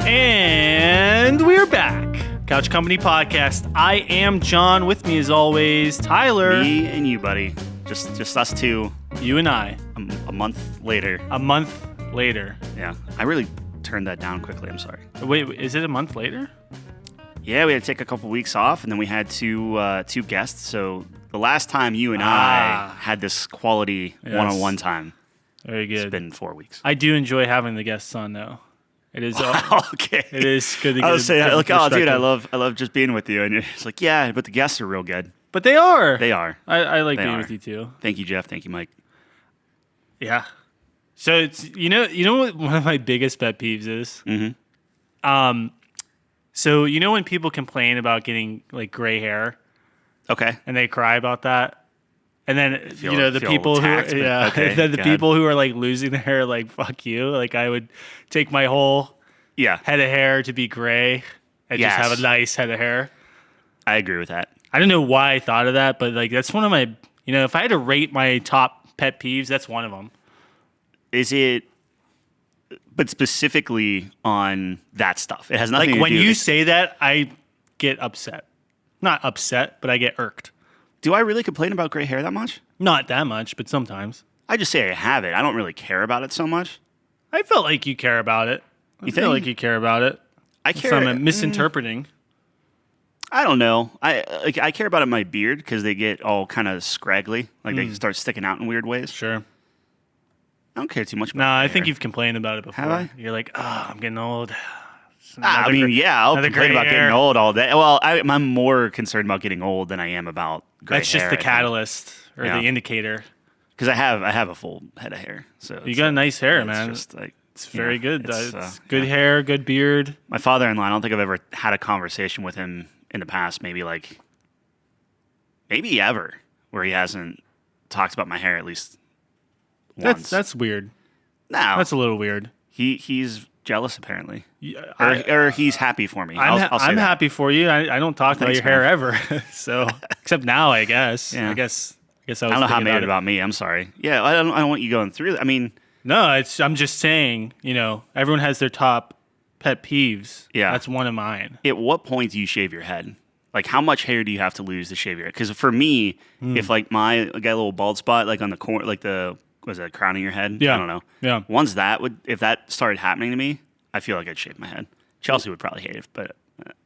And we're back. Couch Company Podcast. I am John. With me as always, Tyler. Me and you, buddy. Just us two. You and I. A month later. A month later. Yeah. I really turned that down quickly. I'm sorry. Wait, is it a month later? Yeah, we had to take a couple weeks off, and then we had two guests. So the last time you and I had this quality one-on-one time, very good. It's been 4 weeks. I do enjoy having the guests on, though. It is okay. It is good to get I was saying, like, oh, dude, I perspective. love just being with you, and you're just like, yeah, but the guests are real good. But they are. They are. I like They being are. with you too. Thank you, Jeff. Thank you, Mike. Yeah. So it's you know what one of my biggest pet peeves is. Mm-hmm. So you know when people complain about getting like gray hair, Okay. and they cry about that. And then Feel the people attacked, who but okay, and then the go people who are like losing their hair, like fuck you. Like I would take my whole Yeah, head of hair to be gray and just have Yes. a nice head of hair. I agree with that. I don't know why I thought of that, but like that's one of my if I had to rate my top pet peeves, that's one of them. Is it? But specifically on that stuff, it has nothing Like to when do. you say that, I get upset. Not upset, but I get irked. Do I really complain about gray hair that much? Not that much, but sometimes. I just say I have it. I don't really care about it so much. I felt like you care about it. I You feel think? like you care about it. I care. So I'm misinterpreting. I don't know. I care about it in my beard because they get all kind of scraggly, like they start sticking out in weird ways. Sure. I don't care too much about. No, I hair. think you've complained about it before. Have I? You're like, I'm getting old. I mean, yeah, I'll another complain gray about hair. getting old all day. Well, I'm more concerned about getting old than I am about gray That's just hair, the catalyst or Yeah. the indicator. because I have a full head of hair. So You it's got like- nice hair, it's man. Just like It's very good. It's good yeah. hair, good beard. My father-in-law, I don't think I've ever had a conversation with him in the past, maybe ever, where he hasn't talked about my hair at least once. That's weird. no, That's a little weird. he's jealous apparently, Yeah, or he's happy for me. I'll say I'm that. happy for you. I don't talk about Thanks, your hair man. ever. So except now, I guess. Yeah. I guess I was I don't know how I thinking made it it. about me. I'm sorry. Yeah, I don't want you going through that. I mean, No, I'm just saying. Everyone has their top pet peeves. Yeah. That's one of mine. at what point do you shave your head? Like, how much hair do you have to lose to shave your head? Because for me, if like I got a little bald spot, like on the corner, like was it crowning your head? Yeah. I don't know. Yeah. Once if that started happening to me, I feel like I'd shave my head. Chelsea would probably hate it, but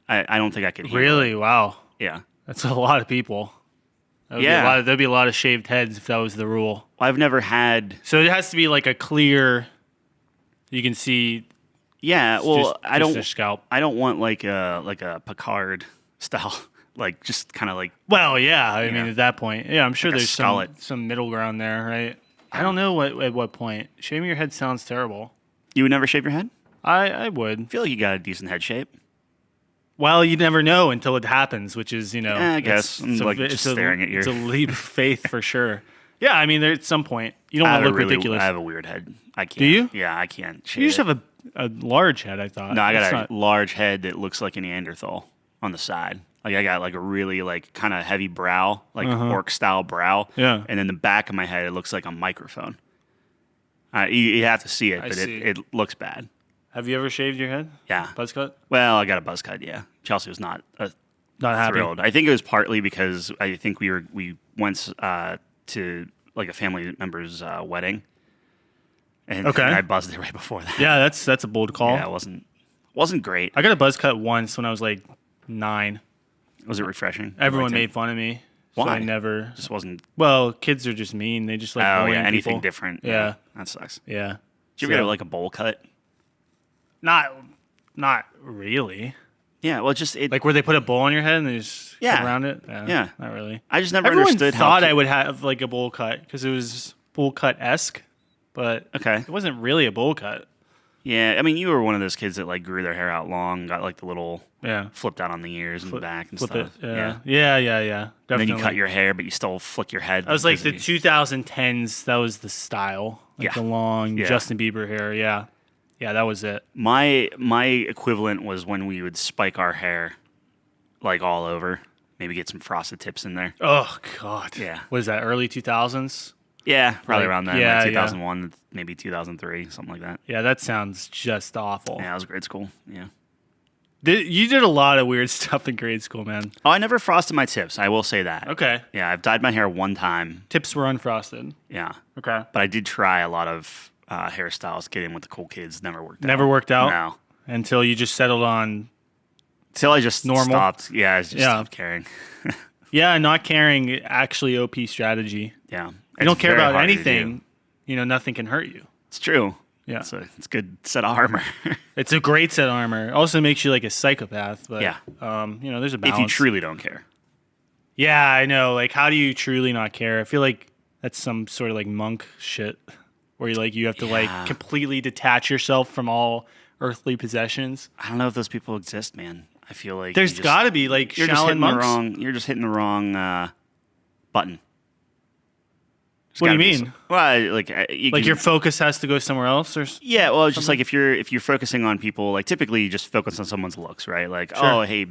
I don't think I could. handle Really? it. Wow. Yeah. That's a lot of people. Yeah. There'd be a lot of shaved heads if that was the rule. I've never had. So it has to be like a clear. You can see. Yeah. Well, just their I scalp. don't want like a Picard style, like just kind of like. Well, yeah. I mean, Yeah. at that point, yeah, I'm sure Like a there's skullet. some middle ground there, right? I don't know at what point. Shaving your head sounds terrible. You would never shave your head? I would. I feel like you got a decent head shape. Well, you never know until it happens, which is, I guess. I'm, just staring at your. It's a leap of faith for sure. Yeah, I mean, at some point, you don't I want to have look ridiculous. I have a weird head. I can't. Do you? Yeah, I can't. Shave You just it. have a large head, I thought. No, I got That's a large head that looks like a Neanderthal on the side. Like I got like a really like kind of heavy brow, like orc style brow. Yeah. And then the back of my head, it looks like a microphone. You have to see it, I but see. it looks bad. Have you ever shaved your head? Yeah. Buzz cut? Well, I got a buzz cut. Yeah. Chelsea was not Not happy. thrilled. I think it was partly because I think we went to like a family member's wedding, and Okay. I buzzed it right before that. Yeah, that's a bold call. Yeah, it wasn't great. I got a buzz cut once when I was like 9. Was it refreshing? Everyone You liked made fun of me. So Why? I never. it? Just wasn't. Well, kids are just mean. They just like Oh bullying yeah, anything people. different. Yeah. That sucks. Yeah. Did you ever get like a bowl cut? Not really. Yeah, well, just it. Like where they put a bowl on your head and they just Yeah. cut around it. Yeah. Not really. I just never Everyone understood thought how. I would have like a bowl cut because it was bowl cut esque, but Okay. it wasn't really a bowl cut. Yeah, I mean, you were one of those kids that like grew their hair out long, got like the little Yeah. flipped out on the ears and the back and Flip stuff. it. Yeah. Yeah. And then Definitely. you cut your hair, but you still flick your head. That was like the because you- 2010s. That was the style. Like Yeah. the long Yeah. Justin Bieber hair. Yeah. Yeah, that was it. My equivalent was when we would spike our hair, like all over. Maybe get some frosted tips in there. Oh God. Yeah. What is that? Early 2000s. Yeah, probably Like, around then. yeah, like yeah. 2001, maybe 2003, something like that. Yeah, that sounds just awful. Yeah, it was grade school. Yeah. You did a lot of weird stuff in grade school, man. Oh, I never frosted my tips. I will say that. Okay. Yeah, I've dyed my hair one time. Tips were unfrosted. Yeah. Okay. But I did try a lot of hairstyles. Get in with the cool kids. Never worked out. Never worked out? No. Until you just settled on... Till I just Normal? stopped. Yeah, I just stopped caring. Yeah, not caring, actually OP strategy. Yeah. You don't care about anything, nothing can hurt you. It's true. Yeah. It's a good set of armor. It's a great set of armor. Also makes you like a psychopath, but Yeah. There's a balance. If you truly don't care. Yeah, I know. Like, how do you truly not care? I feel like that's some sort of like monk shit where you have to like completely detach yourself from all earthly possessions. I don't know if those people exist, man. I feel like There's got to be like you're just Shaolin hitting monks. you're just hitting the wrong button. What do you mean? Well, Your focus has to go somewhere else, or yeah. Well, it's just like if you're focusing on people, like typically you just focus on someone's looks, right? Like, Sure. oh, hey,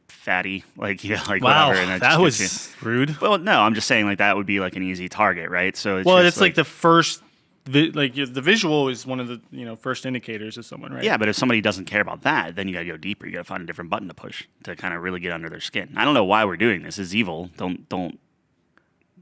fatty, like wow, whatever. And that just was rude. well, no, I'm just saying like that would be like an easy target, right? So It's like the first, the visual is one of the first indicators of someone, right? yeah, but if somebody doesn't care about that, then you got to go deeper. You got to find a different button to push to kind of really get under their skin. I don't know why we're doing this. It's evil. Don't.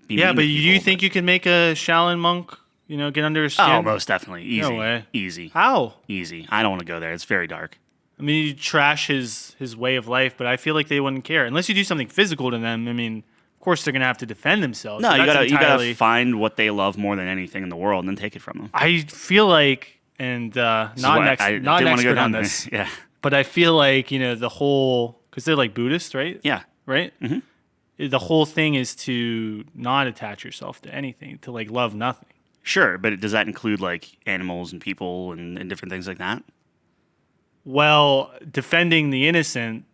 Yeah, but do you think you can make a Shaolin monk, get under his skin? Oh, most definitely. Easy. No way. Easy. How? Easy. I don't want to go there. It's very dark. I mean, you trash his way of life, but I feel like they wouldn't care unless you do something physical to them. I mean, of course they're gonna have to defend themselves. No, but you gotta find what they love more than anything in the world and then take it from them. I feel like, and not an expert on this, Yeah. but I feel like the whole, because they're like Buddhist, right? Yeah. Right. Mm-hmm. The whole thing is to not attach yourself to anything, to like love nothing. Sure, but does that include like animals and people and different things like that? Well, defending the innocent.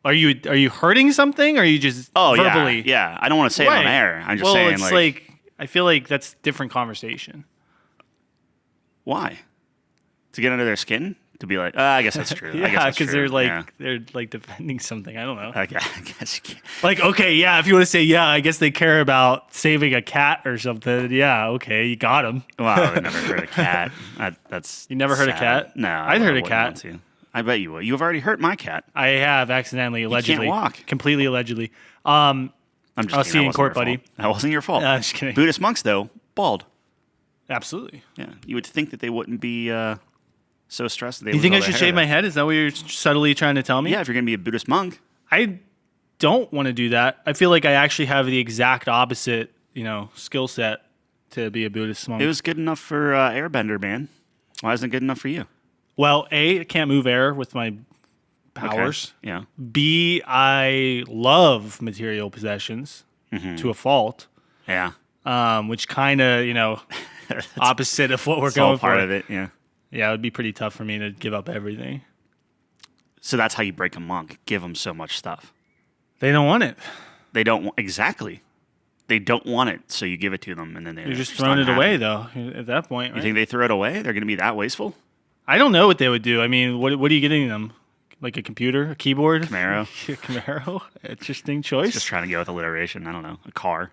Are you hurting something, or are you just verbally? Yeah. I don't want to say it on air. I'm just saying, it's like I feel like that's a different conversation. Why? To get under their skin? To be like, I guess that's true. Yeah, because they're like defending something. I don't know. Okay, I guess you can. Like, okay, yeah, if you want to say, yeah, I guess they care about saving a cat or something. Yeah, okay, you got him. Well, I've never heard a cat. That's You never heard a cat? No, I'd heard a wouldn't cat. want to. I bet you would. You've already hurt my cat. I have accidentally, allegedly. can't walk. Completely allegedly. I'm just I'll kidding. see you That in wasn't court, your buddy. fault. That wasn't your fault. I'm just kidding. Buddhist monks, though, bald. Absolutely. Yeah, you would think that they wouldn't be so stressed. That they You think I lose all should their shave hair, my head? Is that what you're subtly trying to tell me? Yeah, if you're gonna be a Buddhist monk. I don't want to do that. I feel like I actually have the exact opposite, skill set to be a Buddhist monk. It was good enough for Airbender, man. Why isn't it good enough for you? Well, A, I can't move air with my powers. Okay. Yeah. B, I love material possessions to a fault, Yeah. which kind of, opposite of what we're It's all going part for. of it. Yeah. Yeah, it would be pretty tough for me to give up everything. So that's how you break a monk. Give them so much stuff. They don't want it. They don't exactly. They don't want it, so you give it to them, and then You're just throwing it away, though, at that point, You right? think they throw it away? They're going to be that wasteful? I don't know what they would do. I mean, what are you getting them? Like a computer, a keyboard? Camaro. Camaro? Interesting choice. Just trying to go with alliteration. I don't know. A car.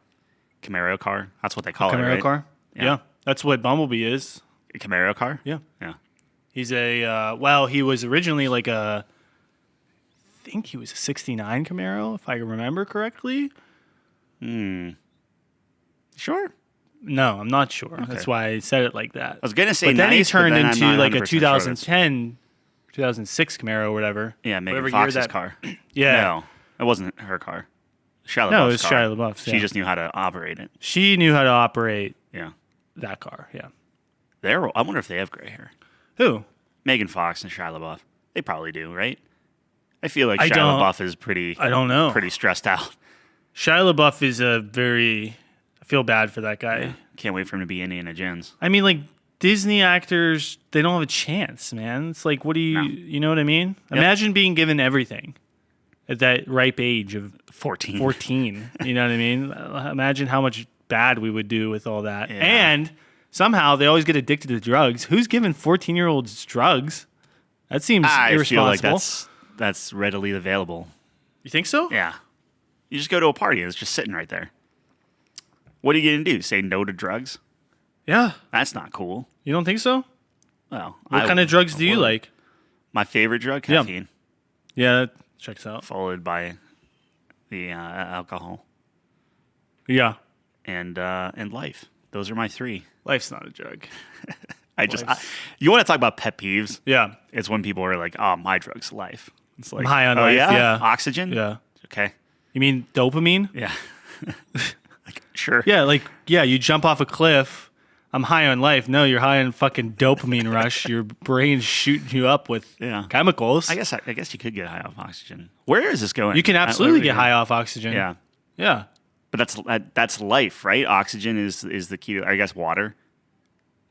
Camaro car. That's what they call it, Camaro right? car? Yeah. That's what Bumblebee is. A Camaro car? Yeah. Yeah. He's he was originally like I think he was a 69 Camaro, if I remember correctly. Sure. No, I'm not sure. That's why I said it like that. I was going to say But then he nice, turned but then I'm into not like a 100% sure that's- 2010, 2006 Camaro or whatever. Yeah, Megan Whatever year Fox's that- car. Yeah. No, it wasn't her car. Shia LaBeouf's No, it was car. Shia LaBeouf's, She yeah. just knew how to operate it. She knew how to operate Yeah. that car, yeah. I wonder if they have gray hair. Who? Megan Fox and Shia LaBeouf. They probably do, right? I feel like I Shia don't- LaBeouf is pretty I don't know. pretty stressed out. Shia LaBeouf is I feel bad for that guy. Can't wait for him to be Indiana Jones. I mean, like, Disney actors, they don't have a chance, man. It's like, what do you, No. you know what I mean? Imagine being given everything at that ripe age of 14. 14. You know what I mean? Imagine how much bad we would do with all that. Yeah. And somehow they always get addicted to drugs. Who's giving 14-year-olds drugs? That seems I feel irresponsible. like that's readily available. You think so? Yeah. You just go to a party and it's just sitting right there. What are you going to do? Say no to drugs? Yeah. That's not cool. You don't think so? Well, What kind of drugs do you like? My favorite drug, caffeine. Yeah, that checks out. Followed by the alcohol Yeah. and life. Those are my three. Life's not a drug. You want to talk about pet peeves? Yeah. It's when people are like, "Oh, my drug's life." It's like, I'm high on "Oh life, yeah, yeah. oxygen." Yeah. Okay. You mean dopamine? Yeah. Like, sure. Yeah, you jump off a cliff. I'm high on life. No, you're high on fucking dopamine rush. Your brain's shooting you up with chemicals. I guess you could get high off oxygen. Where is this going? You can absolutely get high off oxygen. Yeah. Yeah. But that's life, right? Oxygen is the key to, I guess, water.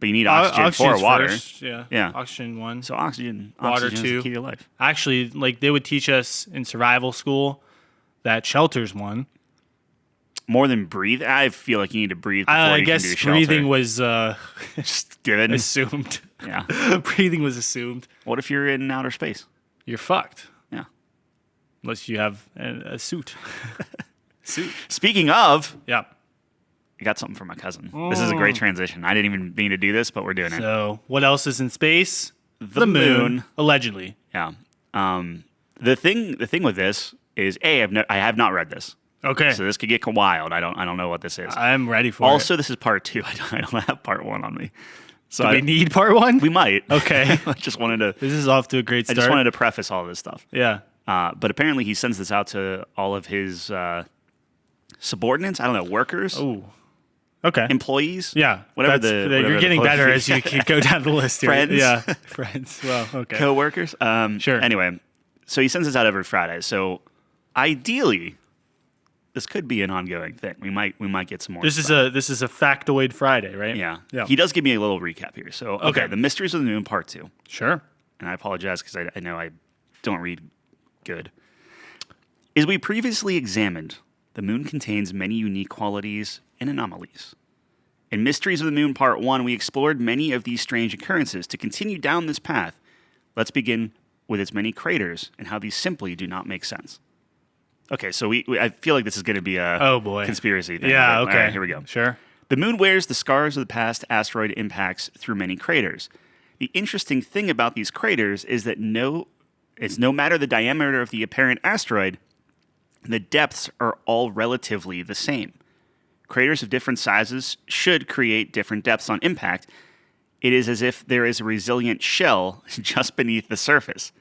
But you need oxygen for water. First, yeah. Yeah. Oxygen 1. So oxygen Water is 2. the key to life. Actually, they would teach us in survival school that shelter's 1. More than breathe? I feel like you need to breathe before I you guess can do shelter. breathing was Just given. assumed. Yeah. Breathing was assumed. What if you're in outer space? You're fucked. Yeah. Unless you have a suit. Speaking of, Yeah. I got something for my cousin. This is a great transition. I didn't even mean to do this, but we're doing it. So, what else is in space? The moon. Allegedly. Yeah. The thing with this is, I have not read this. Okay. So this could get wild. I don't know what this is. I'm ready for it. Also, this is part 2. I don't have part 1 on me. So Do we need part 1? We might. Okay. I just wanted to. This is off to a great I start. just wanted to preface all this stuff. Yeah. But apparently, he sends this out to all of his subordinates. I don't know, workers, Oh. Okay. employees. Yeah. Whatever you're the getting quote better is. as you go down the list here. Friends. Yeah. Friends. Well, okay. Co-workers. Sure. Anyway, so he sends this out every Friday. So ideally, this could be an ongoing thing. We might get some more. This is a factoid Friday, right? Yeah. Yeah. He does give me a little recap here. So Okay. The Mysteries of the Moon Part 2. Sure. And I apologize because I know I don't read good. As we previously examined, the moon contains many unique qualities and anomalies. In Mysteries of the Moon Part 1, we explored many of these strange occurrences. To continue down this path, let's begin with its many craters and how these simply do not make sense. Okay, so I feel like this is going to be a conspiracy thing. Yeah, All okay. right, here we go. Sure. The moon wears the scars of the past asteroid impacts through many craters. The interesting thing about these craters is that no matter the diameter of the apparent asteroid, the depths are all relatively the same. Craters of different sizes should create different depths on impact. It is as if there is a resilient shell just beneath the surface.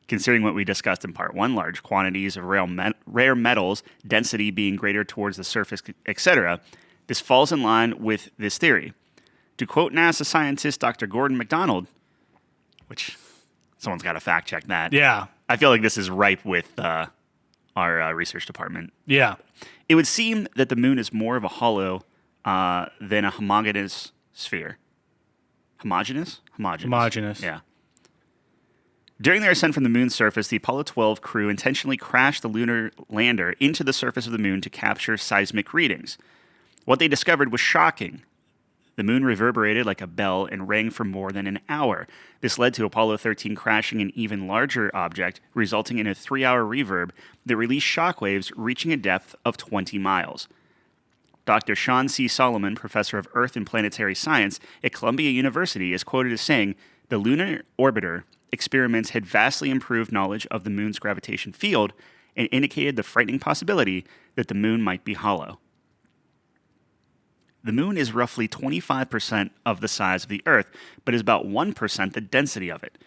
Considering what we discussed in Part 1, large quantities of rare metals, density being greater towards the surface, etc., this falls in line with this theory. To quote NASA scientist Dr. Gordon MacDonald, which someone's got to fact check that. Yeah. I feel like this is ripe with our research department. Yeah. It would seem that the moon is more of a hollow than a homogeneous sphere. Homogeneous? Homogeneous. Yeah. During their ascent from the moon's surface, the Apollo 12 crew intentionally crashed the lunar lander into the surface of the moon to capture seismic readings. What they discovered was shocking. The moon reverberated like a bell and rang for more than an hour. This led to Apollo 13 crashing an even larger object, resulting in a 3-hour reverb that released shockwaves reaching a depth of 20 miles. Dr. Sean C. Solomon, professor of Earth and Planetary Science at Columbia University, is quoted as saying, "The lunar orbiter experiments had vastly improved knowledge of the moon's gravitation field and indicated the frightening possibility that the moon might be hollow." The moon is roughly 25% of the size of the Earth, but is about 1% the density of it.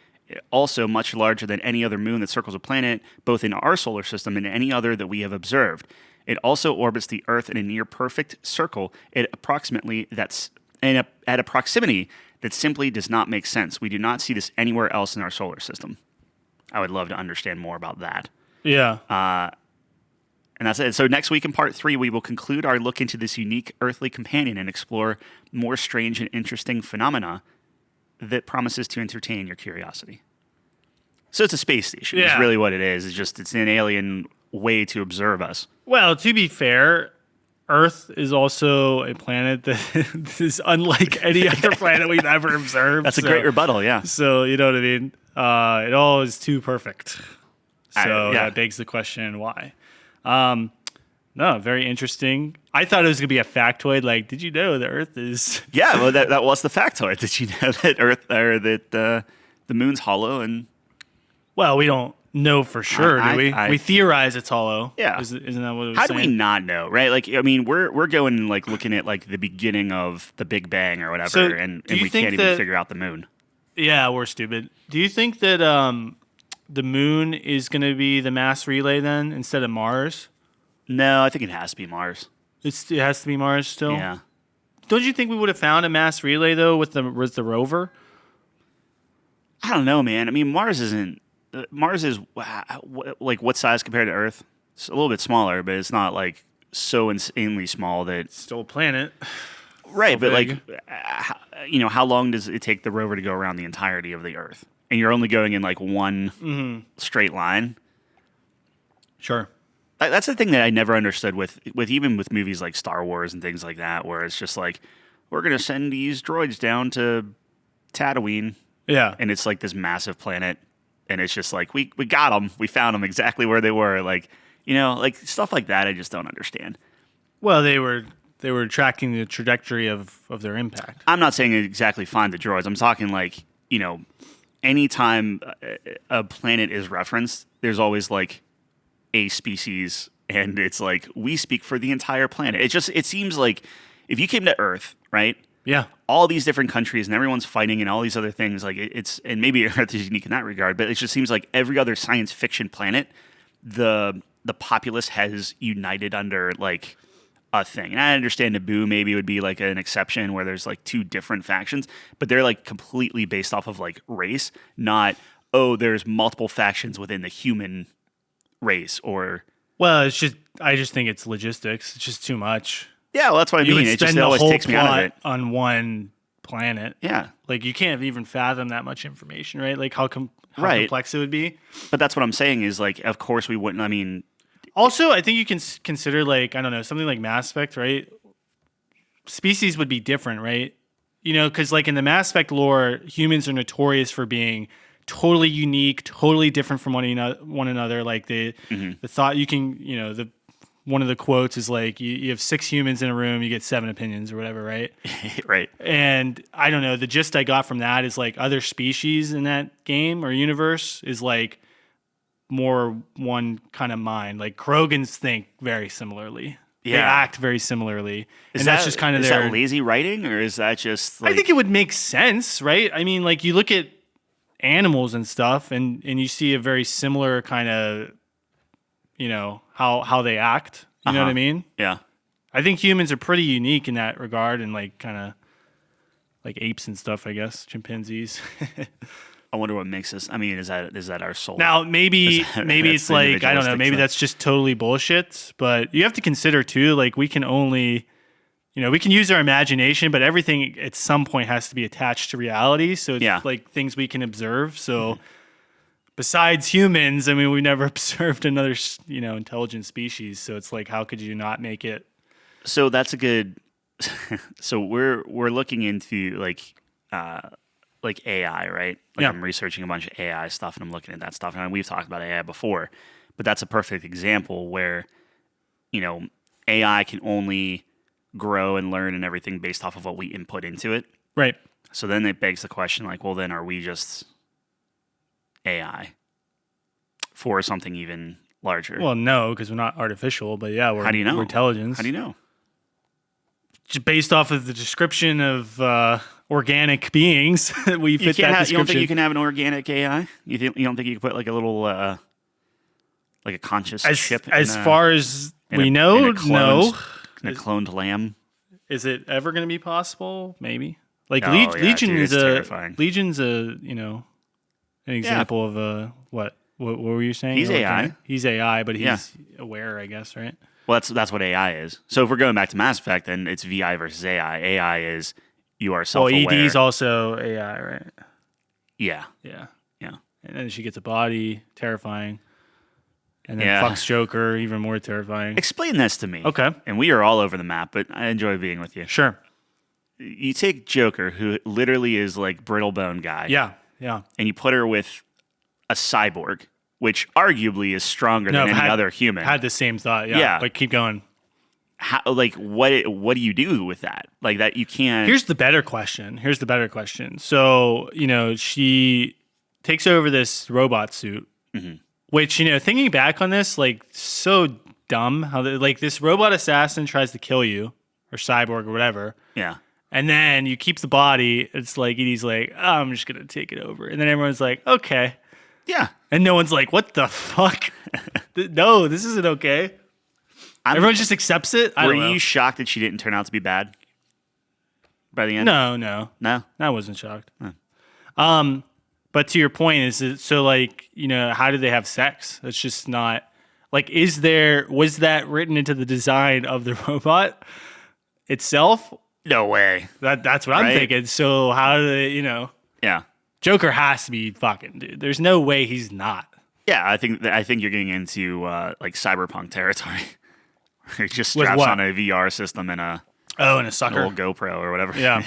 Also much larger than any other moon that circles a planet, both in our solar system and any other that we have observed. It also orbits the Earth in a near-perfect circle at a proximity that simply does not make sense. We do not see this anywhere else in our solar system. I would love to understand more about that. Yeah. And that's it. So next week in Part 3, we will conclude our look into this unique earthly companion and explore more strange and interesting phenomena that promises to entertain your curiosity. So it's a space station. Yeah. Is really what it is. It's an alien way to observe us. Well, to be fair, Earth is also a planet that is unlike any other planet we've ever observed. That's a great rebuttal, yeah. So, you know what I mean? It all is too perfect. So yeah. that begs the question, why? No, very interesting. I thought it was gonna be a factoid. Like, did you know the Earth is? Yeah, well, that was the factoid. Did you know that Earth or that the moon's hollow? And Well, we don't know for sure, do we? We theorize it's hollow. Yeah. Isn't that what it was how saying? do we not know, right? Like, I mean, we're going like looking at like the beginning of the Big Bang or whatever, So, and do you we think can't even that- figure out the moon. Yeah, we're stupid. Do you think that the moon is gonna be the mass relay then instead of Mars? No, I think it has to be Mars. It has to be Mars still. Yeah. Don't you think we would have found a mass relay though with the rover? I don't know, man. I mean, Mars isn't. Mars is like what size compared to Earth? It's a little bit smaller, but it's not like so insanely small that. Still a planet. Right, but big. like, how long does it take the rover to go around the entirety of the Earth? And you're only going in like one straight line. Sure. That's the thing that I never understood with even with movies like Star Wars and things like that, where it's just like, we're gonna send these droids down to Tatooine, Yeah. and it's like this massive planet, and it's just like we got them, we found them exactly where they were, like like stuff like that. I just don't understand. Well, they were tracking the trajectory of their impact. I'm not saying exactly find the droids. I'm talking like anytime a planet is referenced, there's always like a species, and it's like we speak for the entire planet. It seems like if you came to Earth, right? Yeah. All these different countries and everyone's fighting and all these other things, like and maybe Earth is unique in that regard, but it just seems like every other science fiction planet, the populace has united under like a thing. And I understand Naboo maybe would be like an exception where there's like two different factions, but they're like completely based off of like race, not there's multiple factions within the human race. Or Well, I just think it's logistics. It's just too much. yeah, well, that's what I You mean. would It just spend the always whole takes me out of plot it. on one planet. Yeah, Like you can't even fathom that much information, right? Like how Right. complex it would be. but that's what I'm saying is like, of course we wouldn't. I mean, Also, I think you can consider like, I don't know, something like Mass Effect, right? Species would be different, right? Because like in the Mass Effect lore, humans are notorious for being totally unique, totally different from one another. Like the thought you can, one of the quotes is like, you have 6 humans in a room, you get 7 opinions or whatever, right? right. And I don't know, the gist I got from that is like other species in that game or universe is like more one kind of mind. Like Krogans think very similarly. They Yeah. act very similarly. Is and that, that's just kind of is their... that lazy writing, or is that just like, I think it would make sense, right? I mean, like you look at animals and stuff and you see a very similar kind of, how they act. You know what I mean? yeah. I think humans are pretty unique in that regard, and like kind of like apes and stuff, I guess, chimpanzees. I wonder what makes us. I mean, is that our soul? Now, maybe That's it's like, I don't know, individualistic maybe stuff. that's just totally bullshit, but you have to consider too, like we can only, we can use our imagination, but everything at some point has to be attached to reality. So it's Yeah. like things we can observe. So besides humans, I mean, we've never observed another, intelligent species. So it's like, how could you not make it? So that's a good. So we're looking into like AI, right? Like Yeah. I'm researching a bunch of AI stuff, and I'm looking at that stuff, and we've talked about AI before, but that's a perfect example where AI can only grow and learn and everything based off of what we input into it. Right. So then it begs the question, like, well, then are we just AI for something even larger? Well, no, because we're not artificial, but yeah, How do you know? we're intelligence. How do you know? Just based off of the description of organic beings, we fit that description. You don't think you can have an organic AI? You don't think you can put like a little like a conscious chip? As far as we know, no. In a cloned lamb. Is it ever going to be possible? Maybe. Like Oh, yeah, Legion dude, is it's a terrifying. Legion's an example of a what were you saying? He's AI. He's AI, but he's Yeah. aware, I guess, right? Well, that's what AI is. So if we're going back to Mass Effect, then it's VI versus AI. AI is you are Well, self-aware. ED's also AI, right? Yeah. Yeah. Yeah. And then she gets a body, terrifying. And then Yeah. fucks Joker, even more terrifying. Explain this to me. Okay. And we are all over the map, but I enjoy being with you. Sure. You take Joker, who literally is like brittle bone guy. Yeah. Yeah. And you put her with a cyborg, which arguably is stronger than any other human. Had the same thought. Yeah. Yeah. But keep going. Like what do you do with that? Like that you can't. Here's the better question. So, she takes over this robot suit, which, thinking back on this, like, so dumb how, like, this robot assassin tries to kill you, or cyborg or whatever. Yeah. And then you keep the body. It's like, and he's like, oh, I'm just going to take it over. And then everyone's like, okay. Yeah. And no one's like, what the fuck? No, this isn't okay. Everyone just accepts it. Were you shocked that she didn't turn out to be bad by the end? No. I wasn't shocked. But to your point, is it so like, how do they have sex? It's just not like, was that written into the design of the robot itself? No way. That's what I'm thinking. So how do they, Yeah. Joker has to be fucking, dude. There's no way he's not. Yeah, I think you're getting into like cyberpunk territory. He just straps on a VR system and a sucker, little GoPro or whatever. Yeah,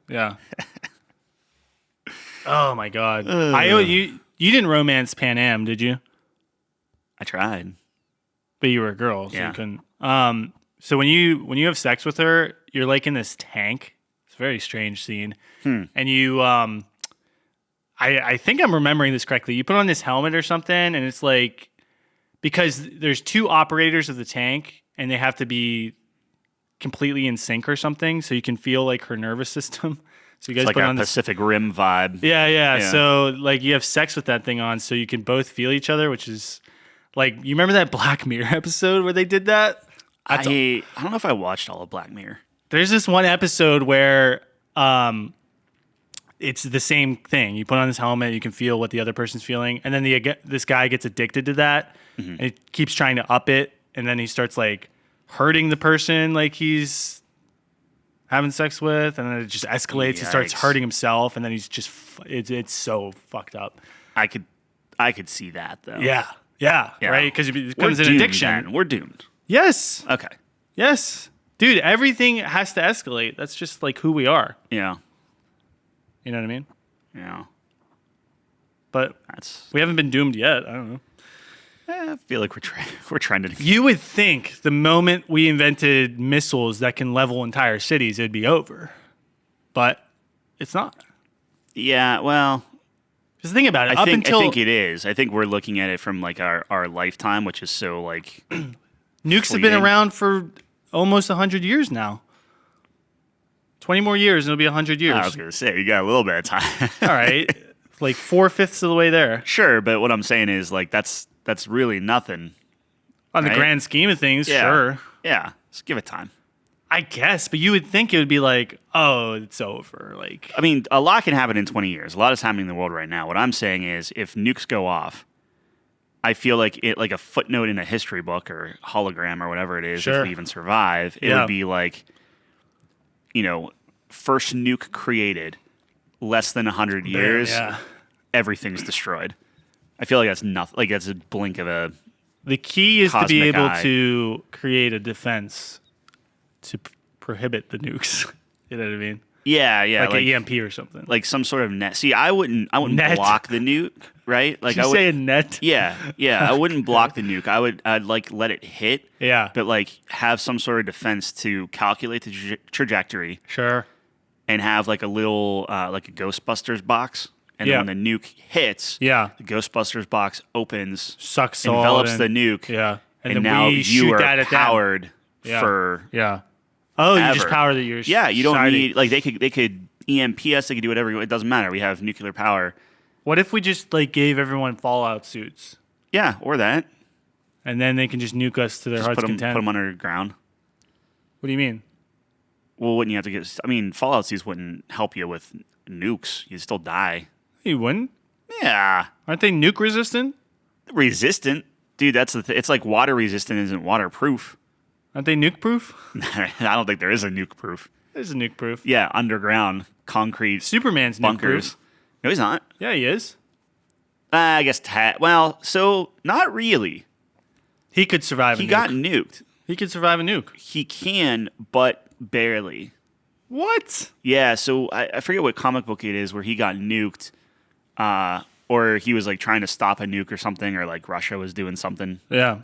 yeah. Oh my god! You didn't romance Pan Am, did you? I tried, but you were a girl, so yeah. You couldn't. So when you have sex with her, you're like in this tank. It's a very strange scene, and you I think I'm remembering this correctly. You put on this helmet or something, and it's like, because there's two operators of the tank, and they have to be completely in sync or something, so you can feel like her nervous system. So you guys it's like put a on Pacific Rim vibe. Yeah. So like you have sex with that thing on, so you can both feel each other, which is like, you remember that Black Mirror episode where they did that? I don't know if I watched all of Black Mirror. There's this one episode where it's the same thing. You put on this helmet, you can feel what the other person's feeling, and then this guy gets addicted to that, and he keeps trying to up it, and then he starts like hurting the person like he's having sex with, and then it just escalates. Yikes. He starts hurting himself, and then he's just it's so fucked up. I could see that though. Yeah. Right, because it becomes an addiction. Man. We're doomed. Yes. Okay. Yes, dude. Everything has to escalate. That's just like who we are. Yeah. You know what I mean? Yeah. But we haven't been doomed yet. I don't know. I feel like we're trying to. You would think the moment we invented missiles that can level entire cities, it'd be over. But it's not. Yeah, well. Just think about it. I think it is. I think we're looking at it from like our lifetime, which is so like. Nukes have been around for almost 100 years now. 20 more years and it'll be 100 years. I was going to say, you got a little bit of time. All right. Like 4/5 of the way there. Sure, but what I'm saying is like that's really nothing. On the grand scheme of things, sure. Yeah, just give it time. I guess, but you would think it would be like, oh, it's over. Like, I mean, a lot can happen in 20 years. A lot is happening in the world right now. What I'm saying is if nukes go off, I feel like a footnote in a history book or hologram or whatever it is, if we even survive, it would be like, first nuke created, less than 100 years, everything's destroyed. I feel like that's nothing. Like that's a blink of a. The key is to be able to create a defense to prohibit the nukes. You know what I mean? Yeah. Like an EMP or something. Like some sort of net. See, I wouldn't block the nuke, right? Like Did you say a net? Yeah. I wouldn't block the nuke. I'd like let it hit. Yeah. But like have some sort of defense to calculate the trajectory. Sure. And have like a little like a Ghostbusters box. And then when the nuke hits, the Ghostbusters box opens, sucks, envelops the nuke. Yeah. And then now you are powered for Oh, ever. you just power that you're you don't need like they could EMP us, they could do whatever, it doesn't matter. We have nuclear power. What if we just like gave everyone Fallout suits? Yeah, or that. And then they can just nuke us to their heart's content. Put them underground. What do you mean? Well, wouldn't you have to get? I mean, Fallout suits wouldn't help you with nukes. You'd still die. You wouldn't? Yeah. Aren't they nuke resistant? Resistant, dude. That's the. It's like water resistant isn't waterproof. Aren't they nuke proof? I don't think there is a nuke proof. There's a nuke proof. Yeah, underground concrete. Superman's bunkers. Nuke proof. No, he's not. Yeah, he is. I guess. So not really. He could survive. He got nuked. He could survive a nuke. He can, but barely. What? Yeah, so I forget what comic book it is where he got nuked, or he was like trying to stop a nuke or something, or like Russia was doing something. Yeah.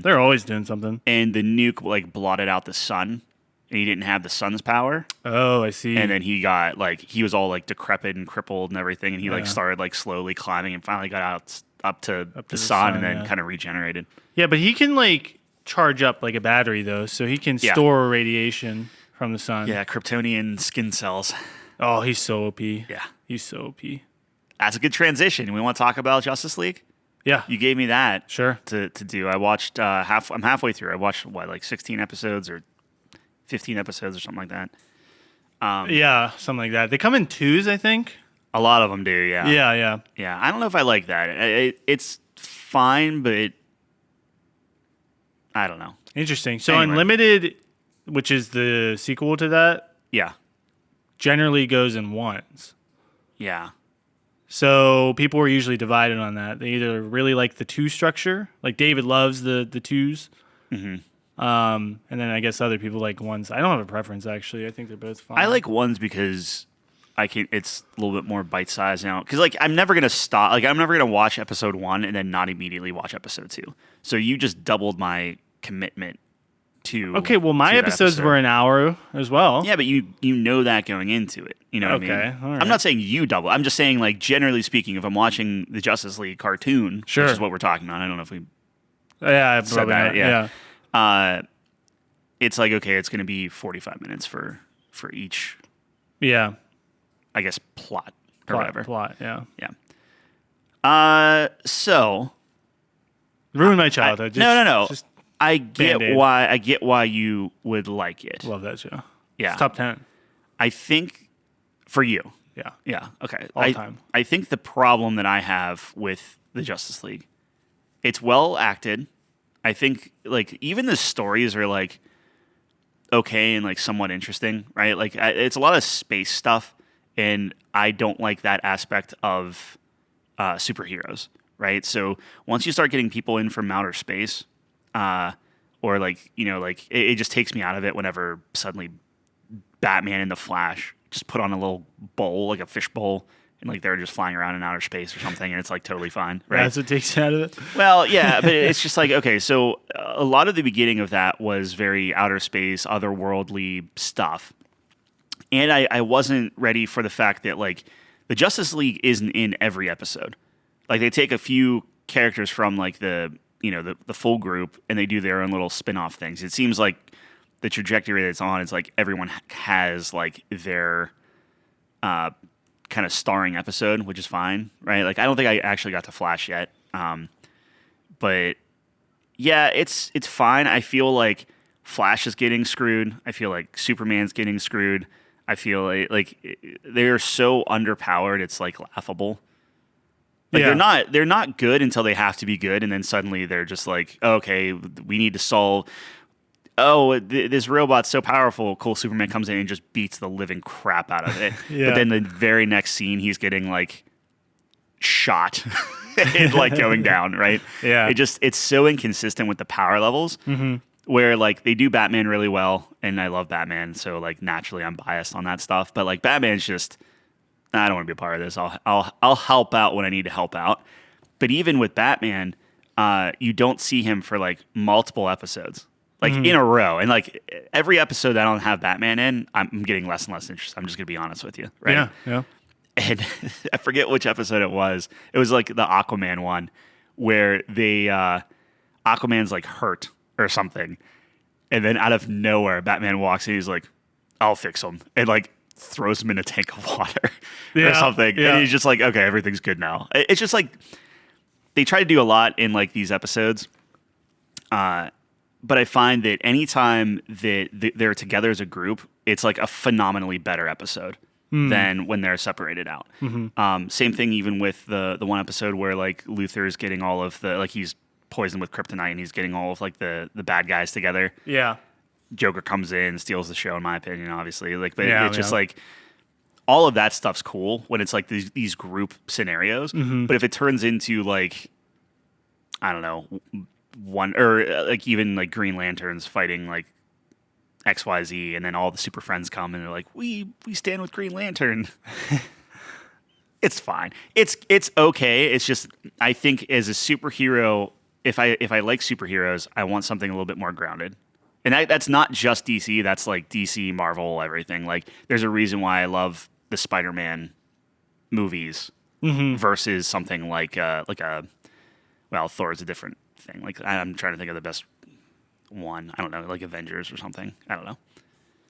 They're always doing something. And the nuke like blotted out the sun, and he didn't have the sun's power. Oh, I see. And then he got like he was all like decrepit and crippled and everything, and he like started like slowly climbing and finally got out up to the sun and then kind of regenerated. Yeah, but he can like charge up like a battery though, so he can store radiation from the sun. Yeah, Kryptonian skin cells. Oh, he's so OP. Yeah, he's so OP. That's a good transition. We want to talk about Justice League. Yeah, you gave me that to do. I watched I'm halfway through. I watched like 16 episodes or 15 episodes or something like that. Yeah, something like that. They come in twos, I think. A lot of them do. Yeah. Yeah. I don't know if I like that. It's fine, but I don't know. Interesting. So anyway. Unlimited, which is the sequel to that, generally goes in ones. Yeah. So people are usually divided on that. They either really like the two structure, like David loves the twos, and then I guess other people like ones. I don't have a preference actually. I think they're both fine. I like ones because it's a little bit more bite sized now. Because like I'm never gonna stop. Like I'm never gonna watch episode 1 and then not immediately watch episode 2. So you just doubled my commitment to. Okay, well my episodes were an hour as well. Yeah, but you know that going into it. You know what I mean? Okay, all right. I'm not saying you double. I'm just saying like generally speaking, if I'm watching the Justice League cartoon, which is what we're talking about. I don't know if we. Yeah, I've said that. Yeah. It's like okay, it's gonna be 45 minutes for each. Yeah. I guess plot or whatever. Plot, yeah. Yeah. So ruin my childhood. No. Just I get why you would like it. Love that show. Yeah. It's top 10. I think for you. Yeah. Yeah. Okay. All time. I think the problem that I have with the Justice League, it's well acted. I think like even the stories are like okay and like somewhat interesting, right? Like it's a lot of space stuff. And I don't like that aspect of superheroes, right? So once you start getting people in from outer space, or like, you know, like it just takes me out of it whenever suddenly Batman and the Flash just put on a little bowl, like a fish bowl, and like they're just flying around in outer space or something, and it's like totally fine, right? That's what takes you out of it? Well, yeah, but it's just like, okay, so a lot of the beginning of that was very outer space, otherworldly stuff. And I wasn't ready for the fact that like the Justice League isn't in every episode. Like they take a few characters from like the full group and they do their own little spin-off things. It seems like the trajectory that it's on is like everyone has like their kind of starring episode, which is fine, right? Like I don't think I actually got to Flash yet, but yeah, it's fine. I feel like Flash is getting screwed. I feel like Superman's getting screwed. I feel like they're so underpowered. It's like laughable. Like they're not good until they have to be good, and then suddenly they're just like, okay, we need to solve. Oh, this robot's so powerful. Cool. Superman comes in and just beats the living crap out of it. But then the very next scene, he's getting like shot and like going down. Right. Yeah. It's so inconsistent with the power levels. Mm-hmm. Where like they do Batman really well, and I love Batman, so like naturally I'm biased on that stuff. But like Batman's just, I don't want to be a part of this. I'll help out when I need to help out. But even with Batman, you don't see him for like multiple episodes, like in a row. And like every episode that I don't have Batman in, I'm getting less and less interested. I'm just gonna be honest with you, right? Yeah. And I forget which episode it was. It was like the Aquaman one, where they Aquaman's like hurt or something, and then out of nowhere Batman walks in, he's like, I'll fix him, and like throws him in a tank of water or something, and he's just like, okay, everything's good now. It's just like they try to do a lot in like these episodes, but I find that anytime that they're together as a group, it's like a phenomenally better episode than when they're separated out. Same thing even with the one episode where like Luthor's getting all of the, like he's poisoned with kryptonite and he's getting all of like the bad guys together. Yeah. Joker comes in, steals the show in my opinion, obviously. Like, but it's just like all of that stuff's cool when it's like these group scenarios. But if it turns into like, I don't know, one or like even like Green Lanterns fighting like XYZ, and then all the Super Friends come and they're like, we stand with Green Lantern. It's fine. It's okay. It's just I think as a superhero, if I like superheroes, I want something a little bit more grounded. And that's not just DC. That's like DC, Marvel, everything. Like, there's a reason why I love the Spider-Man movies versus something like well, Thor's a different thing. Like, I'm trying to think of the best one. I don't know, like Avengers or something. I don't know.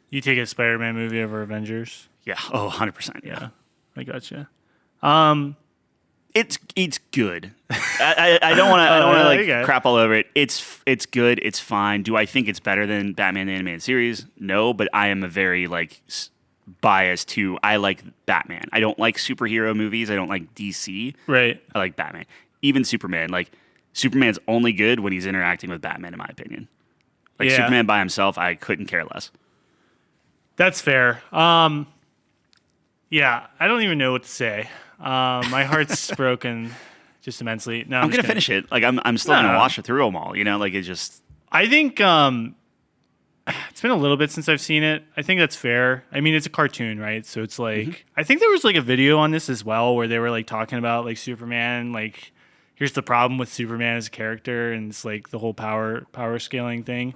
You take a Spider-Man movie over Avengers? Yeah. Oh, 100%. Yeah. Yeah, I gotcha. It's good. I don't want to like okay. crap all over it. It's good. It's fine. Do I think it's better than Batman the Animated Series? No, but I am a very like biased to. I like Batman. I don't like superhero movies. I don't like DC. Right. I like Batman. Even Superman. Like, Superman's only good when he's interacting with Batman, in my opinion. Like, Yeah. Superman by himself, I couldn't care less. That's fair. Yeah, I don't even know what to say. My heart's broken just immensely. No, I'm just gonna finish it. Like, I'm still No. gonna watch it through them all. You know, like, it just. I think it's been a little bit since I've seen it. I think that's fair. I mean, it's a cartoon, right? So it's like I think there was like a video on this as well where they were like talking about like Superman. Like, here's the problem with Superman as a character, and it's like the whole power scaling thing.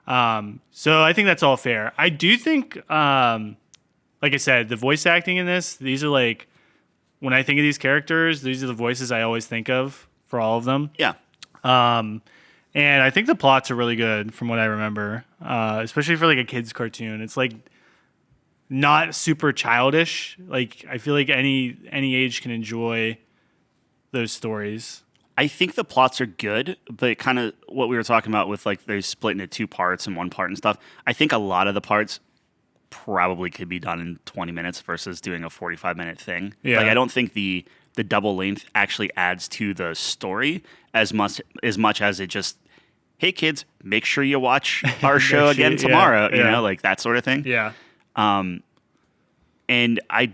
So I think that's all fair. I do think, like I said, the voice acting in this, these are like, when I think of these characters, these are the voices I always think of for all of them. Yeah. And I think the plots are really good from what I remember, especially for like a kid's cartoon. It's like not super childish. Like, I feel like any age can enjoy those stories. I think the plots are good, but kind of what we were talking about with like they split into two parts and one part and stuff. I think a lot of the parts probably could be done in 20 minutes versus doing a 45-minute thing. Yeah. Like, I don't think the double length actually adds to the story as much as it just, hey kids, make sure you watch our show again tomorrow. You know, like that sort of thing. Yeah. And I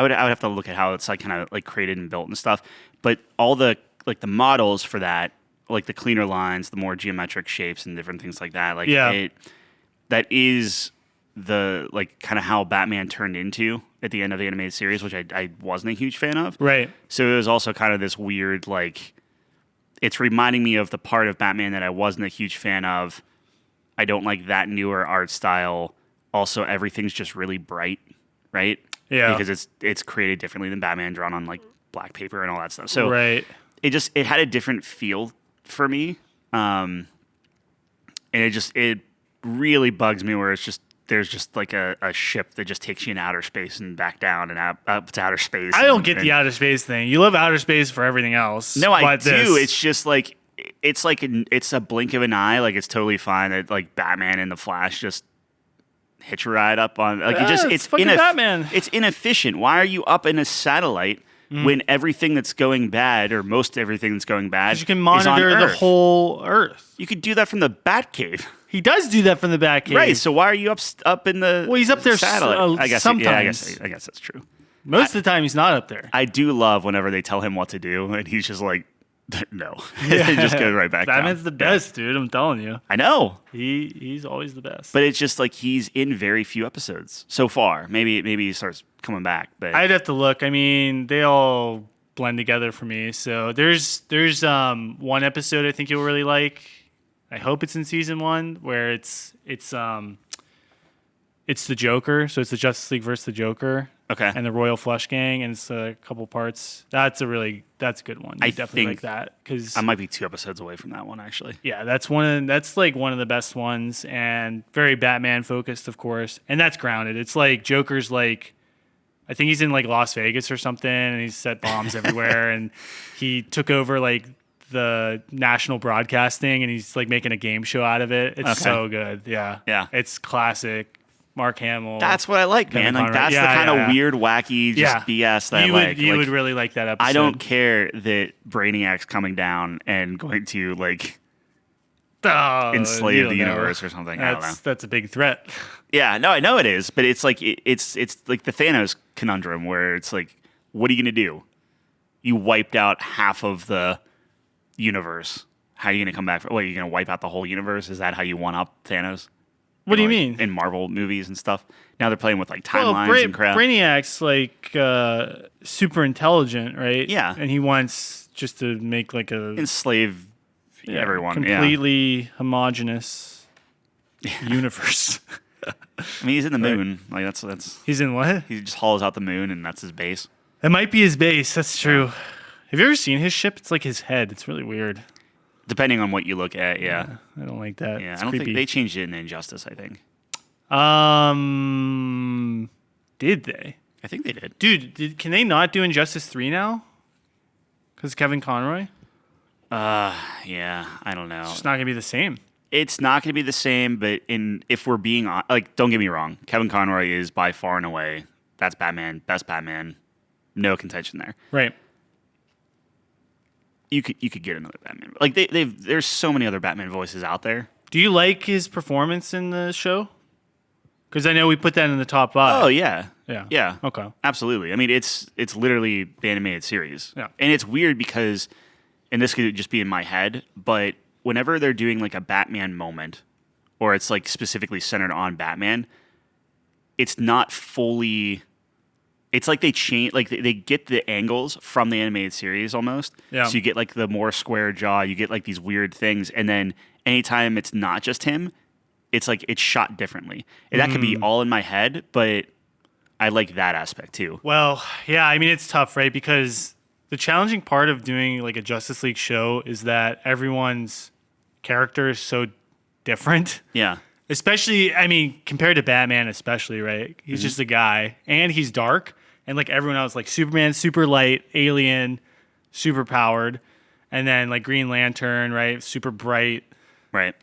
would have to look at how it's like kind of like created and built and stuff. But all the like the models for that, like the cleaner lines, the more geometric shapes and different things like that, like that is the like kind of how Batman turned into at the end of the animated series, which I wasn't a huge fan of. Right. So it was also kind of this weird like it's reminding me of the part of Batman that I wasn't a huge fan of. I don't like that newer art style. Also, everything's just really bright, right? Yeah. Because it's created differently than Batman, drawn on like black paper and all that stuff. So right. it had a different feel for me. And it really bugs me where there's just like a ship that just takes you in outer space and back down and up to outer space. I don't get the outer space thing. You love outer space for everything else. No, I but do. It's just like it's a blink of an eye. Like, it's totally fine that like Batman and the Flash just hitch a ride up on like it's fucking Batman. It's inefficient. Why are you up in a satellite when everything that's going bad, or most everything that's going bad, you can is on monitor the Earth? whole Earth. You could do that from the Batcave. He does do that from the Batcave. Right, so why are you up in the Well, he's up there satellite? I guess sometimes. I guess that's true. Most of the time, he's not up there. I do love whenever they tell him what to do, and he's just like, no. They just go right back Batman's down. the best, dude. I'm telling you. I know. He's always the best. But it's just like he's in very few episodes so far. Maybe he starts coming back. But I'd have to look. I mean, they all blend together for me. So there's one episode I think you'll really like. I hope it's in season 1 where it's the Joker. So it's the Justice League versus the Joker. Okay. And the Royal Flush Gang, and it's a couple parts. That's a good one. You definitely like that because I might be 2 episodes away from that one actually. Yeah, that's like one of the best ones, and very Batman focused, of course. And that's grounded. It's like Joker's like, I think he's in like Las Vegas or something, and he's set bombs everywhere, and he took over like the national broadcasting, and he's like making a game show out of it. It's so good. Yeah. Yeah. It's classic. Mark Hamill. That's what I like, man. Like, that's the kind of weird, wacky, just BS that I like. You would really like that episode. I don't care that Brainiac's coming down and going to like enslave the universe or something. I don't know. That's a big threat. Yeah, no, I know it is, but it's like it's like the Thanos conundrum where it's like, what are you gonna do? You wiped out half of the universe. How are you gonna come back? What, are you gonna wipe out the whole universe? Is that how you one up Thanos? What do you like, mean? in Marvel movies and stuff? Now they're playing with like Well, timelines and crap. Brainiac's like super intelligent, right? Yeah. And he wants just to make like a Enslave everyone. completely homogenous universe. I mean, he's in the moon. Like that's He's in what? he just hauls out the moon, and that's his base. That might be his base. That's true. Have you ever seen his ship? It's like his head. It's really weird. Depending on what you look at, yeah. I don't like that. Yeah, It's I don't creepy. think they changed it in Injustice, I think. Did they? I think they did. Dude, can they not do Injustice 3 now? Because Kevin Conroy? Yeah, I don't know. It's not going to be the same. It's not going to be the same, but if we're being like, don't get me wrong, Kevin Conroy is by far and away that's Batman, best Batman, no contention there. Right. You could get another Batman. Like there's so many other Batman voices out there. Do you like his performance in the show? Because I know we put that in the top 5. Oh yeah, Yeah. yeah. Okay. Absolutely. I mean, it's literally the animated series. Yeah. And it's weird because, and this could just be in my head, but whenever they're doing like a Batman moment, or it's like specifically centered on Batman, it's not fully. It's like they change, like they get the angles from the animated series almost. Yeah. So you get like the more square jaw, you get like these weird things, and then anytime it's not just him, it's like it's shot differently. And that could be all in my head, but I like that aspect too. Well, yeah, I mean, it's tough, right? Because the challenging part of doing like a Justice League show is that everyone's character is so different. Yeah. Especially, I mean, compared to Batman, especially, right? He's just a guy, and he's dark, and like everyone else, like Superman, super light, alien, super powered, and then like Green Lantern, right? Super bright. Right.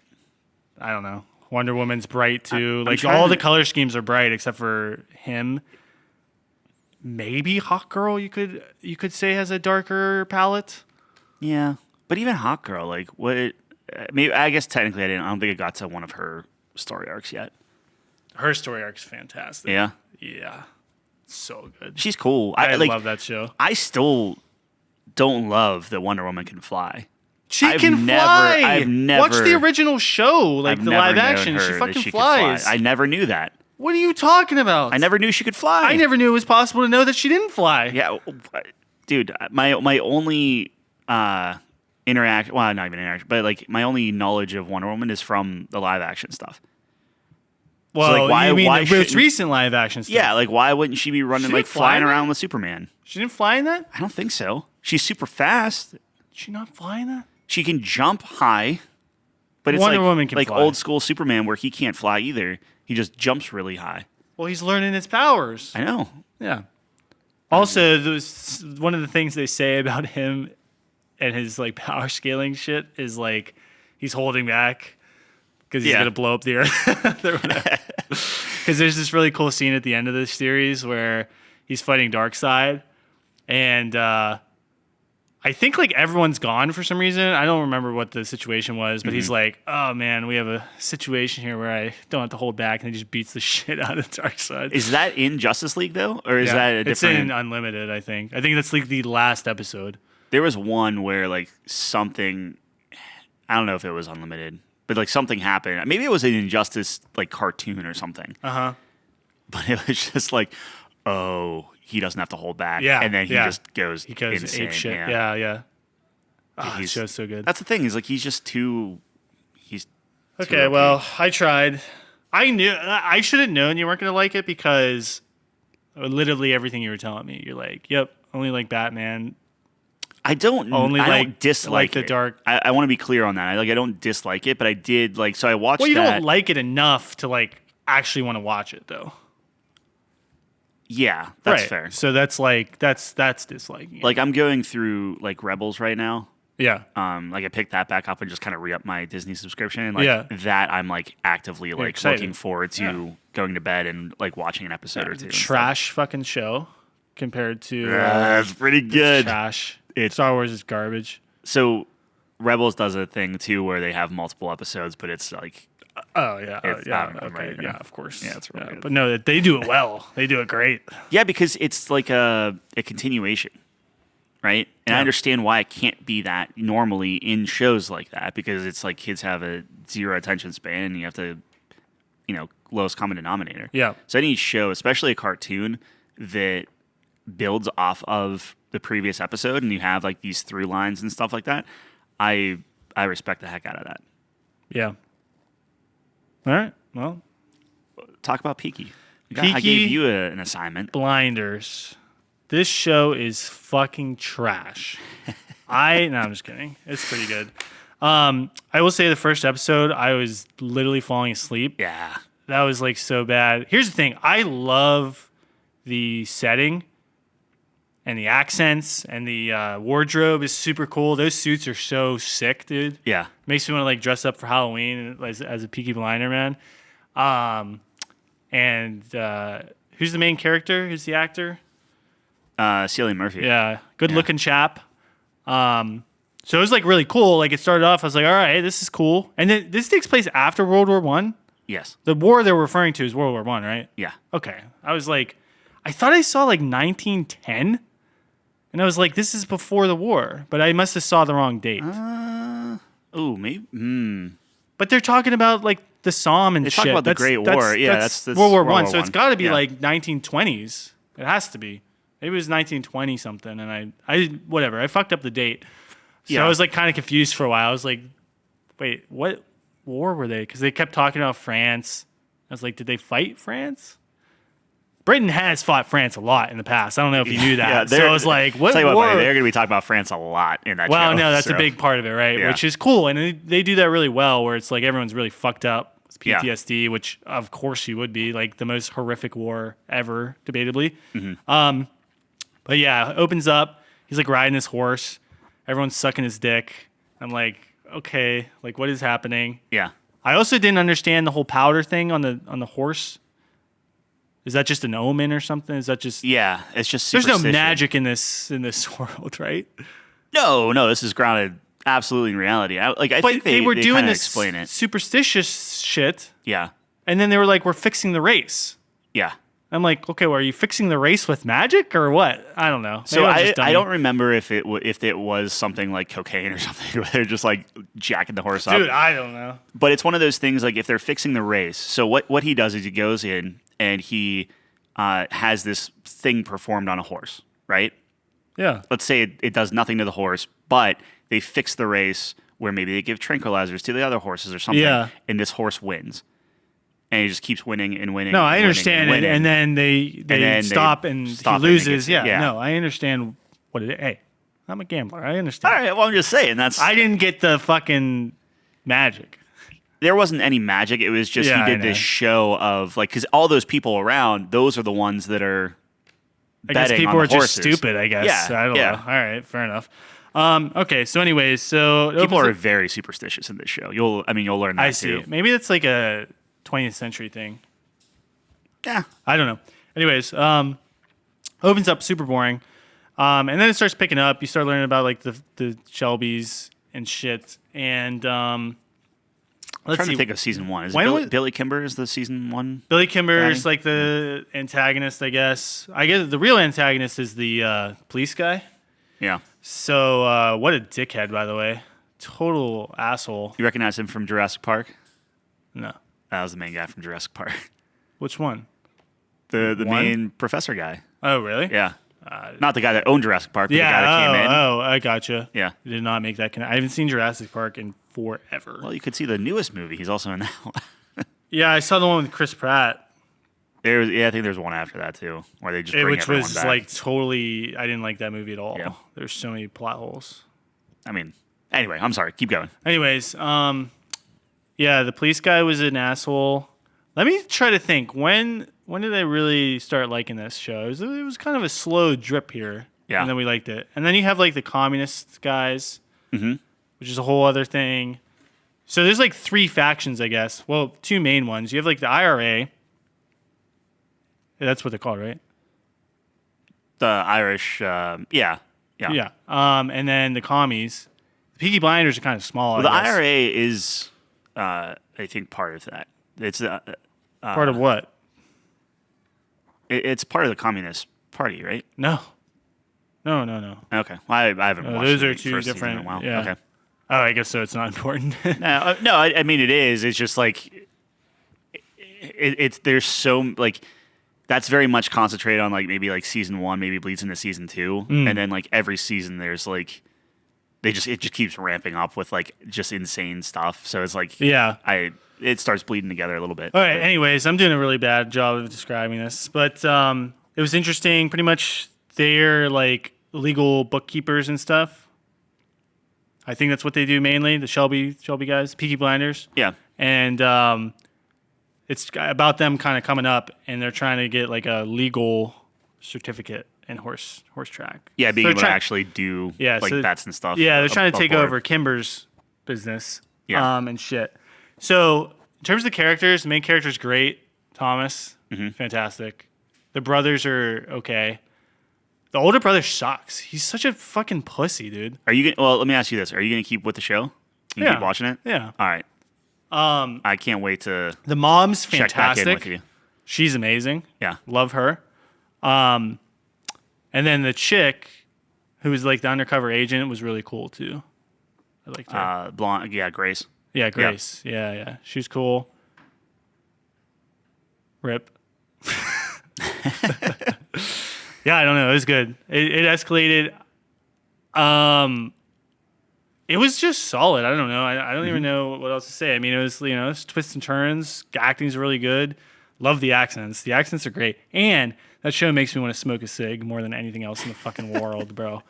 I don't know. Wonder Woman's bright too. I'm Like trying all to- the color schemes are bright except for him. Maybe Hawkgirl you could say has a darker palette. Yeah. But even Hawk Girl, like what? Maybe I guess technically I don't think it got to one of her story arcs yet. Her story arc's fantastic. Yeah. Yeah. So good. She's cool. I like, love that show. I still don't love that Wonder Woman can fly. She I've can never- fly. I've never- Watch the original show, like I've the never live known action. her She that fucking could flies. fly. I never knew that. What are you talking about? I never knew she could fly. I never knew it was possible to know that she didn't fly. Yeah, dude. My only interaction. Well, not even interaction, but like my only knowledge of Wonder Woman is from the live action stuff. Well, like, why- you mean why the most shouldn't- recent live action stuff? Yeah, like why wouldn't she be running She like didn't fly flying in around that? with Superman? She didn't fly in that? I don't think so. She's super fast. Did she not fly in that? She can jump high, but it's Wonder like Woman can like fly. old school Superman where he can't fly either. He just jumps really high. Well, he's learning his powers. I know. Yeah. Also, there's one of the things they say about him and his like power scaling shit is like he's holding back because he's Yeah. gonna blow up the earth. Because there's this really cool scene at the end of this series where he's fighting Darkseid, and I think like everyone's gone for some reason. I don't remember what the situation was, but he's like, "Oh man, we have a situation here where I don't have to hold back," and he just beats the shit out of Darkseid. Is that in Justice League though, or is that a It's different? in Unlimited, I think. I think that's like the last episode. There was one where like something, I don't know if it was Unlimited, but like something happened. Maybe it was an Injustice like cartoon or something. But it was just like, oh, he doesn't have to hold back. Yeah, And then he yeah. just goes He goes insane. ape shit. Yeah. Yeah. Oh, the He's- show's so good. That's the thing, is like he's just too Okay, OP. well, I tried. I should have known you weren't going to like it because literally everything you were telling me, you're like, yep, only like Batman. I don't Only dislike the it. dark. I want to be clear on that. I don't dislike it, but I did like, so I watched Well, you that. don't like it enough to like actually want to watch it though. Yeah, that's right. fair. So that's like, that's disliking it. Like I'm going through like Rebels right now. Yeah. Like I picked that back up and just kind of re-up my Disney subscription. And like Yeah. that I'm like actively like excited. looking forward to going to bed and like watching an episode or two. and stuff. Trash fucking show compared to That's pretty good. trash. Star Wars is garbage. So Rebels does a thing too where they have multiple episodes, but it's like Oh yeah, I'm okay, right here. yeah, of course. Yeah, it's really good. But no, they do it well. They do it great. yeah, because it's like a continuation, right? And I Yeah. understand why it can't be that normally in shows like that because it's like kids have a zero attention span and you have to lowest common denominator. Yeah. So any show, especially a cartoon that builds off of the previous episode, and you have like these through lines and stuff like that, I respect the heck out of that. Yeah. All right. Well, talk about Peaky. I Peaky gave you an assignment. Blinders. This show is fucking trash. No, I'm just kidding. It's pretty good. I will say the first episode, I was literally falling asleep. Yeah. That was like so bad. Here's the thing. I love the setting and the accents and the wardrobe is super cool. Those suits are so sick, dude. Yeah. Makes me want to like dress up for Halloween as a Peaky Blinder, man. And who's the main character? Who's the actor? Cillian Murphy. Yeah, good looking chap. So it was like really cool. Like it started off, I was like, all right, this is cool. And then this takes place after World War One. Yes. The war they're referring to is World War One, right? Yeah. Okay. I was like, I thought I saw like 1910, and I was like, this is before the war, but I must have saw the wrong date. Maybe. But they're talking about like the Somme and They shit. talk about the Great War. Yeah, that's World War One. War So it's got to be Yeah. like 1920s. It has to be. Maybe it was 1920 something, and I whatever. I fucked up the date. So Yeah. I was like kind of confused for a while. I was like, wait, what war were they? Because they kept talking about France. I was like, did they fight France? Britain has fought France a lot in the past. I don't know if you knew that. So I was like, what tell you war? what, buddy, they're going to be talking about France a lot in that show. Well, no, that's so. a big part of it, right? Yeah. Which is cool. And they do that really well where it's like everyone's really fucked up with Yeah. PTSD, which of course you would be, like the most horrific war ever, debatably. Mm-hmm. But yeah, it opens up. He's like riding his horse. Everyone's sucking his dick. I'm like, okay, like what is happening? Yeah. I also didn't understand the whole powder thing on the horse. Is that just an omen or something? Is that just Yeah. It's just There's no superstition. magic in this world, right? No, this is grounded absolutely in reality. I But think they were doing kinda this explain it. superstitious shit, Yeah. and then they were like, "We're fixing the race." Yeah. I'm like, "Okay, well, are you fixing the race with magic or what?" I don't know. So Maybe I'm I just dummy. don't remember if it was something like cocaine or something where they're just like jacking the horse dude. up. I don't know. But it's one of those things like if they're fixing the race. So what he does is he goes in and he has this thing performed on a horse, right? Yeah, Let's say it does nothing to the horse, but they fix the race where maybe they give tranquilizers to the other horses or something, Yeah. and this horse wins. And he just keeps winning and winning. no, and I winning understand and it, winning. and then they stop and stop he and it loses. gets- Yeah, yeah. no, I understand what it is. Hey, I'm a gambler. I understand. All right, well, I'm just saying that's. I didn't get the fucking magic. There wasn't any magic. It was just Yeah, he I did know. this show of like because all those people around, those are the ones that are. I guess betting people on are the just horses. stupid. I guess. Yeah, I don't yeah. know. All right, fair enough. Okay, so anyways, so it People opens are up- very superstitious in this show. You'll learn that I see. too. Maybe that's like a 20th century thing. Yeah. I don't know. Anyways, opens up super boring, and then it starts picking up. You start learning about like the Shelbys and shit. And I'm let's trying see, to think of season one. Is When Billy, was- Billy Kimber is the season one? Billy Kimber's guy? like the antagonist, I guess. I guess the real antagonist is the police guy. Yeah. So what a dickhead, by the way. Total asshole. You recognize him from Jurassic Park? No. That was the main guy from Jurassic Park. Which one? The One? main professor guy. Oh, really? Yeah. Not the guy that owned Jurassic Park, but the guy that came in. Oh, I gotcha. Yeah. Did not make that connection. I haven't seen Jurassic Park in forever. Well, you could see the newest movie. He's also in that one. Yeah, I saw the one with Chris Pratt, I think there's one after that too, where they just bring which everyone was back. like totally. I didn't like that movie at all. Yeah. There's so many plot holes. I mean, anyway, I'm sorry. Keep going. Anyways, yeah, the police guy was an asshole. Let me try to think. When did I really start liking this show? It was kind of a slow drip here. Yeah. And then we liked it. And then you have like the communist guys, which is a whole other thing. So there's like three factions, I guess. Well, two main ones. You have like the IRA. That's what they're called, right? The Irish, yeah. Yeah. And then the commies. The Peaky Blinders are kind of small. Well, the I guess. IRA is, I think, part of that. It's Part of what? it's part of the Communist Party, right? No. No. Okay. Well, I haven't watched Those the are two first season different. in a while. Yeah. Okay. Oh, I guess so. It's not important. No, I mean it is. It's just like it's there's so like that's very much concentrated on like maybe like season 1, maybe bleeds into season 2, and then like every season there's like it just keeps ramping up with like just insane stuff. So it's like it starts bleeding together a little bit. All right. Anyways, I'm doing a really bad job of describing this, but it was interesting. Pretty much, they're like legal bookkeepers and stuff. I think that's what they do mainly. The Shelby guys, Peaky Blinders. Yeah. And it's about them kind of coming up, and they're trying to get like a legal certificate in horse track. Yeah, being So able to actually do like bets and stuff. Yeah, they're trying to take over Kimber's business. Yeah. And shit. So in terms of the characters, the main character's great. Thomas, fantastic. The brothers are okay. The older brother sucks. He's such a fucking pussy, dude. Are you gonna, well, let me ask you this. Are you going to keep with the show? Can you keep watching it? Yeah. All right. I can't wait to The mom's check back in fantastic. with you. She's amazing. Yeah. Love her. And then the chick, who was like the undercover agent, was really cool too. I liked her. Blonde, yeah, Grace. Yeah, Grace. Yeah. She was cool. Rip. Yeah, I don't know. It was good. It escalated. It was just solid. I don't know. I don't even know what else to say. I mean, it was, it's twists and turns. Acting's really good. Love the accents. The accents are great. And that show makes me want to smoke a cig more than anything else in the fucking world, bro.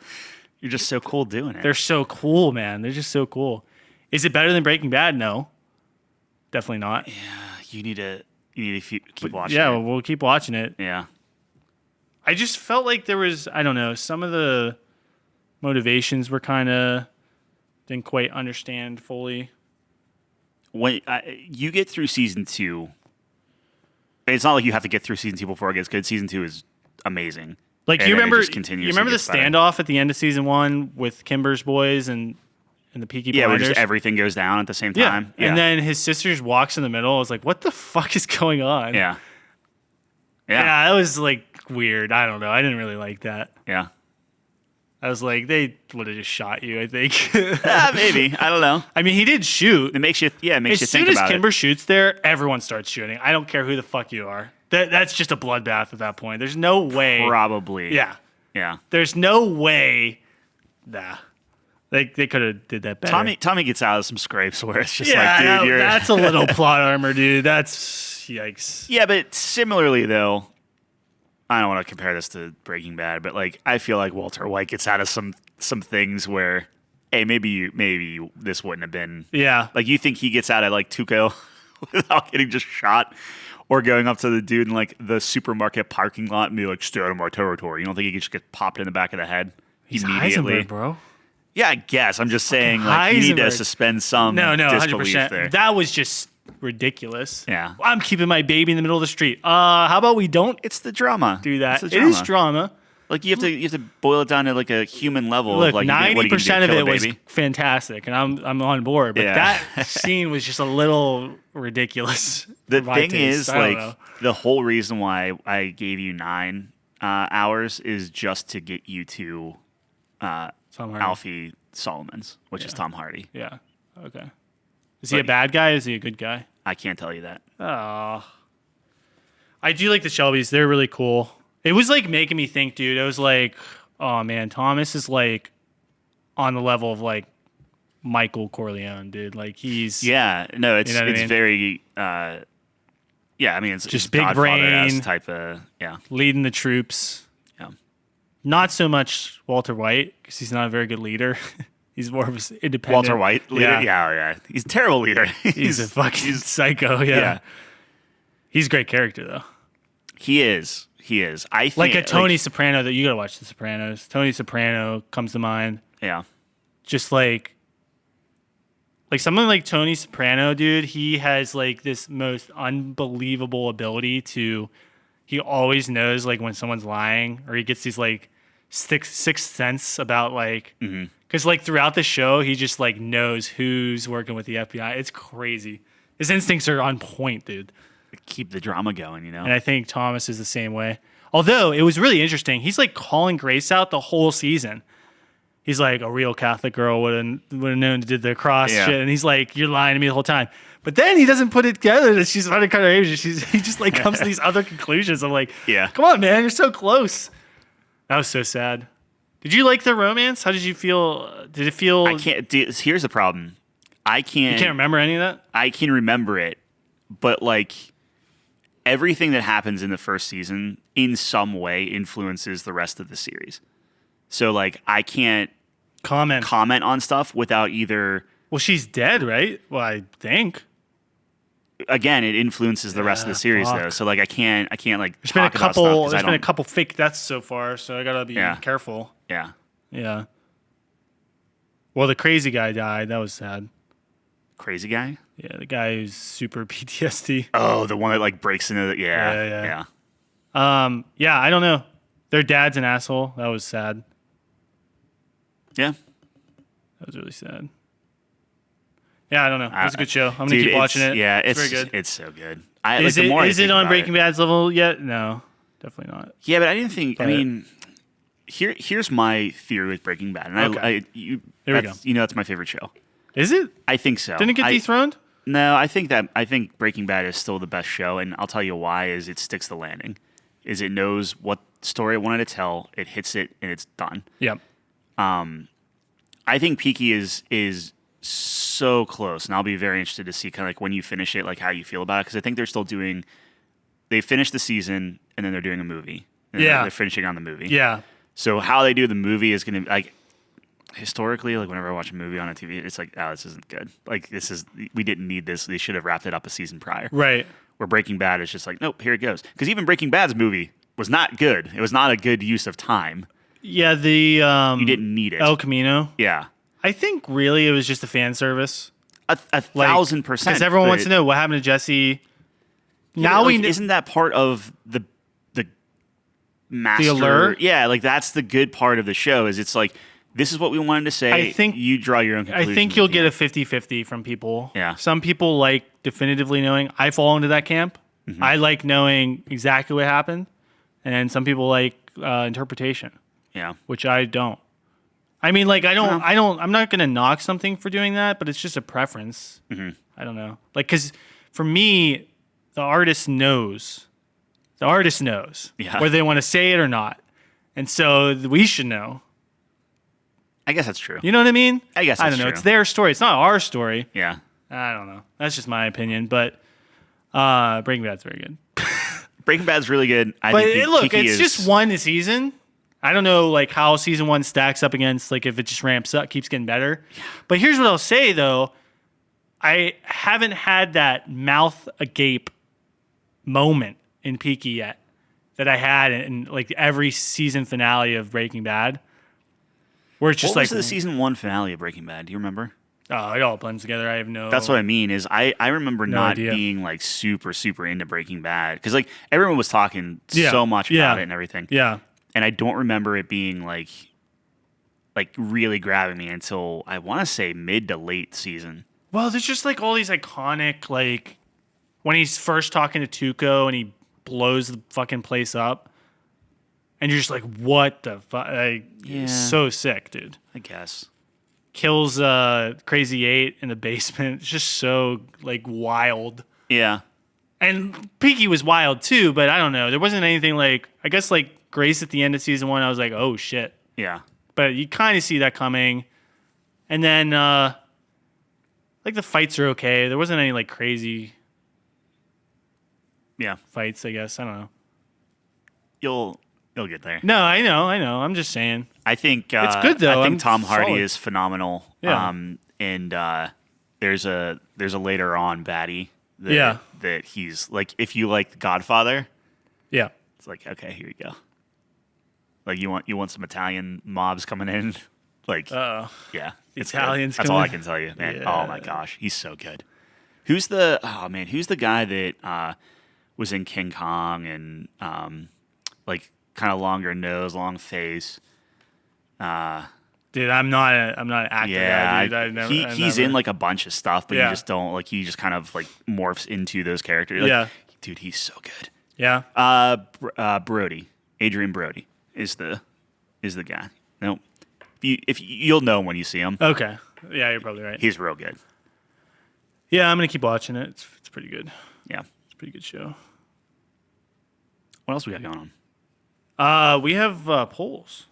You're just so cool doing it. They're so cool, man. They're just so cool. Is it better than Breaking Bad? No. Definitely not. Yeah, you need to keep watching Yeah, it. we'll keep watching it. Yeah. I just felt like there was, I don't know, some of the motivations were kind of, didn't quite understand fully. When you get through season 2, it's not like you have to get through season 2 before it gets good. Season 2 is amazing. Like, And you then it remember just continues the to get better. standoff at the end of season 1 with Kimber's boys and the Peaky Yeah, where Blinders? just everything goes down at the same Yeah. time. And then his sister walks in the middle. I was like, what the fuck is going on? Yeah. Yeah, it was like weird. I don't know. I didn't really like that. Yeah. I was like, they would have just shot you, I think. Maybe. I don't know. I mean, he did shoot. It makes you As think soon as about Kimber shoots there, everyone starts shooting. I don't care who the fuck you are. That's just a bloodbath at that point. There's no way. Probably. Yeah. Yeah. There's no way. Nah. They could have did that better. Tommy gets out of some scrapes where it's just yeah, like, dude, that's a little plot armor, dude. That's yikes. Yeah, but similarly though, I don't want to compare this to Breaking Bad, but like I feel like Walter White gets out of some things where, hey, maybe this wouldn't have been. Yeah. Like you think he gets out of like Tuco without getting just shot, or going up to the dude in like the supermarket parking lot and be like, "Stay out of my territory." You don't think he could just get popped in the back of the head He's immediately? Heisenberg, bro. Yeah, I guess. I'm just saying, like you need to Heisenberg. suspend some No, disbelief 100%. there. That was just ridiculous. Yeah. I'm keeping my baby in the middle of the street. How about we don't It's the drama. do that? It's the It is drama. Like you have to boil it down to like a human level. Look, of like, what are you gonna do, 90% of kill a it was baby? fantastic, and I'm on board. But Yeah. that scene was just a little ridiculous. The for my thing taste. is, I don't like, know. the whole reason why I gave you 9 hours is just to get you to Tom Hardy. Alfie Solomons, which is Tom Hardy. Yeah. Okay. Is he a bad guy? Or is he a good guy? I can't tell you that. Oh. I do like the Shelbys. They're really cool. It was like making me think, dude. I was like, oh man, Thomas is like on the level of like Michael Corleone, dude. Like he's Yeah, no, it's You know what I it's mean? very. Yeah, I mean, it's Just it's big Godfather-esque brain. type of. Yeah, leading the troops. yeah. Not so much Walter White because he's not a very good leader. He's more of an independent. Walter White, leader. Yeah. He's a terrible leader. He's a fucking psycho. Yeah. yeah. He's a great character though. He is. I think Like a Tony Soprano that you gotta watch The Sopranos. Tony Soprano comes to mind. Yeah. Just like someone like Tony Soprano, dude, he has like this most unbelievable ability to, he always knows like when someone's lying, or he gets these like sixth sense about like, because like throughout the show, he just like knows who's working with the FBI. It's crazy. His instincts are on point, dude. Keep the drama going, you know. And I think Thomas is the same way. Although it was really interesting. He's like calling Grace out the whole season. He's like, a real Catholic girl would have known to did the cross Yeah. shit. And he's like, you're lying to me the whole time. But then he doesn't put it together that she's undercut her age. He just like comes to these other conclusions. I'm like, Yeah. come on, man, you're so close. That was so sad. Did you like the romance? How did you feel? Did it feel? I can't. Here's the problem. I can't. You can't remember any of that? I can remember it, but like everything that happens in the first season in some way influences the rest of the series. So like I can't comment on stuff without either. Well, she's dead, right? Well, I think. Again, it influences the rest of the series though. So like I can't like there's been a talk about stuff 'cause there's been a couple fake deaths so far, so I gotta be careful. Yeah. Yeah. Well, the crazy guy died. That was sad. Crazy guy? Yeah, the guy who's super PTSD. Oh, the one that like breaks into the yeah. Yeah, I don't know. Their dad's an asshole. That was sad. Yeah. That was really sad. Yeah, I don't know. It was a good show. I'm gonna keep watching it. Yeah, it's very good. It's so good. Is it on Breaking Bad's level yet? No, definitely not. Yeah, but I didn't think. I mean, here's my theory with Breaking Bad, and Here we go. You know, that's my favorite show. Is it? I think so. Didn't it get dethroned? No, I think Breaking Bad is still the best show, and I'll tell you why. Is it sticks the landing? Is it knows what story it wanted to tell, it hits it, and it's done. Yep. I think Peaky is so close, and I'll be very interested to see kind of like when you finish it, like how you feel about it, because I think they're still doing. They finished the season, and then they're doing a movie. And they're finishing on the movie. Yeah. So how they do the movie is going to like historically, like whenever I watch a movie on a TV, it's like, oh, this isn't good. Like we didn't need this. They should have wrapped it up a season prior. Right. Where Breaking Bad is just like, nope, here it goes. Because even Breaking Bad's movie was not good. It was not a good use of time. Yeah, you didn't need it. El Camino. Yeah. I think really it was just a fan service. A 1,000%. Because everyone wants to know what happened to Jesse. Yeah, now isn't that part of the master? The allure? Yeah, like that's the good part of the show. Is it's like this is what we wanted to say. I think you draw your own conclusions. I think you'll get a 50-50 from people. Yeah. Some people like definitively knowing. I fall into that camp. Mm-hmm. I like knowing exactly what happened, and some people like interpretation. Yeah. Which I don't. I mean, like, I'm not going to knock something for doing that, but it's just a preference. Mm-hmm. I don't know. Like, because for me, the artist knows. The artist knows whether they want to say it or not. And so we should know. I guess that's true. You know what I mean? I guess that's I don't know. True. It's their story. It's not our story. Yeah. I don't know. That's just my opinion. But Breaking Bad's very good. Breaking Bad's really good. It's just one season. I don't know like how season one stacks up against like if it just ramps up, keeps getting better. Yeah. But here's what I'll say though. I haven't had that mouth agape moment in Peaky yet that I had in like every season finale of Breaking Bad. Where it's just what was the season one finale of Breaking Bad? Do you remember? Oh, it all blends together. I have no. That's what I mean. Is I remember not idea. being like super into Breaking Bad because like everyone was talking so much about it and everything. Yeah. And I don't remember it being like really grabbing me until I want to say mid to late season. Well, there's just like all these iconic like when he's first talking to Tuco and he blows the fucking place up, and you're just like, what the fuck? It's so sick, dude. I guess kills Crazy 8 in the basement. It's just so like wild. Yeah. And Peaky was wild too, but I don't know. There wasn't anything like I guess like Grace at the end of season one. I was like, oh shit. Yeah. But you kind of see that coming, and then like the fights are okay. There wasn't any like crazy fights. I guess I don't know. You'll get there. No, I know. I'm just saying. I think it's good though. I think Tom Hardy is phenomenal. Yeah. And there's a later on baddie. That he's like, if you like The Godfather. Yeah. It's like, okay, here you go. Like you want some Italian mobs coming in. Like, yeah, Italians. That's all I can tell you, man. Yeah. Oh my gosh, he's so good. Who's the guy that was in King Kong and like kind of longer nose, long face? Dude, I'm not an actor. Yeah, dude. He's in like a bunch of stuff, but you just don't like. He just kind of like morphs into those characters. Like, dude, he's so good. Yeah. Brody, Adrian Brody is the guy. No, you'll know when you see him. Okay. Yeah, you're probably right. He's real good. Yeah, I'm gonna keep watching it. It's pretty good. Yeah. It's a pretty good show. What else we got going on? We have polls.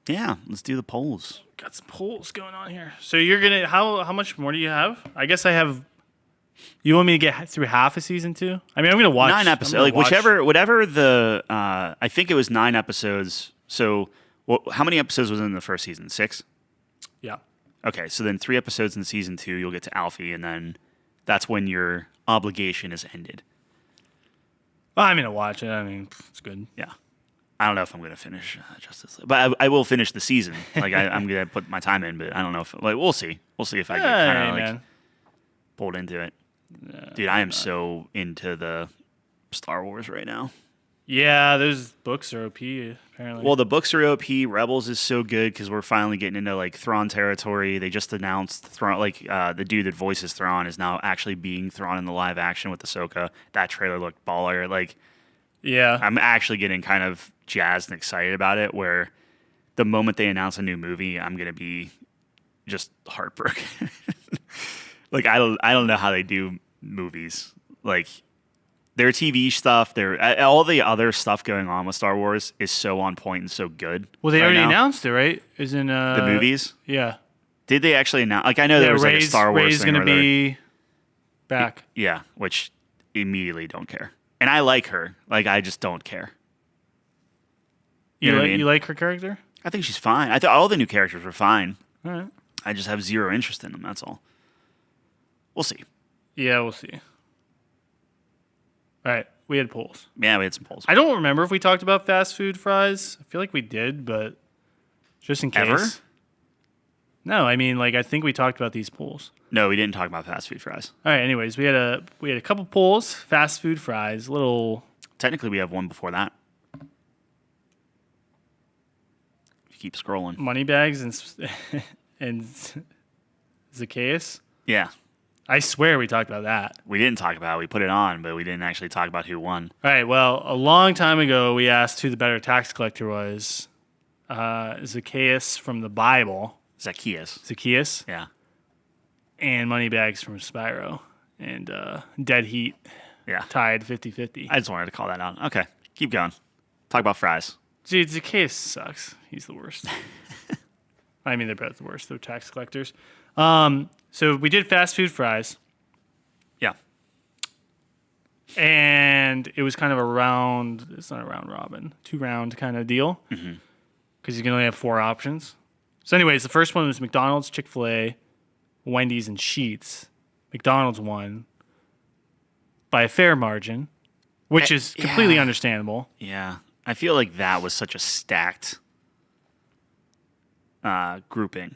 Yeah, let's do the polls. Got some polls going on here. So you're gonna how much more do you have? I guess I have. You want me to get through half of season 2? I mean, I'm gonna watch 9 episodes. Like whatever the. I think it was 9 episodes. So, how many episodes was in the first season? 6. Yeah. Okay, so then 3 episodes in season 2, you'll get to Alfie, and then that's when your obligation is ended. Well, I'm gonna watch it. I mean, it's good. Yeah. I don't know if I'm going to finish Justice League, but I will finish the season. Like I'm going to put my time in, but I don't know if we'll see. We'll see if I get kind of pulled into it. Dude, I am so into the Star Wars right now. Yeah, those books are OP apparently. Well, the books are OP. Rebels is so good because we're finally getting into like Thrawn territory. They just announced Thrawn, the dude that voices Thrawn is now actually being Thrawn in the live action with Ahsoka. That trailer looked baller. Like, yeah, I'm actually getting kind of jazzed and excited about it. Where the moment they announce a new movie, I'm gonna be just heartbroken. Like I don't know how they do movies. Like their TV stuff, all the other stuff going on with Star Wars is so on point and so good. Well, they already announced it, right? Isn't the movies? Yeah. Did they actually announce? Like I know there was like a Star Wars Rey's thing gonna be back. Yeah, which immediately don't care. And I like her. Like I just don't care. You know what I mean? You like her character? I think she's fine. I thought all the new characters were fine. All right. I just have zero interest in them. That's all. We'll see. Yeah, we'll see. All right, we had polls. Yeah, we had some polls. I don't remember if we talked about fast food fries. I feel like we did, but just in case. Ever? No, I mean, like I think we talked about these polls. No, we didn't talk about fast food fries. All right. Anyways, we had a couple polls. Fast food fries. Little. Technically, we have one before that. If you keep scrolling. Money bags and Zacchaeus. Yeah. I swear we talked about that. We didn't talk about it. We put it on, but we didn't actually talk about who won. All right. Well, a long time ago, we asked who the better tax collector was. Zacchaeus from the Bible. Zacchaeus. Yeah. And Moneybags from Spyro. And Dead Heat. Yeah. Tied 50-50. I just wanted to call that out. Okay. Keep going. Talk about fries. Dude, Zacchaeus sucks. He's the worst. I mean, they're both the worst. They're tax collectors. So we did fast food fries. Yeah. And it was kind of it's not a round robin, 2-round kind of deal. Because you can only have 4 options. So anyways, the first one was McDonald's, Chick-fil-A, Wendy's, and Sheetz. McDonald's won by a fair margin, which is completely understandable. Yeah. I feel like that was such a stacked grouping.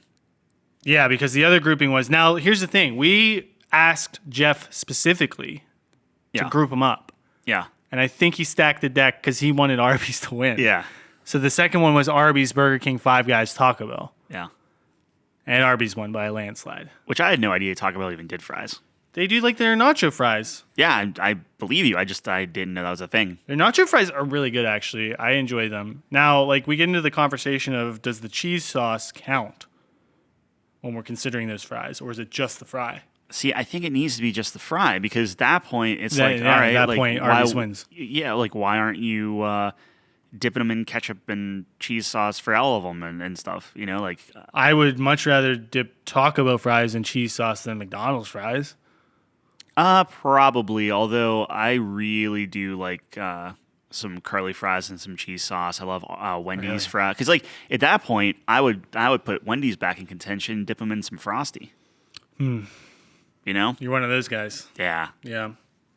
Yeah, because the other grouping was... Now, here's the thing. We asked Jeff specifically to group them up. Yeah. And I think he stacked the deck because he wanted Arby's to win. Yeah. So the second one was Arby's, Burger King, Five Guys, Taco Bell. Yeah. And Arby's won by a landslide. Which I had no idea Taco Bell even did fries. They do like their nacho fries. Yeah, I believe you. I didn't know that was a thing. Their nacho fries are really good, actually. I enjoy them. Now, like, we get into the conversation of, does the cheese sauce count when we're considering those fries, or is it just the fry? See, I think it needs to be just the fry, because at that point, it's all right. At that like, point, Arby's wins. Yeah, like, why aren't you dipping them in ketchup and cheese sauce for all of them and stuff? You know, like... I would much rather dip Taco Bell fries in cheese sauce than McDonald's fries. Probably, although I really do like some curly fries and some cheese sauce. I love Wendy's fries. Because, like, at that point, I would put Wendy's back in contention, dip them in some Frosty. You know? You're one of those guys. Yeah. Yeah,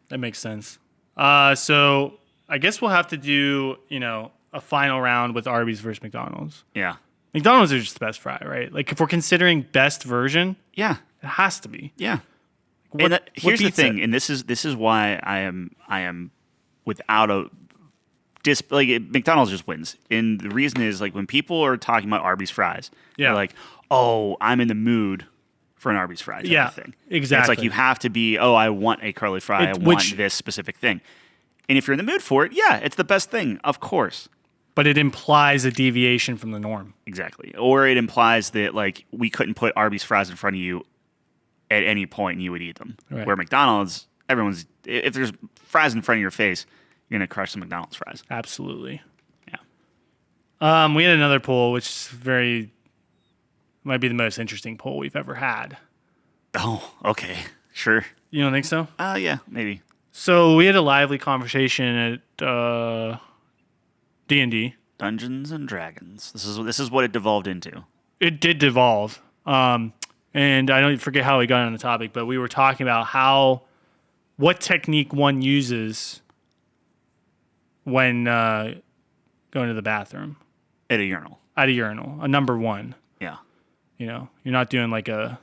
that makes sense. So I guess we'll have to do, a final round with Arby's versus McDonald's. Yeah. McDonald's are just the best fry, right? Like, if we're considering best version, yeah, it has to be. Yeah. Here's the thing, and this is why I am without a McDonald's just wins, and the reason is, like, when people are talking about Arby's fries, they're like, "Oh, I'm in the mood for an Arby's fry." Type of thing. Exactly. And it's like you have to be, "Oh, I want a curly fry. I want this specific thing," and if you're in the mood for it, yeah, it's the best thing, of course. But it implies a deviation from the norm. Exactly, or it implies that, like, we couldn't put Arby's fries in front of you at any point and you would eat them. Right. Where McDonald's, if there's fries in front of your face, you're going to crush the McDonald's fries. Absolutely. Yeah. We had another poll, which might be the most interesting poll we've ever had. Oh, okay. Sure. You don't think so? Yeah, maybe. So we had a lively conversation at D&D. Dungeons and Dragons. This is what it devolved into. It did devolve. And I don't forget how we got on the topic, but we were talking about what technique one uses when going to the bathroom. At a urinal. At a urinal. A number one. Yeah. You're not doing like a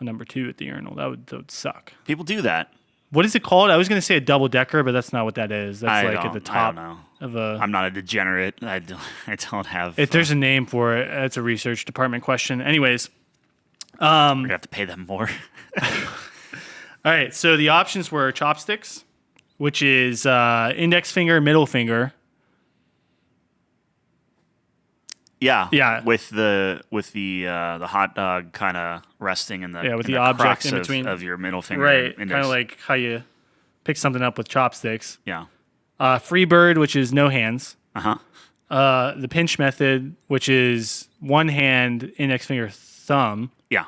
number two at the urinal. That would suck. People do that. What is it called? I was going to say a double decker, but that's not what that is. That's at the top I don't know. of a. I'm not a degenerate. I don't have. There's a name for it. It's a research department question. Anyways, we have to pay them more. all right. So the options were chopsticks, which is index finger, middle finger. Yeah. Yeah. With the hot dog kind of resting in the with in the object crux in between of your middle finger. Right. Index. Kind of like how you pick something up with chopsticks. Yeah. Free bird, which is no hands. Uh-huh. The pinch method, which is one hand, index finger, thumb. Yeah.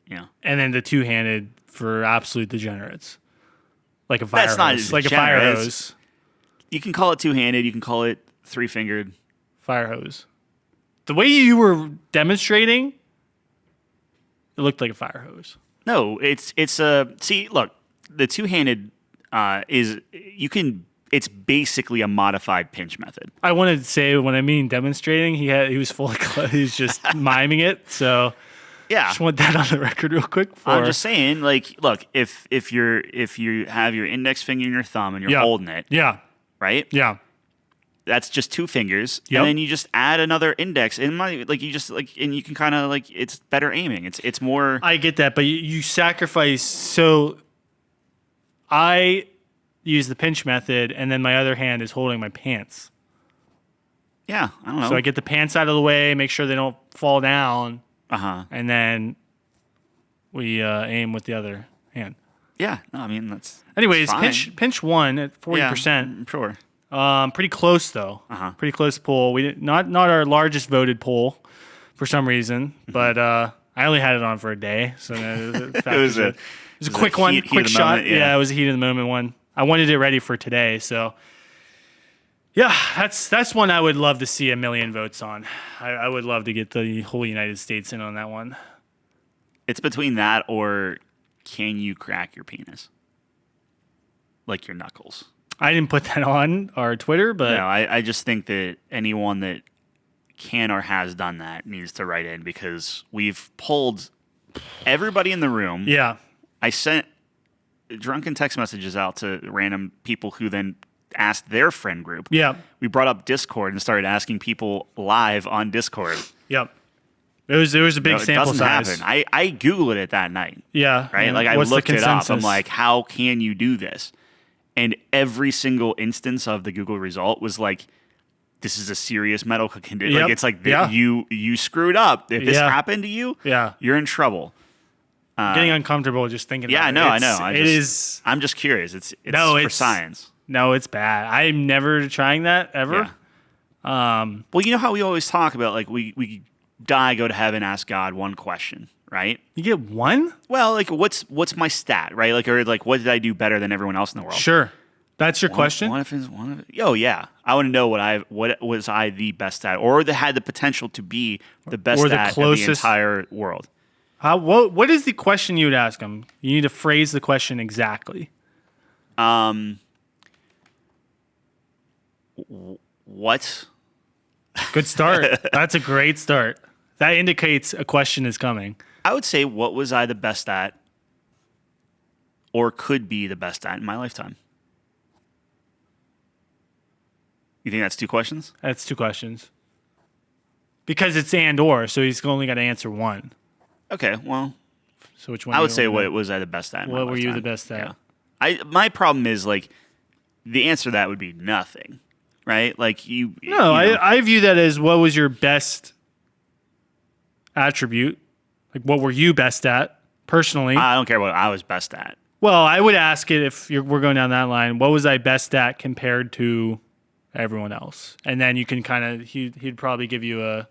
Yeah. And then the two-handed for absolute degenerates. Like a fire That's not hose. Like a fire degenerate. hose. You can call it two-handed. You can call it three-fingered. Fire hose. The way you were demonstrating, it looked like a fire hose. No, it's see, look, the two-handed it's basically a modified pinch method. I wanted to say when I mean demonstrating, he was full of he was just miming it. So Yeah. just want that on the record real quick. I'm just saying, like, look, if you have your index finger and your thumb and you're holding it, Yeah. right? Yeah. That's just two fingers, Yep. and then you just add another index. And and you can kind of like it's better aiming. It's more. I get that, but you sacrifice. So I use the pinch method, and then my other hand is holding my pants. Yeah, I don't know. So I get the pants out of the way, make sure they don't fall down, Uh-huh. and then we aim with the other hand. Yeah, no, I mean that's. Anyways, fine. pinch one at 40%. Yeah, sure. Pretty close though. Uh-huh. Pretty close poll. We did, not our largest voted poll for some reason, but I only had it on for a day, so it was a quick one, quick shot. Moment, yeah. It was a heat of the moment one. I wanted it ready for today, so yeah, that's one I would love to see 1 million votes on. I would love to get the whole United States in on that one. It's between that or can you crack your penis, like your knuckles. I didn't put that on our Twitter, but No, I just think that anyone that can or has done that needs to write in because we've pulled everybody in the room. yeah, I sent drunken text messages out to random people who then asked their friend group. yeah, We brought up Discord and started asking people live on Discord. yep. It was a big No, it sample doesn't size. happen. I Googled it that night. Yeah, Right? and Like I what's the looked it up. I'm consensus? like, how can you do this? And every single instance of the Google result was like, this is a serious medical condition. Yep. Like it's like Yeah. you screwed up. If this Yeah. happened to you, Yeah. you're in trouble. Getting uncomfortable just thinking Yeah, about it. I know. It is. I'm just curious. It's No, for it's- science. No, it's bad. I'm never trying that ever. Yeah. Well, you know how we always talk about like we die, go to heaven, ask God one question, right? You get one? Well, like what's my stat, right? Like or like what did I do better than everyone else in the world? Sure. That's your question? One of it. Oh yeah, I want to know what was I the best at, or that had the potential to be the best Or the at closest- of the entire world. What is the question you would ask them? You need to phrase the question exactly. What? Good start. That's a great start. That indicates a question is coming. I would say what was I the best at, or could be the best at in my lifetime. You think that's two questions? That's two questions. Because it's and or, so he's only got to answer one. Okay, well, So which one? I do would you say wanna what know? was I the best at in my What were you lifetime. the best at? My problem is like the answer to that would be nothing, right? Like you. No, you know, I view that as what was your best attribute? Like what were you best at? personally. I don't care what I was best at. Well, I would ask it if we're going down that line. What was I best at compared to everyone else? And then you can kind of he'd probably give you a,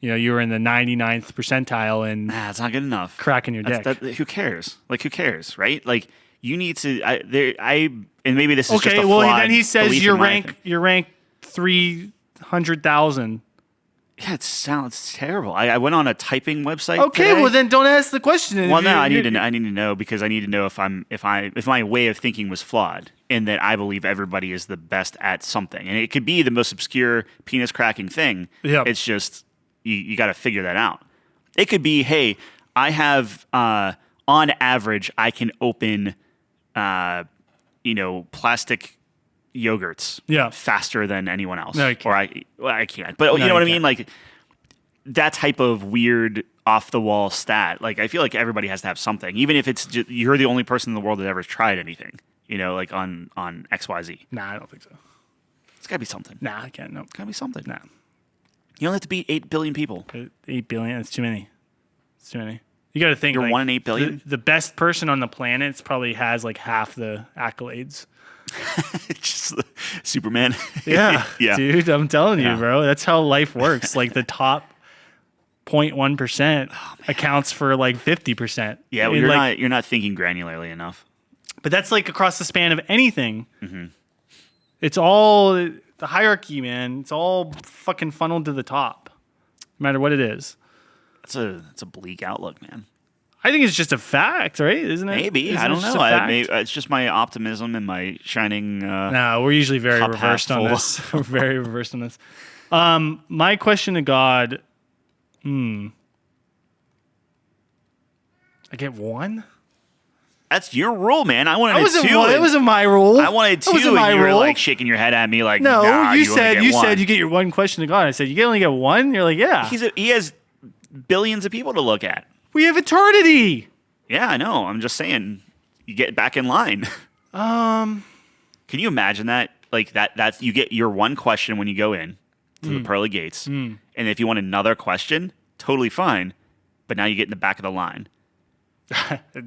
you were in the 99th percentile and Nah, it's not good enough. cracking your dick. Who cares? Like, who cares, right? Like, you need to. And maybe this is just okay. a Well, flawed then he says belief you're in my rank thing. you're ranked 300,000. Yeah, it sounds terrible. I went on a typing website. Okay, today. well then don't ask the question. Well, no, I need to know because I need to know if my way of thinking was flawed and that I believe everybody is the best at something, and it could be the most obscure penis cracking thing. Yep. It's just you got to figure that out. It could be, hey, I have on average I can open plastic yogurts faster than anyone else. No, you can't. Or I can't. But you know what I mean? Like that type of weird off the wall stat. Like I feel like everybody has to have something, even if it's just, you're the only person in the world that ever tried anything. Like on XYZ. Nah, I don't think so. It's got to be something. Nah, I can't. No, Got to be something. nah. You don't have to beat 8 billion people. 8 billion. It's too many. It's too many. You got to think. You're like, 1 in 8 billion? The best person on the planet probably has like half the accolades. Just Superman. Yeah, Yeah. dude. I'm telling you, Yeah. bro. That's how life works. Like the top 0.1% accounts for like 50%. Yeah, well, you're not thinking granularly enough. But that's like across the span of anything. Mm-hmm. It's all the hierarchy, man. It's all fucking funneled to the top, no matter what it is. That's a bleak outlook, man. I think it's just a fact, right? Isn't it? Maybe. Isn't I it don't just know. a fact? It's just my optimism and my shining. No, we're usually very cup reversed half on full. this. We're very reversed on this. My question to God. I get one. That's your rule, man. I wanted That two. wasn't my rule. I wanted two, That wasn't my and you were rule. like shaking your head at me, like, No, nah, you only said get one. you get your one question to God. I said you can only get one. You're like, yeah. He has billions of people to look at. We have eternity. Yeah, I know. I'm just saying, you get back in line. Can you imagine that? Like that's you get your one question when you go in to the pearly gates, and if you want another question, totally fine. But now you get in the back of the line.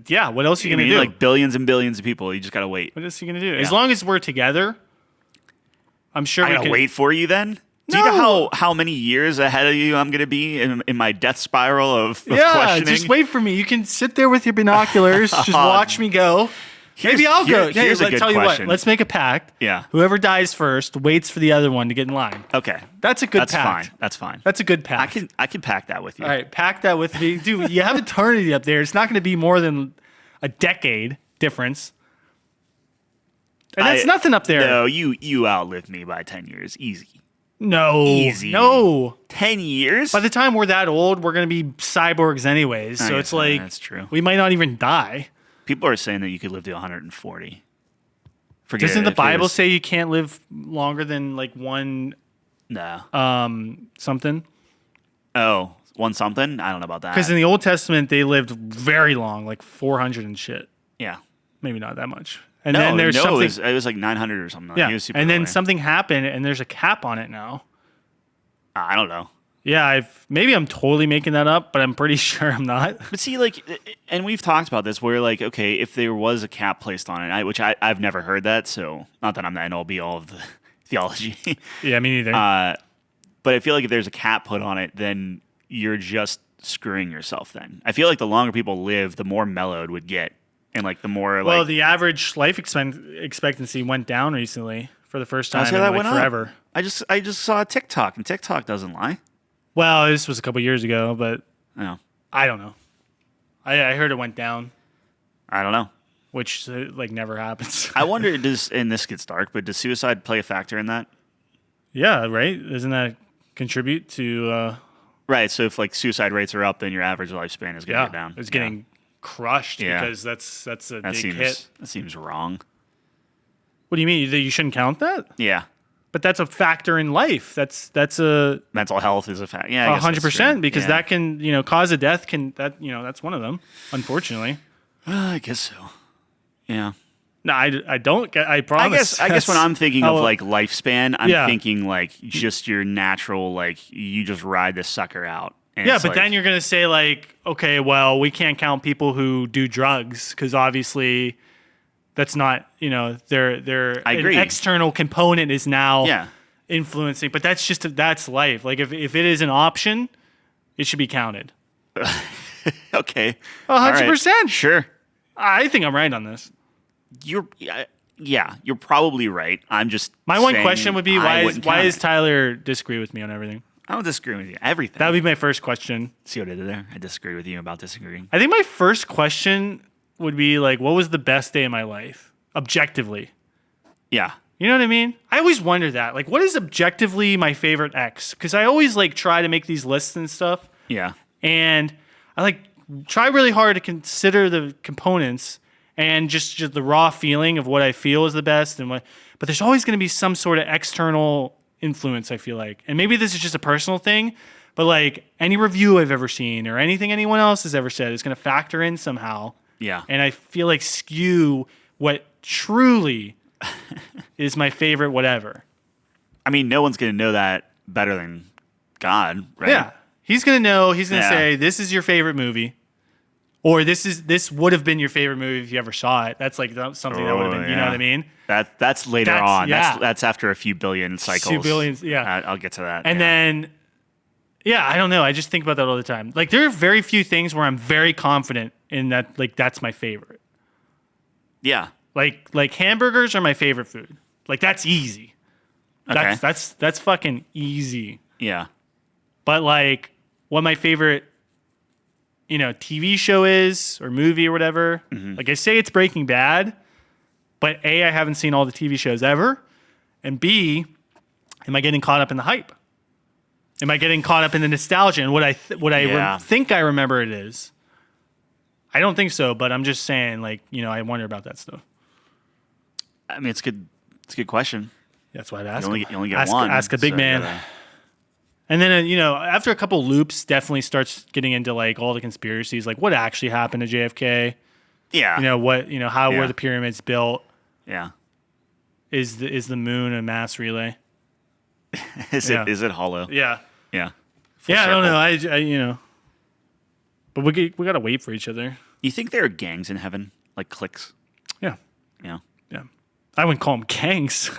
Yeah. What else are you I gonna mean, do? like billions and billions of people. You just gotta wait. What else are you gonna do? As long as we're together, I'm sure I we gotta can wait for you then? Do you No. know how many years ahead of you I'm going to be in my death spiral of Yeah, questioning? just wait for me. You can sit there with your binoculars, just watch me go. Maybe I'll go. Here's a Hey, good tell you question. what. Let's make a pact. Yeah. Whoever dies first waits for the other one to get in line. Okay. That's a good That's pact. fine. That's fine. That's a good pact. I can pack that with you. All right, pack that with me, dude. You have eternity up there. It's not going to be more than a decade difference, and that's nothing up there. No, you outlived me by 10 years. Easy. No, Easy. no. 10 years? By the time we're that old, we're going to be cyborgs anyways. So guess it's like that's true. we might not even die. People are saying that you could live to 140. Forget Doesn't it. the If it Bible was- say you can't live longer than like one No. something? Oh, one something? I don't know about that. Because in the Old Testament they lived very long, like 400 and shit. yeah. Maybe not that much. And No, then there's no, something. it was like 900 or something. Yeah, He was super and then early. something happened, and there's a cap on it now. I don't know. Yeah, maybe I'm totally making that up, but I'm pretty sure I'm not. But see, like, and we've talked about this, where like, okay, if there was a cap placed on it, which I've never heard that, so not that I'm the end all be all of the theology, Yeah, me neither. but I feel like if there's a cap put on it, then you're just screwing yourself. Then I feel like the longer people live, the more mellow it would get, and like the more well, like the average life expectancy went down recently for the first time I'll say in that like went up. forever. I just saw TikTok, and TikTok doesn't lie. Well, this was a couple years ago, but No, I don't know. I heard it went down, I don't know. which like never happens. I wonder, and this gets dark, but does suicide play a factor in that? Yeah, right. Doesn't that contribute to? Right. So if like suicide rates are up, then your average lifespan is going to Yeah, go down. it's getting crushed Yeah. because that's a That big seems hit. that seems wrong. What do you mean that you shouldn't count that? Yeah. But that's a factor in life. That's a Mental health is a fact. Yeah, I guess that's 100% true. because Yeah. that can cause of death. That's one of them. Unfortunately, I guess so. Yeah. no, I don't. I promise. I guess when I'm thinking Oh, of like lifespan, I'm Yeah. thinking like just your natural, like you just ride this sucker out And Yeah, it's but like, then you're going to say like, okay, well, we can't count people who do drugs because obviously that's not, their I an agree. external component is now yeah. influencing. But that's life. Like if it is an option, it should be counted. Okay. 100%. Sure. I think I'm right on this. You're probably right. I'm just My one saying question would be I why wouldn't does count it. Tyler disagree with me on everything? I don't disagree with you. Everything. That would be my first question. See what I did there? I disagree with you about disagreeing. I think my first question would be like, what was the best day of my life? Objectively. Yeah. You know what I mean? I always wonder that. Like, what is objectively my favorite X? Because I always like try to make these lists and stuff. Yeah. And I like try really hard to consider the components and just the raw feeling of what I feel is the best but there's always going to be some sort of external influence, I feel like. And maybe this is just a personal thing, but like any review I've ever seen or anything anyone else has ever said is going to factor in somehow. Yeah. And I feel like skew what truly is my favorite whatever. I mean, no one's going to know that better than God, right? Yeah. He's going to know, he's going to Yeah. say this is your favorite movie. Or this would have been your favorite movie if you ever saw it. That's like something that would have been, you know what I mean? That's later That's- on. yeah. That's after a few billion cycles. Few billions, yeah. I'll get to that. And then, I don't know. I just think about that all the time. Like, there are very few things where I'm very confident in that, like, that's my favorite. yeah. Like hamburgers are my favorite food. Like, that's easy. Okay. That's fucking easy. Yeah. But, like, what my favorite, TV show is or movie or whatever, like, I say it's Breaking Bad, but A, I haven't seen all the TV shows ever. And B, am I getting caught up in the hype? Am I getting caught up in the nostalgia and what I think I remember it is? I don't think so, but I'm just saying, like, I wonder about that stuff. I mean, it's good. It's a good question. That's why I'd ask. You only get one. Ask a big so man. you gotta- And then, after a couple loops, definitely starts getting into like all the conspiracies, like what actually happened to JFK. Yeah. How Yeah. were the pyramids built? Yeah. Is the moon a mass relay? Is it hollow? Yeah. Yeah. Yeah, Full I don't circle. know. But we gotta wait for each other. You think there are gangs in heaven, like cliques? Yeah. Yeah. Yeah. I wouldn't call them gangs.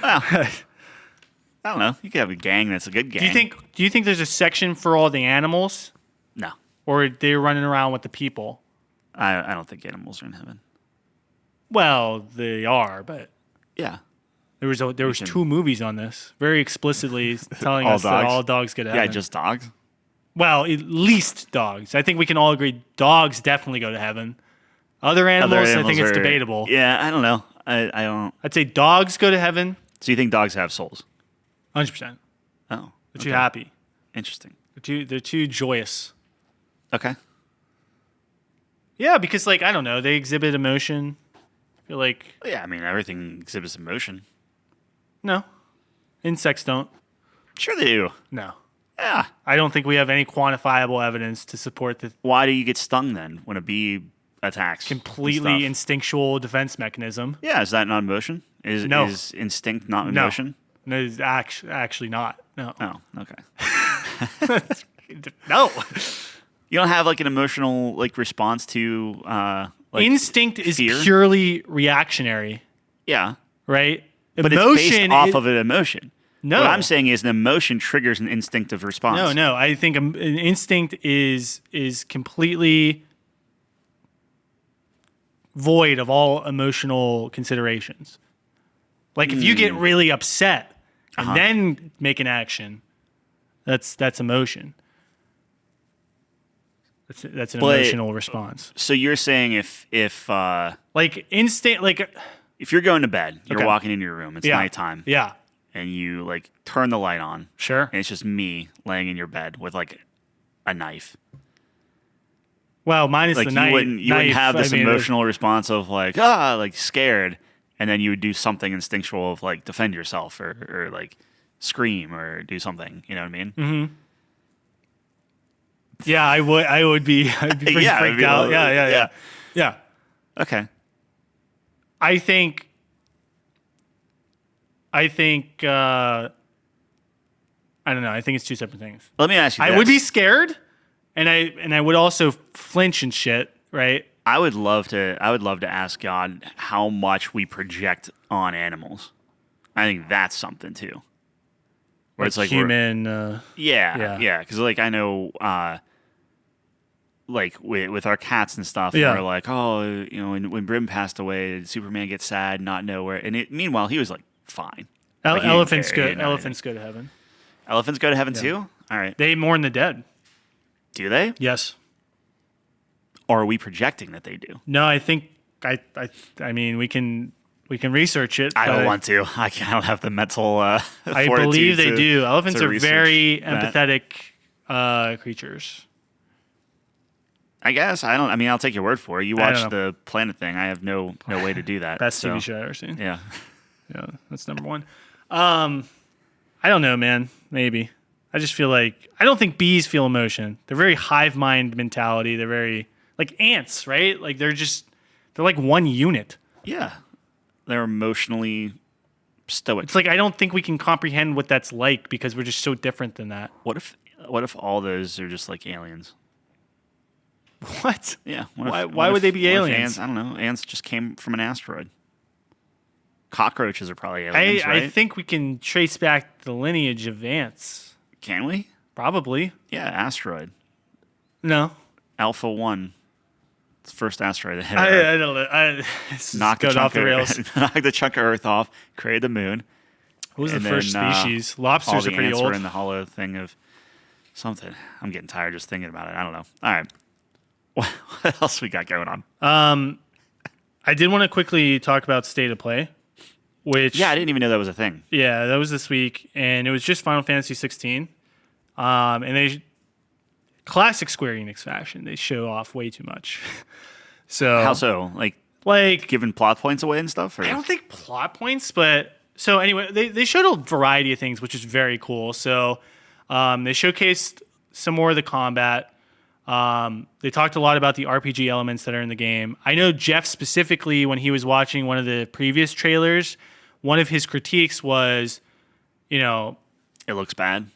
Well, I don't know. You could have a gang that's a good gang. Do you think there's a section for all the animals, No. or they're running around with the people? I don't think animals are in heaven. Well, they are, but Yeah. there was two movies on this, very explicitly telling All us that dogs? all dogs get to Yeah, heaven. just dogs. Well, at least dogs. I think we can all agree dogs definitely go to heaven. Other animals, I think it's debatable. Yeah, I don't know. I don't. I'd say dogs go to heaven, So you think dogs have souls? 100%. Oh. They're too happy. Interesting. They're too joyous. Okay. Yeah, because like I don't know, they exhibit emotion. I feel like Yeah, I mean, everything exhibits emotion. no, insects don't. Sure they do. No, Yeah. I don't think we have any quantifiable evidence to support the Why do you get stung then when a bee attacks? and completely stuff? instinctual defense mechanism. Yeah, is that not emotion? No. Is instinct not No. emotion? No, it's actually not. No, Oh, okay. no. You don't have like an emotional like response to like Instinct is fear? purely reactionary, Yeah, right? but it's based off of an emotion. No. What I'm saying is an emotion triggers an instinctive response. No. I think an instinct is completely void of all emotional considerations. Like if you get really upset and then make an action, that's emotion. That's an But- emotional response. So you're saying if Like instinct, like if you're going to bed, you're Okay. walking into your room, it's yeah, nighttime, yeah, and you like turn the light on, sure. and it's just me laying in your bed with like a knife. Well, minus Like the you knife. wouldn't have this I mean, emotional response of like scared, and then you would do something instinctual of like defend yourself or like scream or do something. You know what I mean? Mm-hmm. Yeah, I'd be pretty Yeah, freaked it'd be a out. little- Yeah. Okay. I think I don't know. I think it's two separate things. Let me ask you this. I would be scared, and I would also flinch and shit, right? I would love to ask God how much we project on animals. I think that's something too. Where it's like human. Yeah. Because like I know, like with our cats and stuff, we're like, oh, you know, when Brim passed away, Superman gets sad, not know where. And meanwhile, he was like fine. Like, Elephants go. Elephants go to heaven. Elephants go to heaven too. All right. They mourn the dead. Do they? Yes. Or are we projecting that they do? No, I think I mean we can research it. I don't want to. I don't have the mental. I believe they do. Elephants are very that. empathetic creatures. I guess I don't. I mean, I'll take your word for it. You watched the planet thing. I have no way to do that. Best TV show I've ever seen. Yeah, that's number one. I don't know, man. Maybe I just feel like I don't think bees feel emotion. They're very hive mind mentality. They're very like ants, right? Like they're like one unit. Yeah, they're emotionally stoic. It's like I don't think we can comprehend what that's like because we're just so different than that. What if all those are just like aliens? What? Yeah. Why would they be aliens? Ants, I don't know. Ants just came from an asteroid. Cockroaches are probably aliens, right? I think we can trace back the lineage of ants. Can we? Probably. Yeah, asteroid. No. Alpha 1. It's the first asteroid that hit I Earth. don't know. Knocked the chunk of Earth off, created the moon. Who was the first species? Lobsters are pretty old. All the ants were in the hollow thing of something. I'm getting tired just thinking about it. I don't know. All right. What else we got going on? I did want to quickly talk about State of Play, which I didn't even know that was a thing. Yeah, that was this week, and it was just Final Fantasy 16. And they classic Square Enix fashion. They show off way too much. So how so? Like giving plot points away and stuff? Or? I don't think plot points, but so anyway, they showed a variety of things, which is very cool. So they showcased some more of the combat. They talked a lot about the RPG elements that are in the game. I know Jeff specifically, when he was watching one of the previous trailers, one of his critiques was, it looks bad.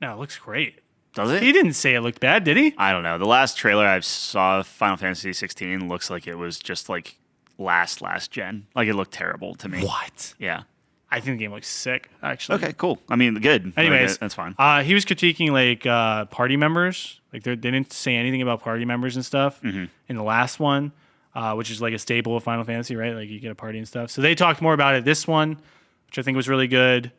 No, it looks great. Does it? He didn't say it looked bad, did he? I don't know. The last trailer I saw of Final Fantasy 16 looks like it was just like last gen. Like it looked terrible to me. What? Yeah. I think the game looks sick, actually. Okay, cool. I mean, good. Anyways, that's fine. He was critiquing party members. Like they didn't say anything about party members and stuff in the last one, which is like a staple of Final Fantasy, right? Like you get a party and stuff. So they talked more about it this one, which I think was really good.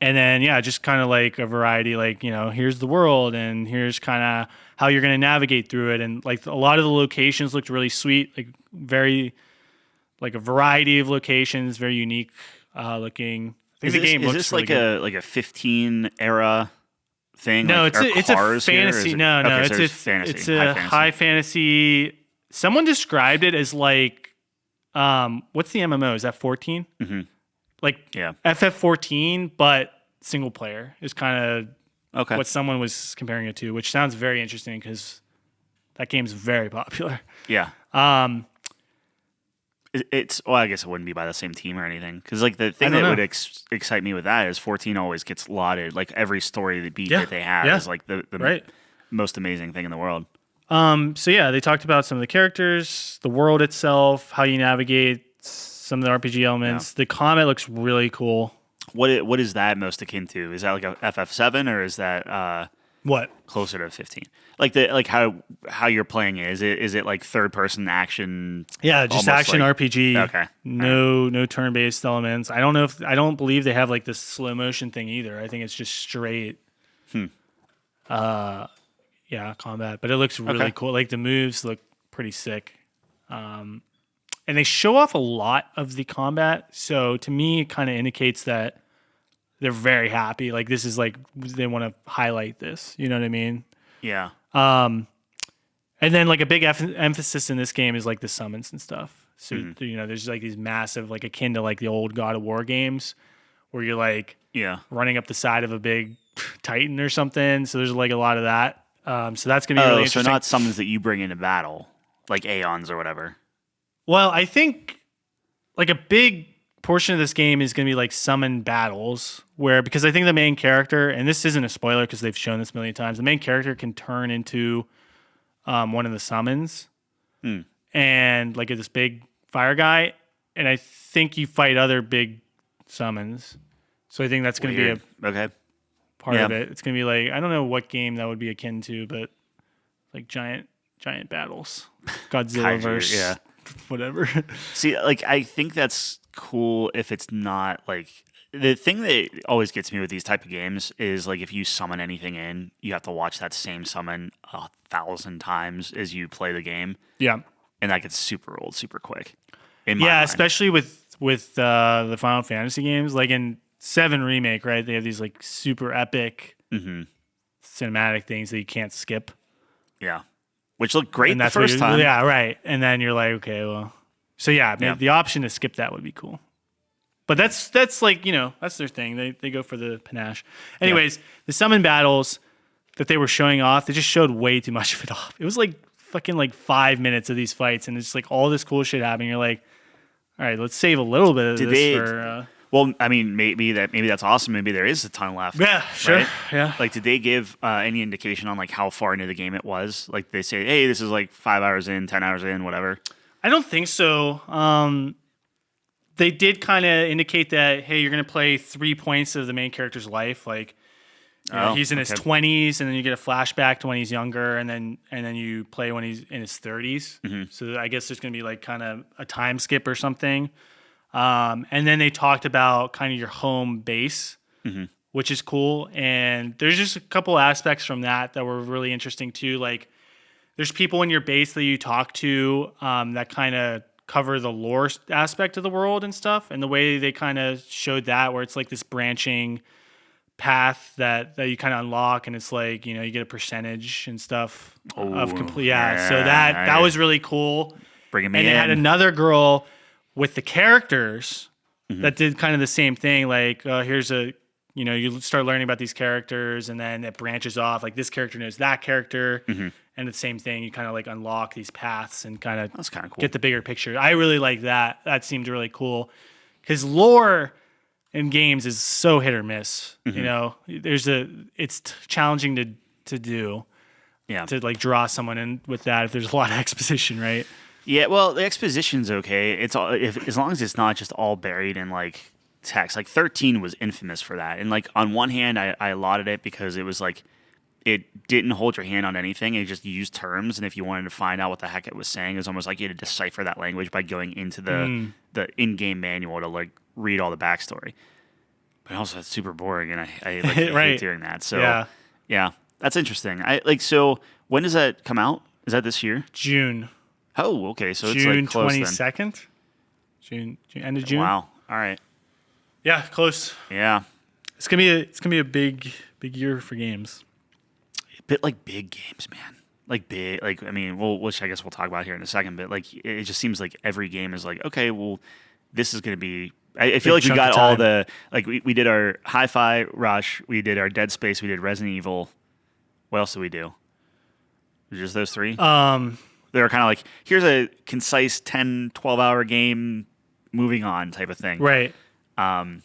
And then, just kind of like a variety, like, here's the world and here's kind of how you're going to navigate through it. And like a lot of the locations looked really sweet, like very, like a variety of locations, very unique looking. I think the game looks really good. Like a 15 era thing? No, like, it's a fantasy. No, okay, it's fantasy. It's a high fantasy. Someone described it as like, what's the MMO? Is that 14? Mm-hmm. Like FF14, but single player is kind of what someone was comparing it to, which sounds very interesting because that game's very popular. Yeah. It's I guess it wouldn't be by the same team or anything because like the thing that would excite me with that is 14 always gets lauded. Like every story that they have is like the most amazing thing in the world. So they talked about some of the characters, the world itself, how you navigate some of the RPG elements. The combat looks really cool. What is that most akin to? Is that like a FF7 or is that what closer to 15? Like how you're playing it. Is it like third person action? Yeah, just action RPG. Okay. No turn-based elements. I don't believe they have like this slow motion thing either. I think it's just straight combat. But it looks really cool. Like the moves look pretty sick. And they show off a lot of the combat. So to me, it kind of indicates that they're very happy. Like this is like they want to highlight this. You know what I mean? Yeah. And then like a big emphasis in this game is like the summons and stuff. So there's like these massive, like akin to like the old God of War games, where you're like running up the side of a big Titan or something. So there's like a lot of that. So that's gonna be really interesting. So not summons that you bring into battle, like Aeons or whatever. Well, I think like a big portion of this game is going to be like summon battles where, because I think the main character, and this isn't a spoiler because they've shown this a million times, the main character can turn into one of the summons and like this big fire guy. And I think you fight other big summons. So I think that's going to be a part of it. It's going to be like, I don't know what game that would be akin to, but like giant battles. Godzilla verse, whatever. See, like, I think that's cool if it's not like the thing that always gets me with these type of games is like if you summon anything in, you have to watch that same summon 1,000 times as you play the game. Yeah, and that gets super old super quick. In my mind. Especially with the Final Fantasy games, like in 7 Remake, right? They have these like super epic cinematic things that you can't skip. Yeah, which look great the first time. Yeah, right. And then you're like, okay, well, so the option to skip that would be cool. But that's like, that's their thing. They go for the panache. Anyways, the summon battles that they were showing off, they just showed way too much of it off. It was like fucking like 5 minutes of these fights, and it's like all this cool shit happening. You're like, all right, let's save a little bit of this for. Well, I mean, maybe that's awesome. Maybe there is a ton left. Yeah, sure. Right? Yeah. Like, did they give any indication on like how far into the game it was? Like, they say, hey, this is like 5 hours in, 10 hours in, whatever. I don't think so. They did kind of indicate that, hey, you're going to play 3 points of the main character's life. Like, he's in his 20s, and then you get a flashback to when he's younger, and then you play when he's in his 30s. Mm-hmm. So I guess there's going to be like kind of a time skip or something. And then they talked about kind of your home base, which is cool. And there's just a couple aspects from that were really interesting too. Like, there's people in your base that you talk to that kind of cover the lore aspect of the world and stuff. And the way they kind of showed that, where it's like this branching path that you kind of unlock, and it's like, you get a percentage and stuff of complete. Yeah, so that was really cool. Bringing me in. And it had another girl with the characters that did kind of the same thing. Like, here's you start learning about these characters, and then it branches off. Like, this character knows that character, and the same thing. You kind of like unlock these paths and kind of that's kind of cool. Get the bigger picture. I really like that. That seemed really cool because lore in games is so hit or miss. It's challenging to do. Yeah. To like draw someone in with that if there's a lot of exposition, right? Yeah, well, the exposition's okay. It's all as long as it's not just all buried in like text. Like 13 was infamous for that. And like on one hand, I lauded it because it was like it didn't hold your hand on anything. It just used terms, and if you wanted to find out what the heck it was saying, it was almost like you had to decipher that language by going into the in-game manual to like read all the backstory. But also, it's super boring, and I hate doing that. So yeah, that's interesting. So when does that come out? Is that this year? June. Oh, okay. So June it's like close 22nd. June, end of June. Wow. All right. Yeah, close. Yeah. It's gonna be a big year for games. A bit like big games, man. Like big, like I mean, which I guess we'll talk about here in a second. But like, it just seems like every game is like, okay, well, this is gonna be. I feel like we got all the like we did our Hi-Fi Rush, we did our Dead Space, we did Resident Evil. What else did we do? Just those 3. They were kind of like, here's a concise 10, 12-hour game, moving on type of thing. Right. Yeah,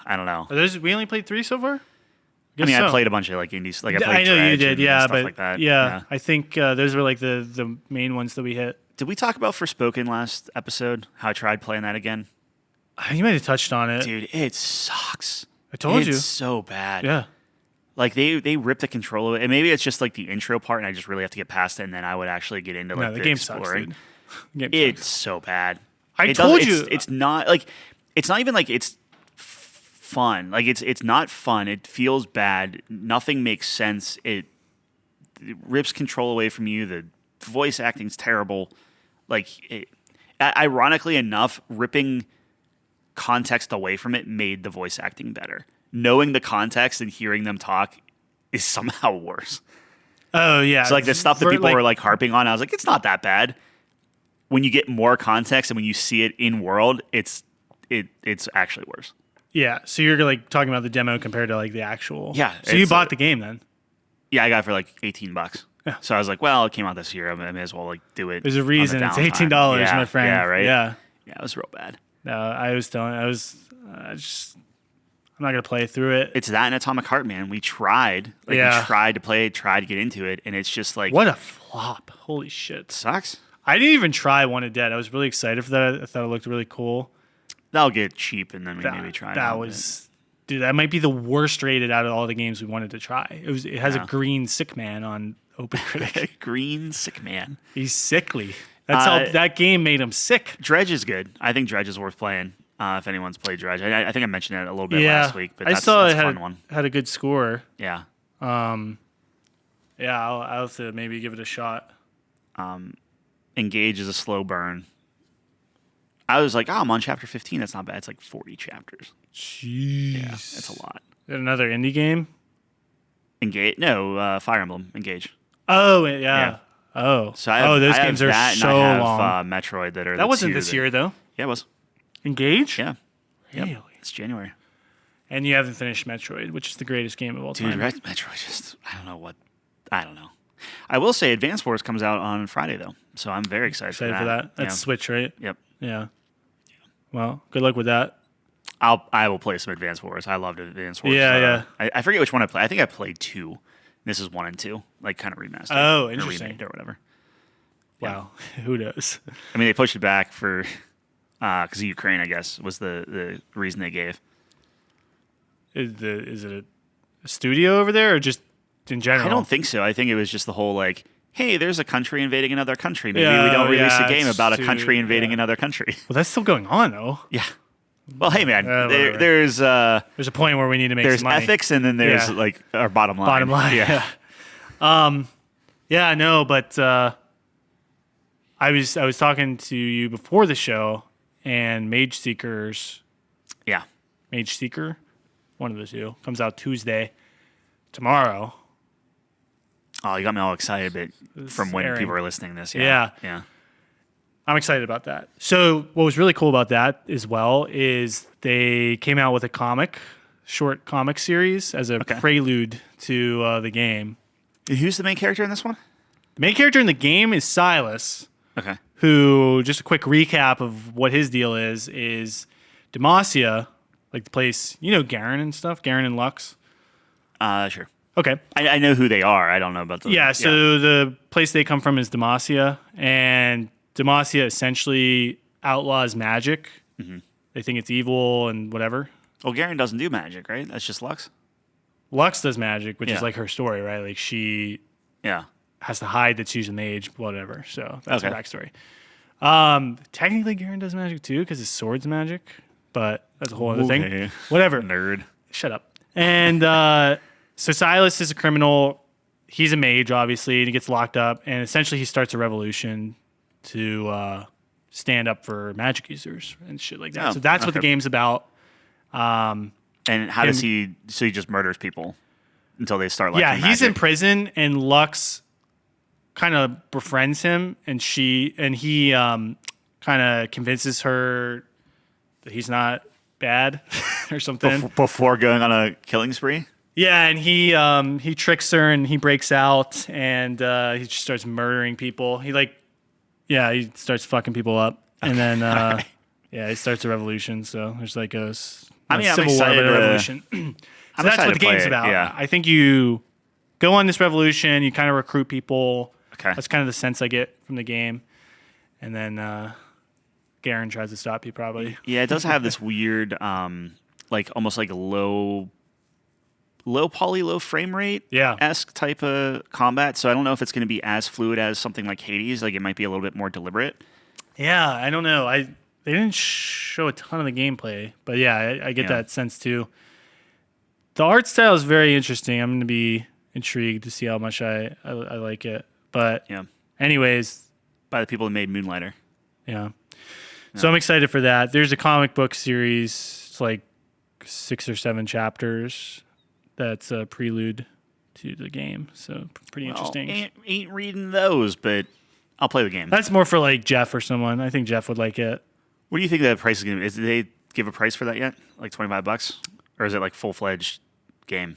I don't know. We only played 3 so far? I played a bunch of like indies. Like I know you did, stuff but like that. Yeah, I think those were like the main ones that we hit. Did we talk about Forspoken last episode? How I tried playing that again? You might have touched on it. Dude, it sucks. I told you. It's so bad. Yeah. Like they rip the control away, and maybe it's just like the intro part, and I just really have to get past it, and then I would actually get into like the the game exploring. Sucks, dude. It's so bad. I told you it's not like it's not even like it's fun. Like it's not fun. It feels bad. Nothing makes sense. It rips control away from you. The voice acting's terrible. Like ironically enough, ripping context away from it made the voice acting better. Knowing the context and hearing them talk is somehow worse. Oh, yeah. So, like, the stuff that people were, like, harping on, I was like, it's not that bad. When you get more context and when you see it in world, it's actually worse. Yeah, so you're, like, talking about the demo compared to, like, the actual... Yeah. So you bought the game, then? Yeah, I got it for, like, $18. Yeah. So I was like, well, it came out this year. I may as well, like, do it. There's a reason it's $18, my friend. Yeah, right? Yeah. Yeah, it was real bad. No, I was telling. I'm not gonna play through it. It's that and Atomic Heart, man. We tried. We tried to play it, tried to get into it, and it's just like What a flop! Holy shit! sucks. I didn't even try Wanted Dead. I was really excited for that. I thought it looked really cool. That'll get cheap, and then we maybe try. That was, dude. That might be the worst rated out of all the games we wanted to try. It has a green sick man on OpenCritic. Green sick man. He's sickly. That's how that game made him sick. Dredge is good. I think Dredge is worth playing. If anyone's played Dredge, I think I mentioned it a little bit last week. But I saw that's it a fun one. Had a good score. Yeah. I'll have to maybe give it a shot. Engage is a slow burn. I was like, I'm on chapter 15. That's not bad. It's like 40 chapters. Jeez. Yeah, that's a lot. Is it another indie game? Engage? No, Fire Emblem. Engage. Oh, yeah. Oh. So those games are that, so and I have, long. Metroid that are That wasn't this year, though. Yeah, it was. Engage? Yeah. Really? Yep. It's January. And you haven't finished Metroid, which is the greatest game of all time. Dude, Metroid just, I don't know. I will say Advance Wars comes out on Friday, though. So I'm very excited for that. That's Switch, right? Yep. Yeah. Well, good luck with that. I will play some Advance Wars. I loved Advance Wars. Yeah. I forget which one I played. I think I played 2. This is 1 and 2, like kind of remastered. Oh, interesting. Or remade or whatever. Wow. Who knows? I mean, they pushed it back for because of Ukraine, I guess, was the reason they gave. Is it a studio over there or just in general? I don't think so. I think it was just the whole like, hey, there's a country invading another country. Maybe we don't release a game about a country invading another country. Well, that's still going on, though. Yeah. Well, hey, man, there's a point where we need to make some money. There's ethics, and then there's like our bottom line. Bottom line, yeah. Yeah, no, but I was talking to you before the show, and Mage Seeker, one of the two, comes out Tuesday, tomorrow. Oh, you got me all excited, but from when people are listening to this, yeah. I'm excited about that. So what was really cool about that as well is they came out with a short comic series as a prelude to the game. Who's the main character in this one? The main character in the game is Silas. Okay. Who, just a quick recap of what his deal is Demacia, like the place, Garen and stuff, Garen and Lux. Sure. Okay. I know who they are. I don't know about the... Yeah, so the place they come from is Demacia, and Demacia essentially outlaws magic. Mm-hmm. They think it's evil and whatever. Well, Garen doesn't do magic, right? That's just Lux? Lux does magic, which is like her story, right? Like she has to hide that she's a mage, whatever. So that's her backstory. Technically, Garen does magic too because his sword's magic, but that's a whole other thing. Whatever. Nerd. Shut up. And so Silas is a criminal. He's a mage, obviously, and he gets locked up. And essentially, he starts a revolution to stand up for magic users and shit like that. So that's what the game's about. And how does he? So he just murders people until they start. Yeah, he's in prison, and Lux kind of befriends him, and he kind of convinces her that he's not bad or something before going on a killing spree. Yeah, and he tricks her, and he breaks out, and he just starts murdering people. He starts fucking people up, and then he starts a revolution. So there's like a civil war, but a revolution. So that's what the game's about. Yeah. I think you go on this revolution, you kind of recruit people. Okay. That's kind of the sense I get from the game. And then Garen tries to stop you, probably. Yeah, it does have this weird, almost like a low poly, low frame rate esque type of combat. So I don't know if it's going to be as fluid as something like Hades. Like it might be a little bit more deliberate. Yeah, I don't know. They didn't show a ton of the gameplay, but yeah, I get that sense too. The art style is very interesting. I'm going to be intrigued to see how much I like it. But anyways, by the people who made Moonlighter. Yeah. So I'm excited for that. There's a comic book series. It's like 6 or 7 chapters. That's a prelude to the game. So pretty interesting. Ain't reading those, but I'll play the game. That's more for like Jeff or someone. I think Jeff would like it. What do you think the price is going to be? Did they give a price for that yet? Like $25? Or is it like full-fledged game?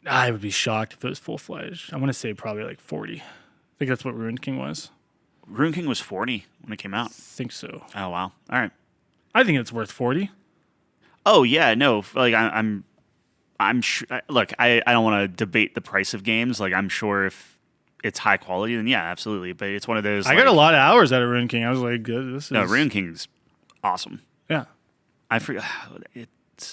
I would be shocked if it was full-fledged. I want to say probably like 40. I think that's what Ruined King was. Ruined King was 40 when it came out. I think so. Oh, wow. All right. I think it's worth 40. Oh yeah, no, like I'm sure. Look, I don't want to debate the price of games. Like I'm sure if it's high quality, then yeah, absolutely. But it's one of those. I got a lot of hours out of Rune King. I was like, this is No, Rune King's awesome. yeah. I forgot.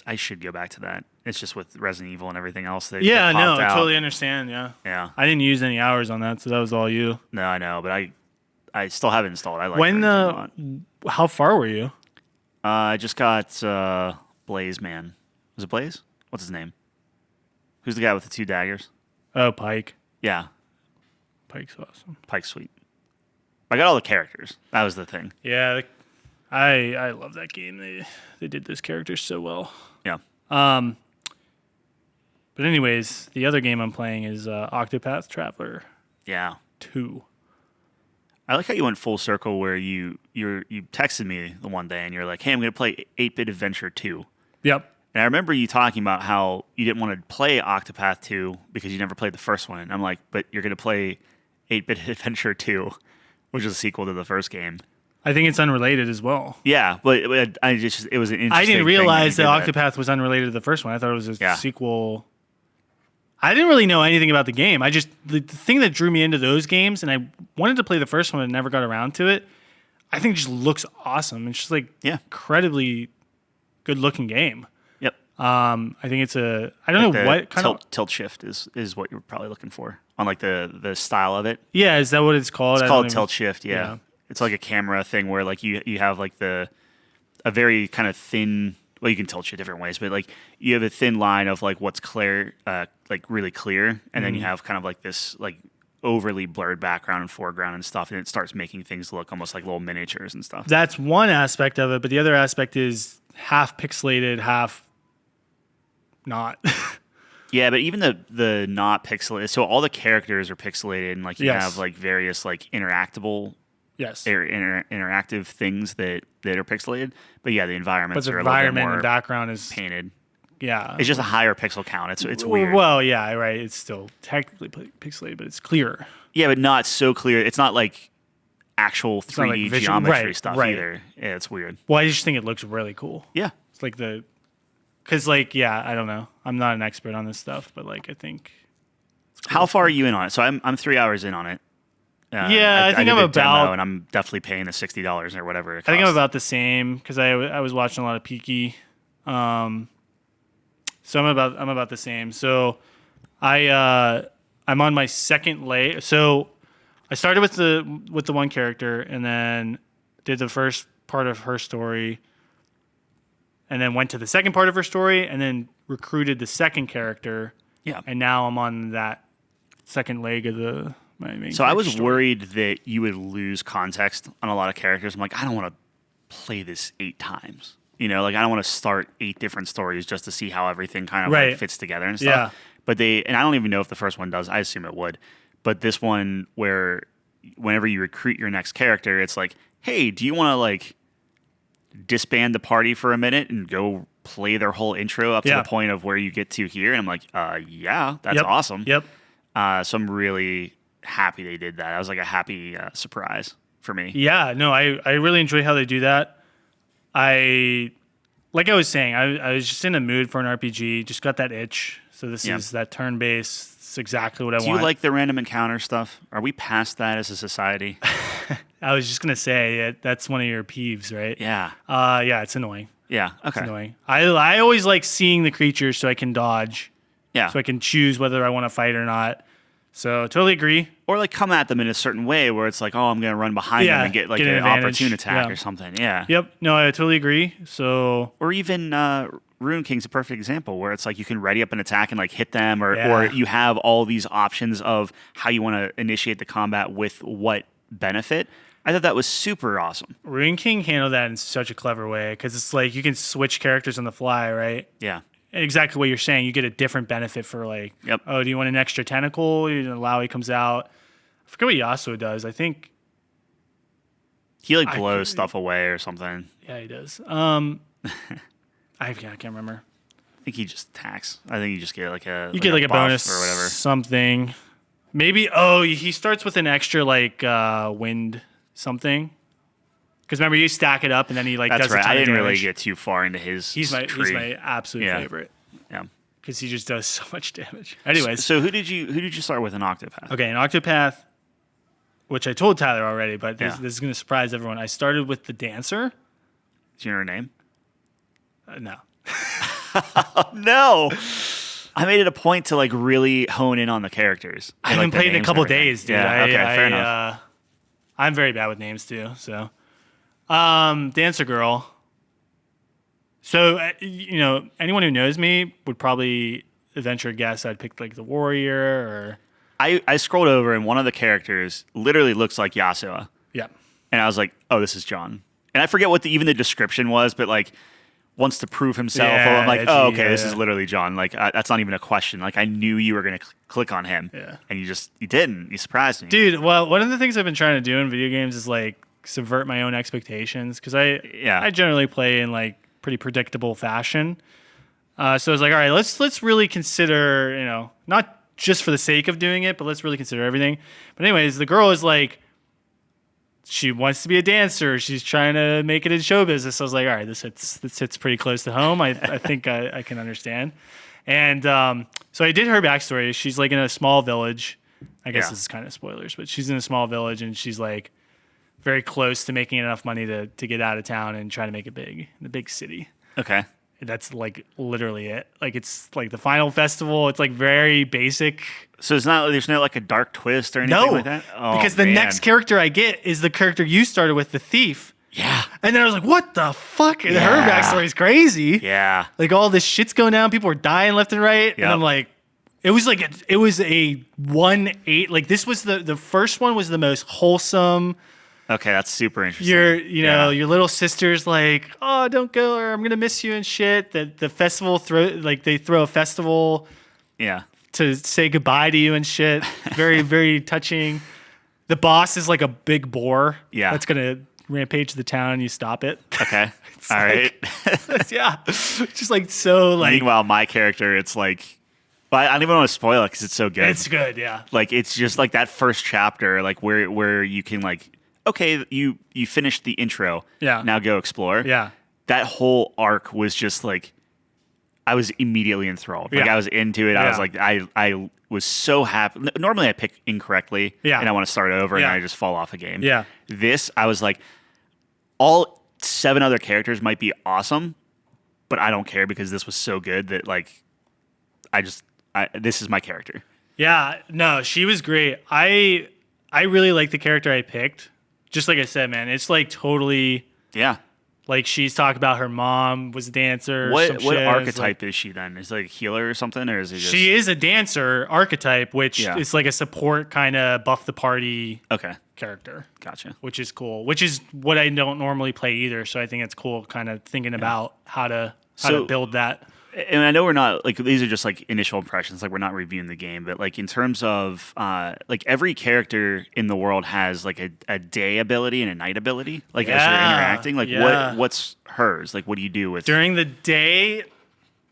I should go back to that. It's just with Resident Evil and everything else. That Yeah, no, popped I out. totally understand. Yeah, Yeah. I didn't use any hours on that, so that was all you. No, I know, but I still have it installed. I like When Rune King a lot. how far were you? I just got Blaze Man. Was it Blaze? What's his name? Who's the guy with the 2 daggers? Oh, Pike. Yeah, Pike's awesome. Pike's sweet. I got all the characters. That was the thing. Yeah, I love that game. They did those characters so well. Yeah. But anyways, the other game I'm playing is Octopath Traveler Yeah. 2. I like how you went full circle where you texted me the one day and you're like, "Hey, I'm going to play 8-Bit Adventure 2." Yep. And I remember you talking about how you didn't want to play Octopath 2 because you never played the first one. And I'm like, "But you're going to play 8-Bit Adventure 2, which is a sequel to the first game." I think it's unrelated as well. Yeah, but it was an interesting. I didn't realize that that Octopath was unrelated to the first one. I thought it was a Yeah. sequel. I didn't really know anything about the game. The thing that drew me into those games, and I wanted to play the first one and never got around to it. I think it just looks awesome. It's just like incredibly good looking game. Yep. I think it's I don't know what kind of tilt shift is what you're probably looking for on like the style of it. Yeah, is that what it's called? It's I called don't even- tilt shift. Yeah. It's like a camera thing where like you have like a very kind of thin. Well, you can tilt shit different ways, but like you have a thin line of like what's clear, like really clear, and then you have kind of like this like overly blurred background and foreground and stuff, and it starts making things look almost like little miniatures and stuff. That's one aspect of it, but the other aspect is half pixelated, half not. Yeah, but even the not pixelated, so all the characters are pixelated, and like you Yes. have like various like interactable Yes. interactive things that are pixelated. But yeah, the But environments the are a little bit environment more and background is painted. yeah. It's just a higher pixel count. It's weird. Well, yeah, right. It's still technically pixelated, but it's clearer. Yeah, but not so clear. It's not like actual not 3D like visual- geometry right, stuff right. either. Yeah, it's weird. Well, I just think it looks really cool. Yeah. It's like because like yeah, I don't know. I'm not an expert on this stuff, but like I think. How far are you in on it? So I'm 3 hours in on it. Yeah, I think did I'm the demo, about- and I'm definitely paying the $60 or whatever. It I think I'm costs. about the same because I was watching a lot of Peaky, so I'm about the same. So I'm on my second lay. So I started with the one character and then did the first part of her story, and then went to the second part of her story, and then recruited the second character. Yeah. And now I'm on that second leg of my main. So I was character story. worried that you would lose context on a lot of characters. I'm like, I don't want to play this 8 times. You know, like I don't want to start 8 different stories just to see how everything kind of Right. like fits together and stuff. Yeah. But and I don't even know if the first one does. I assume it would. But this one, where whenever you recruit your next character, it's like, hey, do you want to like disband the party for a minute and go play their whole intro up to Yeah. the point of where you get to here? And I'm like, yeah, that's Yep. awesome. Yep. So I'm really happy they did that. That was like a happy surprise for me. Yeah, no, I really enjoy how they do that. Like I was saying, I was just in a mood for an RPG, just got that itch. So this Yeah. is that turn-based. It's exactly what I Do want. you like the random encounter stuff? Are we past that as a society? I was just going to say, that's one of your peeves, right? Yeah. Yeah, it's annoying. Yeah. Okay. It's annoying. I always like seeing the creatures so I can dodge, Yeah. so I can choose whether I want to fight or not. So totally agree. Or like come at them in a certain way where it's like, oh, I'm going to run behind Yeah, them and get like get an an advantage. opportune attack Yeah. or something. Yeah. Yep. No, I totally agree. So Or even Rune King's a perfect example where it's like you can ready up an attack and like hit them, or Yeah. or you have all these options of how you want to initiate the combat with what benefit. I thought that was super awesome. Rune King handled that in such a clever way because it's like you can switch characters on the fly, right? Yeah. Exactly what you're saying. You get a different benefit for like, Yep. oh, do you want an extra tentacle? Lowy comes out. I forget what Yasuo does. I think, He like blows stuff away or something. yeah, he does. I can't remember. I think he just attacks. I think you just get like a You get like a buff bonus or whatever. something. Maybe. Oh, he starts with an extra like wind something. Because remember, you stack it up, and then he like That's does right. a ton I of didn't really damage. get too far into his He's my tree. absolute Yeah. favorite Yeah. because he just does so much damage. Anyways, So who did you start with in Octopath? okay, in Octopath, which I told Tyler already, but this Yeah. is going to surprise everyone. I started with the dancer. Do you know her name? No. No. I made it a point to like really hone in on the characters. I haven't the played in a names couple and everything. days, dude. Yeah, okay, fair enough. I'm very bad with names too. So, dancer girl. So anyone who knows me would probably venture a guess I'd pick like the warrior or I scrolled over and one of the characters literally looks like Yasuo. yeah. And I was like, oh, this is Jon. And I forget what even the description was, but like wants to prove himself. Yeah, I'm like, edgy, oh, okay, yeah, this yeah. is literally Jon. Like, that's not even a question. Like, I knew you were going to click on him. Yeah. And you didn't. You surprised me. Dude, well, one of the things I've been trying to do in video games is like subvert my own expectations because I generally play in like pretty predictable fashion. So I was like, all right, let's really consider, not just for the sake of doing it, but let's really consider everything. But anyways, the girl is like, she wants to be a dancer. She's trying to make it in show business. I was like, all right, this hits pretty close to home. I think I can understand. And so I did her backstory. She's like in a small village. I guess Yeah. this is kind of spoilers, but she's in a small village and she's like very close to making enough money to get out of town and try to make it big in the big city. Okay. That's like literally it. Like it's like the final festival. It's like very basic. So there's no like a dark twist or anything No, like that? Oh, because the man. next character I get is the character you started with, the thief. Yeah. And then I was like, what the fuck? And her Yeah. backstory is crazy. Yeah. Like all this shit's going down. People are dying left and right. And Yep. I'm like, it was a 1-8. Like this was the first one was the most wholesome. Okay, that's super interesting. Your little sister's like, oh, don't go, or I'm gonna miss you and shit. The festival they throw a festival Yeah. to say goodbye to you and shit. Very, very touching. The boss is like a big boar. Yeah. That's gonna rampage the town and you stop it. Okay. All right. Yeah. Just like so like Meanwhile, my character, it's like, but I don't even want to spoil it because it's so good. it's good, yeah. Like it's just like that first chapter, like where you can like, okay, you finished the intro. Yeah. Now go explore. Yeah. That whole arc was just like, I was immediately enthralled. Like Yeah. I was into it. I was Yeah. like, I was so happy. Normally I pick incorrectly. Yeah. And I want to start over Yeah. and I just fall off a game. Yeah. This, I was like, all 7 other characters might be awesome, but I don't care because this was so good that like, this is my character. Yeah. No, she was great. I really like the character I picked. Just like I said, man, it's like totally Yeah. like she's talked about her mom was a dancer. some What shit. It's like- archetype is she then? Is it like a healer or something, or is it just She is a dancer archetype, which Yeah. is like a support kind of buff the party okay? character, Gotcha. which is cool. Which is what I don't normally play either. So I think it's cool, kind of thinking about how to So- build that. And I know we're not like these are just like initial impressions. Like we're not reviewing the game, but like in terms of like every character in the world has like a day ability and a night ability. Like as you're Yeah, interacting, like yeah. what's hers? Like what do you do with? During the day,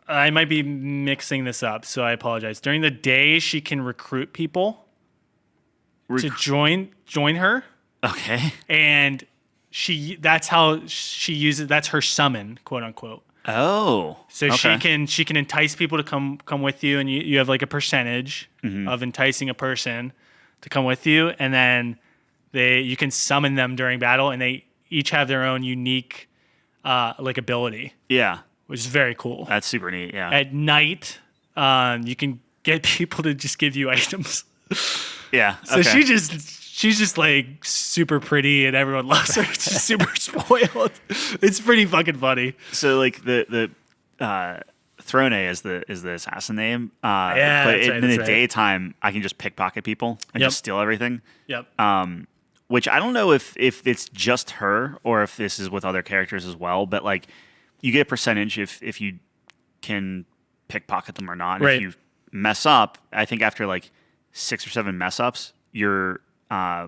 I might be mixing this up, so I apologize. During the day, she can recruit people to join her, Okay. and that's how she uses. That's her summon, quote unquote. Oh. So okay. she can entice people to come with you, and you have like a percentage Mm-hmm. of enticing a person to come with you, and then you can summon them during battle, and they each have their own unique like ability, Yeah. which is very cool. That's super neat. Yeah. At night, you can get people to just give you items. yeah. So okay. she's just like super pretty and everyone loves her. She's super spoiled. It's pretty fucking funny. So like the Throne is the assassin name. Yeah, but that's right, in that's the right. daytime, I can just pickpocket people and Yep. just steal everything. Yep. Which I don't know if it's just her or if this is with other characters as well. But like, you get a percentage if you can pickpocket them or not. Right. If you mess up, I think after like 6 or 7 mess ups, your I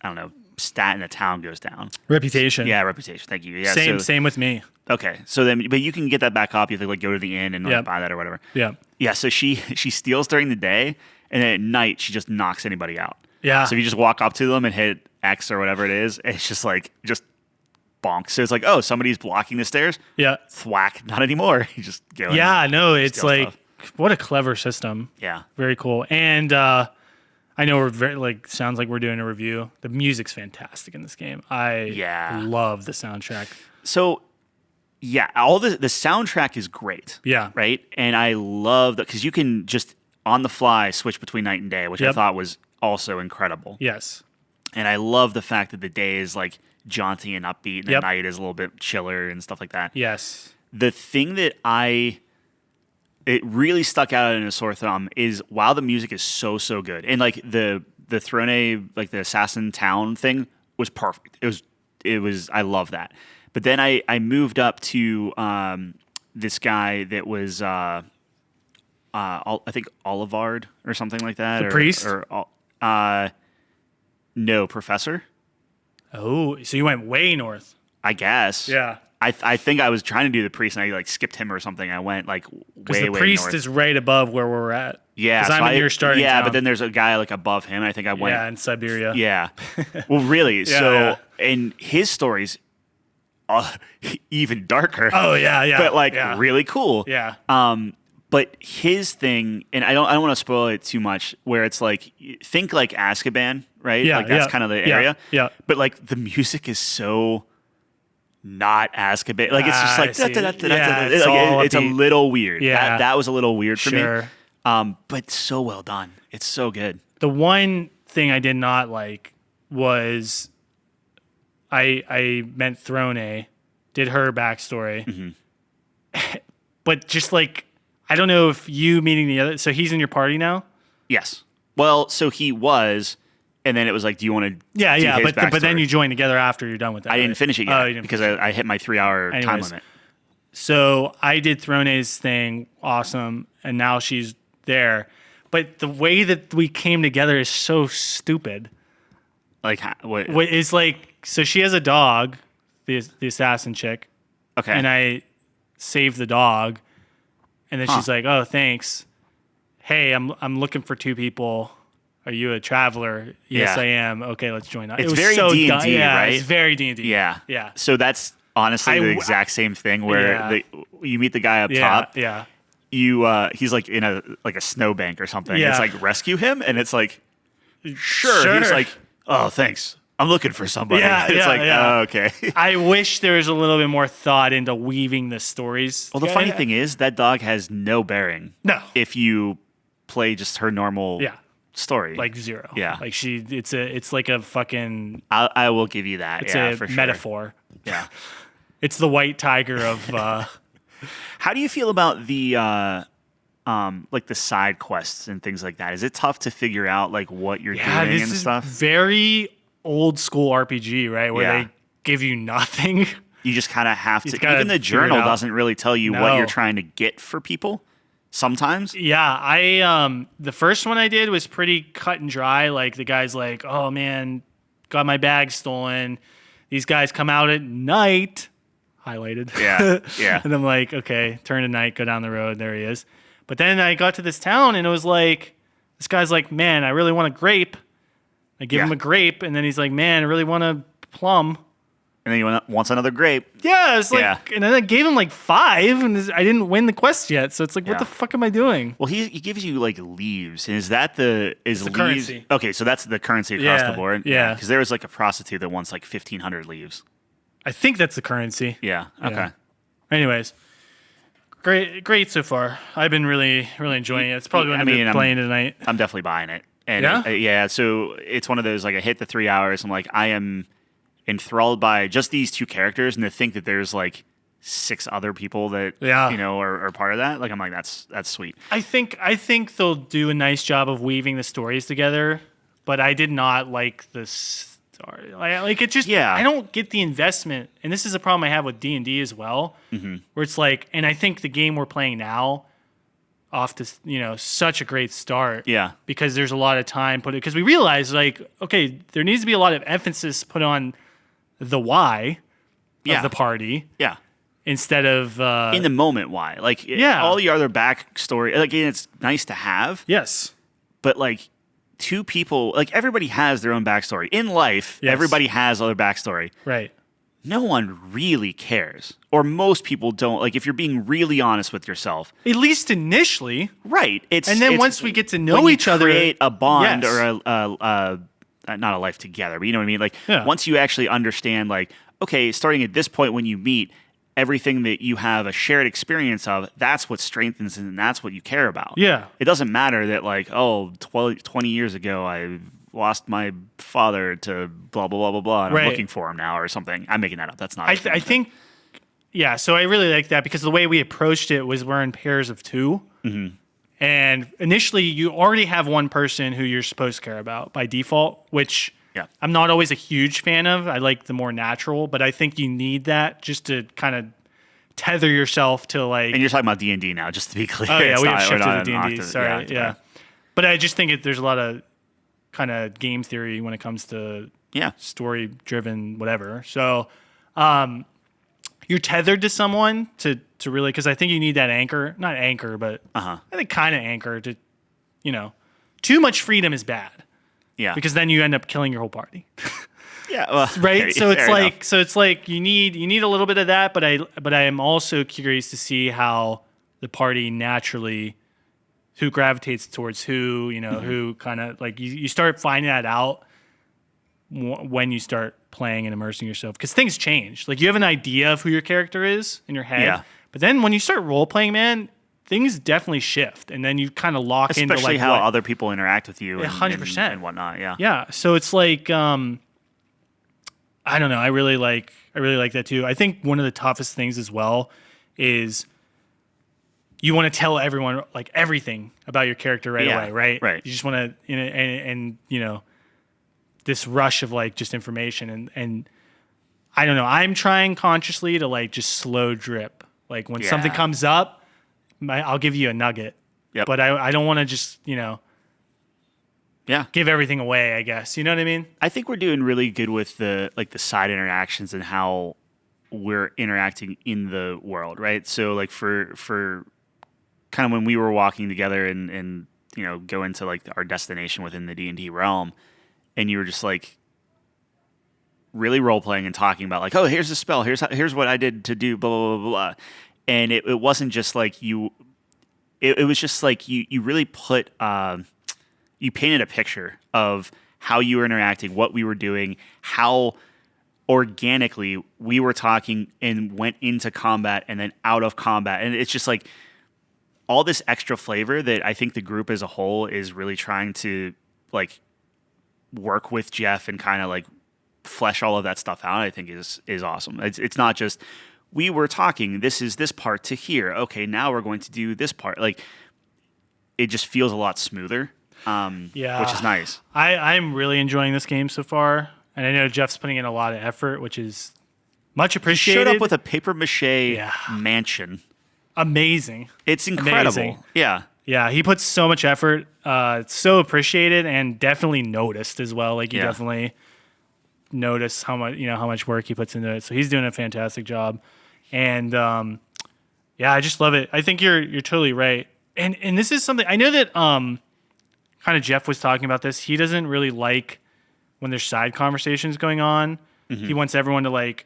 don't know, stat in the town goes down. Reputation. Yeah, reputation. Thank you. Yeah. Same with me. Okay, so then, but you can get that back up. You have to like go to the inn and like, Yep. buy that or whatever. Yeah. Yeah. So she steals during the day, and then at night she just knocks anybody out. Yeah. So if you just walk up to them and hit X or whatever it is. It's just like just bonk. So it's like, oh, somebody's blocking the stairs. Yeah. Thwack. Not anymore. You just go. Yeah. No, it's steal like stuff. what a clever system. Yeah. Very cool. And I know we're very sounds like we're doing a review. The music's fantastic in this game. I love the soundtrack. So yeah, all the soundtrack is great. Yeah. Right. And I love that because you can just on the fly switch between night and day, which I thought was also incredible. Yes. And I love the fact that the day is like jaunty and upbeat, and the night is a little bit chiller and stuff like that. Yes. The thing that it really stuck out in a sore thumb is while the music is so good, and like the Throne, like the assassin town thing was perfect. It was I love that. But then I moved up to this guy that was I think Olivard or something like that. The priest? No, professor. Oh, so you went way north. I guess. Yeah. I think I was trying to do the priest and I like skipped him or something. I went like way the priest north. is right above where we're at. Yeah, because I'm in your starting town. but then there's a guy like above him. I think I went. Yeah, in Siberia. Yeah. Well, really. And his story's even darker. Oh yeah. But like really cool. Yeah. But his thing, and I don't want to spoil it too much, where it's like think like Azkaban, right? Yeah, like that's kind of the area. Yeah. But like the music is so not Azkaban. Like it's just like it's a little weird. Yeah. That was a little weird for me. Sure. But so well done. It's so good. The one thing I did not like was I met Throne, did her backstory, but just like I don't know if you meeting the other. So he's in your party now. Yes. Well, so he was, and then it was like, do you want to? Yeah. But then you join together after you're done with that. I didn't finish it yet because I hit my 3-hour time limit. So I did Throne's thing, awesome, and now she's there. But the way that we came together is so stupid. Like what? It's like, so she has a dog, the assassin chick. Okay. And I saved the dog, and then she's like, "Oh, thanks. Hey, I'm looking for 2 people. Are you a traveler? Yes, I am. Okay, let's join up." It's very D&D, right? It's very D&D. Yeah. So that's honestly the exact same thing where you meet the guy up top. Yeah. He's like in a snowbank or something. Yeah. It's like rescue him, and it's like sure. He's like, oh, thanks. I'm looking for somebody. It's oh, okay. I wish there was a little bit more thought into weaving the stories. Well, the funny thing is that dog has no bearing. No. If you play just her normal story. Like zero. Yeah. Like it's like a fucking... I will give you that. It's a for metaphor. Sure. Yeah. It's the white tiger of... How do you feel about the like the side quests and things like that? Is it tough to figure out like what you're doing and stuff? Very old school RPG, right? Where they give you nothing. You just kind of have to. Even the journal doesn't really tell you what you're trying to get for people. Sometimes. Yeah, I the first one I did was pretty cut and dry. Like the guy's like, "Oh man, got my bag stolen. These guys come out at night." Highlighted. Yeah. And I'm like, okay, turn to night, go down the road. There he is. But then I got to this town and it was like, this guy's like, man, I really want a grape. I give him a grape. And then he's like, man, I really want a plum. And then he wants another grape. Yeah. It's like, and then I gave him like 5 and I didn't win the quest yet. So it's like, what the fuck am I doing? Well, he gives you like leaves. And is that the leaves? Currency. Okay. So that's the currency across the board. Yeah. Because there was like a prostitute that wants like 1,500 leaves. I think that's the currency. Yeah. Okay. Yeah. Anyways, great so far. I've been really enjoying it. It's probably going to be playing tonight. I'm definitely buying it. And so it's one of those like I hit the 3 hours. I'm like I am enthralled by just these 2 characters, and to think that there's like 6 other people that are part of that. Like I'm like that's sweet. I think they'll do a nice job of weaving the stories together, but I did not like this. Like it just, I don't get the investment, and this is a problem I have with D&D as well, where it's like, and I think the game we're playing now, off to such a great start, because there's a lot of time put because we realize like, okay, there needs to be a lot of emphasis put on the why of the party, instead of in the moment why, like all the other backstory, like it's nice to have, yes, but like. two people, like everybody has their own backstory. In life, Yes. everybody has other backstory. Right. No one really cares. Or most people don't. Like if you're being really honest with yourself. At least initially. Right. And then once we get to know when you each other, create a bond yes. or not a life together, but you know what I mean? Like Yeah. once you actually understand, like, okay, starting at this point when you meet, everything that you have a shared experience of, that's what strengthens and that's what you care about. Yeah. It doesn't matter that like, 20 years ago I lost my father to blah, blah, blah, blah, blah, and Right. I'm looking for him now or something. I'm making that up. That's not I think, yeah, so I really like that because the way we approached it was we're in pairs of two. Mm-hmm. And initially, you already have one person who you're supposed to care about by default, which Yeah. I'm not always a huge fan of. I like the more natural, but I think you need that just to kind of tether yourself to like. And you're talking about D&D now, just to be clear. Oh yeah, It's we not- have we're shifted not to in D&D. Octa- Sorry, it's yeah. fine. But I just think there's a lot of kind of game theory when it comes to Yeah. story-driven whatever. So you're tethered to someone to really, because I think you need that anchor, not anchor, but I think kind of anchor to, too much freedom is bad Yeah. because then you end up killing your whole party. Yeah. Well, Right. okay, So it's fair like, enough. you need a little bit of that, but I am also curious to see how the party naturally, who gravitates towards who, who kind of like you start finding that out when you start playing and immersing yourself because things change. Like you have an idea of who your character is in your head, Yeah. but then when you start role playing, man, things definitely shift, and then you kind of lock into Especially like how what, other people interact with you and, 100%. and whatnot. Yeah. yeah. So it's like I don't know. I really like that too. I think one of the toughest things as well is you want to tell everyone like everything about your character right Yeah, away, right? right. You just want to, and this rush of like just information and I don't know. I'm trying consciously to like just slow drip. Like when something Yeah. comes up, I'll give you a nugget. Yep. But I don't want to just Yeah. give everything away. I guess you know what I mean. I think we're doing really good with the side interactions and how we're interacting in the world, right? So like for kind of when we were walking together and go into like our destination within the D&D realm, and you were just like really role playing and talking about like, oh, here's the spell, here's what I did to do, blah blah blah blah, and it wasn't just like you, it was just like you really put you painted a picture of how you were interacting, what we were doing, how organically we were talking and went into combat and then out of combat. And it's just like all this extra flavor that I think the group as a whole is really trying to like work with Jeff and kind of like flesh all of that stuff out. I think is awesome. It's not just we were talking, this is this part to here. Okay, now we're going to do this part. Like it just feels a lot smoother. Which is nice. I'm really enjoying this game so far, and I know Jeff's putting in a lot of effort, which is much appreciated. Showed up with a paper mache mansion. Amazing. It's incredible. Amazing. Yeah. Yeah, he puts so much effort. It's so appreciated and definitely noticed as well. Like you Yeah. definitely notice how much work he puts into it. So he's doing a fantastic job, and I just love it. I think you're totally right. And this is something I know that kind of Jeff was talking about this. He doesn't really like when there's side conversations going on. Mm-hmm. He wants everyone to like,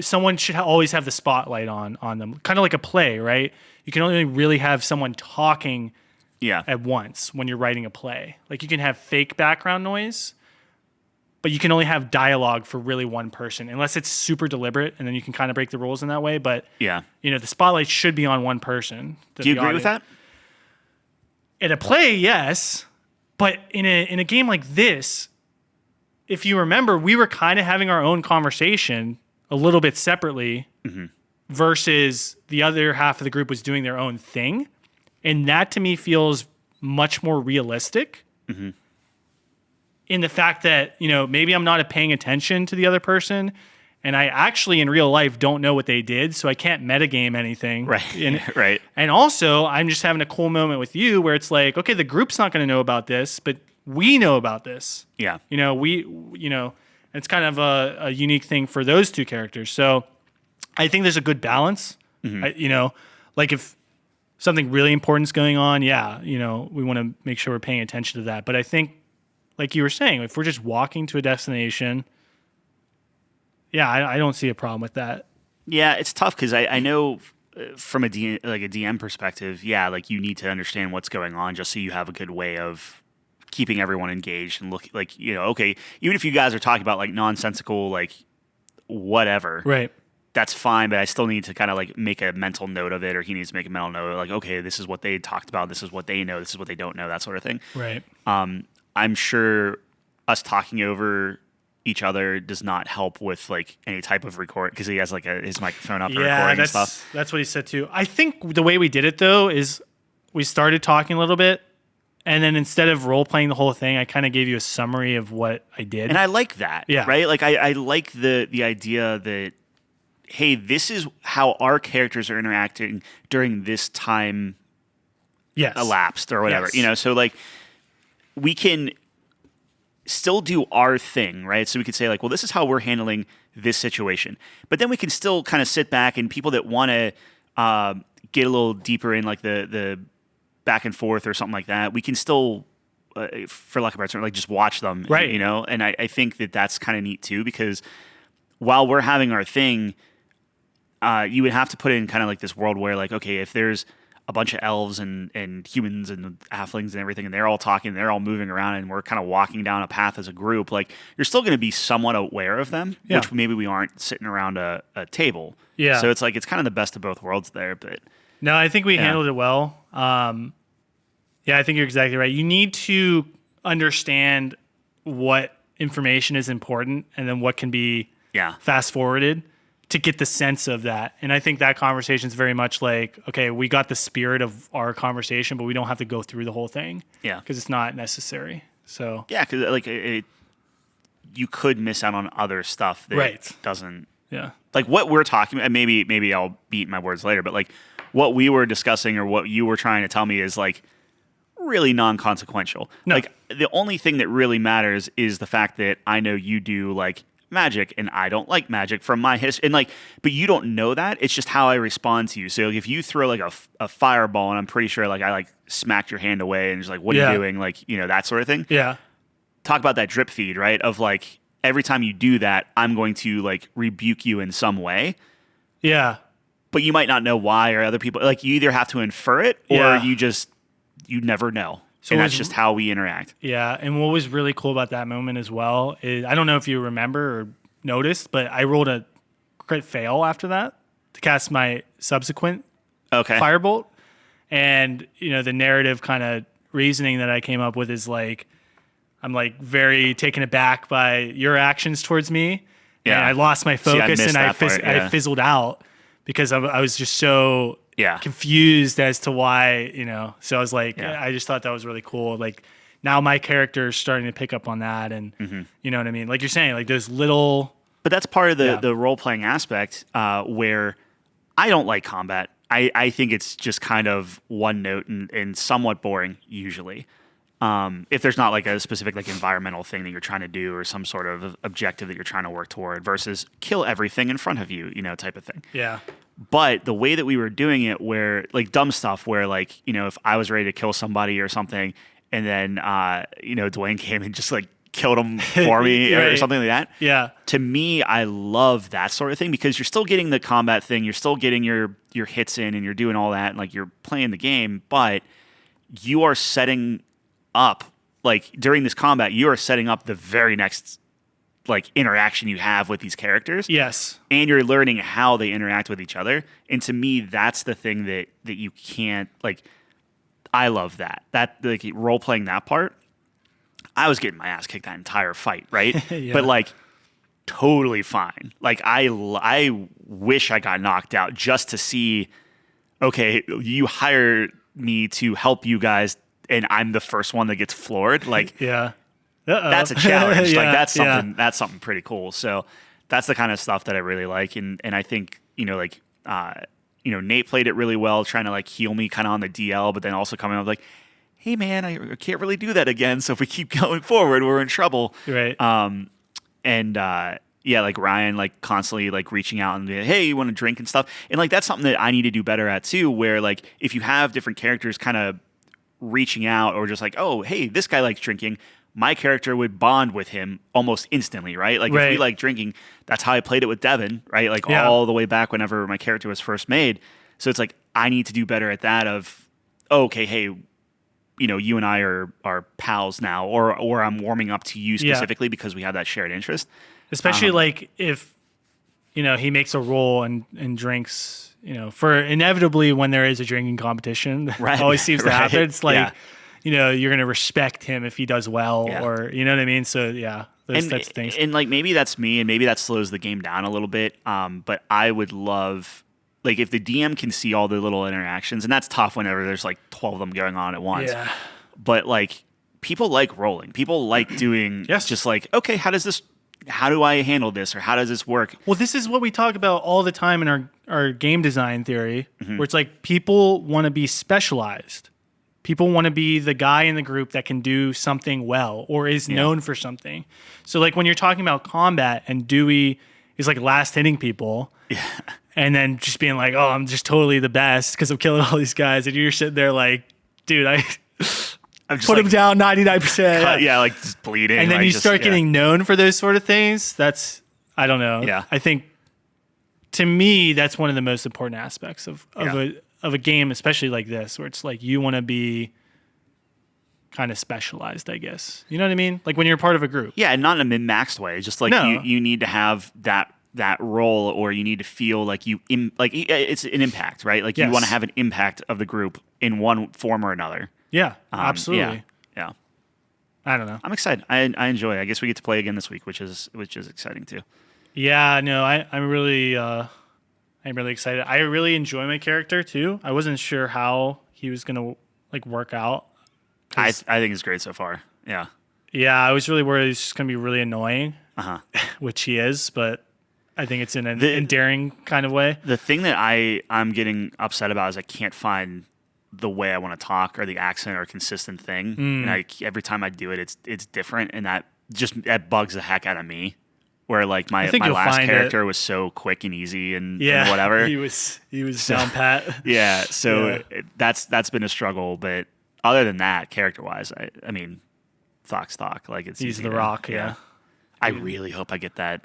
someone should always have the spotlight on them, kind of like a play, right? You can only really have someone talking at once when you're writing a play. Like you can have fake background noise, but you can only have dialogue for really one person, unless it's super deliberate, and then you can kind of break the rules in that way. But the spotlight should be on one person. Do you agree with that? In a play, yes, but in a game like this, if you remember, we were kind of having our own conversation a little bit separately, versus the other half of the group was doing their own thing, and that to me feels much more realistic. In the fact that maybe I'm not paying attention to the other person, and I actually in real life don't know what they did, so I can't metagame anything. Right. Right. And also, I'm just having a cool moment with you where it's like, okay, the group's not going to know about this, but we know about this. Yeah. It's kind of a unique thing for those two characters. So I think there's a good balance. Like if something really important's going on, yeah, we want to make sure we're paying attention to that. But I think, like you were saying, if we're just walking to a destination, yeah, I don't see a problem with that. Yeah, it's tough because I know from a DM perspective, yeah, like you need to understand what's going on just so you have a good way of keeping everyone engaged and look like, okay, even if you guys are talking about like nonsensical, like whatever, Right. that's fine, but I still need to kind of like make a mental note of it, or he needs to make a mental note of like, okay, this is what they talked about, this is what they know, this is what they don't know, that sort of thing. Right. I'm sure us talking over each other does not help with like any type of record because he has like his microphone up and recording and stuff. That's what he said too. I think the way we did it though is we started talking a little bit, and then instead of role playing the whole thing, I kind of gave you a summary of what I did. And I like that. Yeah. Right? Like I like the idea that, hey, this is how our characters are interacting during this time elapsed or whatever. Yes. So like we can still do our thing, right? So we could say like, well, this is how we're handling this situation. But then we can still kind of sit back, and people that want to get a little deeper in like the back and forth or something like that, we can still, for lack of a better term, like just watch them, right? And I think that that's kind of neat too, because while we're having our thing, you would have to put in kind of like this world where like, okay, if there's a bunch of elves and humans and halflings and everything, and they're all talking, they're all moving around, and we're kind of walking down a path as a group, like you're still going to be somewhat aware of them, which maybe we aren't sitting around a table. Yeah. So it's like, it's kind of the best of both worlds there. But no, I think we handled it well. Yeah, I think you're exactly right. You need to understand what information is important and then what can be fast forwarded to get the sense of that. And I think that conversation is very much like, okay, we got the spirit of our conversation, but we don't have to go through the whole thing. Yeah. Because it's not necessary. So yeah, because like you could miss out on other stuff that doesn't. Yeah. Like what we're talking about, maybe I'll beat my words later, but like what we were discussing or what you were trying to tell me is like really non-consequential. No. Like the only thing that really matters is the fact that I know you do like magic and I don't like magic from my history, and like, but you don't know that. It's just how I respond to you. So like, if you throw like a fireball, and I'm pretty sure like I like smacked your hand away and just like, what are you doing? Like, that sort of thing. Yeah. Talk about that drip feed, right? Of like every time you do that, I'm going to like rebuke you in some way. Yeah. But you might not know why, or other people like you either have to infer it or you never know. So and that's just how we interact. Yeah, and what was really cool about that moment as well is, I don't know if you remember or noticed, but I rolled a crit fail after that to cast my subsequent firebolt. And, the narrative kind of reasoning that I came up with is like, I'm like very taken aback by your actions towards me. Yeah. And I lost my focus. See, I fizzled out because I was just so confused as to why, so I was like, I just thought that was really cool. Like now my character is starting to pick up on that. And you know what I mean? Like you're saying, like those little, but that's part of the role-playing aspect where I don't like combat. I think it's just kind of one note and somewhat boring usually. If there's not like a specific like environmental thing that you're trying to do or some sort of objective that you're trying to work toward versus kill everything in front of you, type of thing. Yeah. But the way that we were doing it, where like dumb stuff, where like, if I was ready to kill somebody or something, and then, Dwayne came and just like killed him for me or something like that. Yeah. To me, I love that sort of thing because you're still getting the combat thing. You're still getting your hits in and you're doing all that. And like you're playing the game, but you are setting up, like during this combat, you are setting up the very next like interaction you have with these characters. Yes. And you're learning how they interact with each other. And to me, that's the thing that you can't like. I love that like role playing that part. I was getting my ass kicked that entire fight, right? But like totally fine. Like I wish I got knocked out just to see, okay, you hired me to help you guys and I'm the first one that gets floored. Like that's a challenge. Like that's something pretty cool. So that's the kind of stuff that I really like. And I think, Nate played it really well, trying to like heal me kind of on the DL, but then also coming up like, hey man, I can't really do that again. So if we keep going forward, we're in trouble. Right. And Yeah, like Ryan, like constantly like reaching out and be like, hey, you want to drink and stuff. And like that's something that I need to do better at too, where like if you have different characters kind of reaching out or just like, oh, hey, this guy likes drinking, my character would bond with him almost instantly, right? Like if we Right. like drinking, that's how I played it with Devin, right? Like Yeah. all the way back whenever my character was first made. So it's like I need to do better at that of, oh, okay, hey, you and I are pals now, or I'm warming up to you Yeah. specifically because we have that shared interest. Especially like if he makes a roll and drinks, for inevitably when there is a drinking competition, Right. always seems to Right. happen. It's like, Yeah. You're going to respect him if he does well, Yeah. or, you know what I mean? So yeah, those types of things. And like maybe that's me, and maybe that slows the game down a little bit. But I would love, like, if the DM can see all the little interactions, and that's tough whenever there's like 12 of them going on at once. Yeah. But like people like rolling, people like doing Yes. just like, okay, how do I handle this, or how does this work? Well, this is what we talk about all the time in our game design theory, Mm-hmm. where it's like people want to be specialized. People want to be the guy in the group that can do something well or is known for something. So like when you're talking about combat and Dewey is like last hitting people and then just being like, oh, I'm just totally the best because I'm killing all these guys. And you're sitting there like, dude, I'm just put like, him down 99%. yeah, like just bleeding. And then like, you just- start yeah. getting known for those sort of things. That's, I don't know. Yeah. I think to me, that's one of the most important aspects of a game, especially like this, where it's like you want to be kind of specialized, I guess. You know what I mean? Like when you're part of a group. Yeah, and not in a min-maxed way. Just like No. you need to have that role, or you need to feel like it's an impact, right? Like you Yes. want to have an impact of the group in one form or another. Yeah, absolutely. Yeah. I don't know. I'm excited. I enjoy it. I guess we get to play again this week, which is exciting too. Yeah, no, I'm really excited. I really enjoy my character too. I wasn't sure how he was gonna like work out. I think it's great so far. Yeah. Yeah, I was really worried he's just gonna be really annoying, Uh-huh. which he is, but I think it's in an endearing kind of way. The thing that I'm getting upset about is I can't find the way I want to talk or the accent or consistent thing. And every time I do it, it's different, and that bugs the heck out of me. Where like my think you'll last find character was so quick and easy and Yeah, whatever. he was down pat. Yeah, so Yeah. that's been a struggle. But other than that, character wise, I mean, Thok's Thok. Like it's He's easy the to- Rock. Yeah. I really hope I get that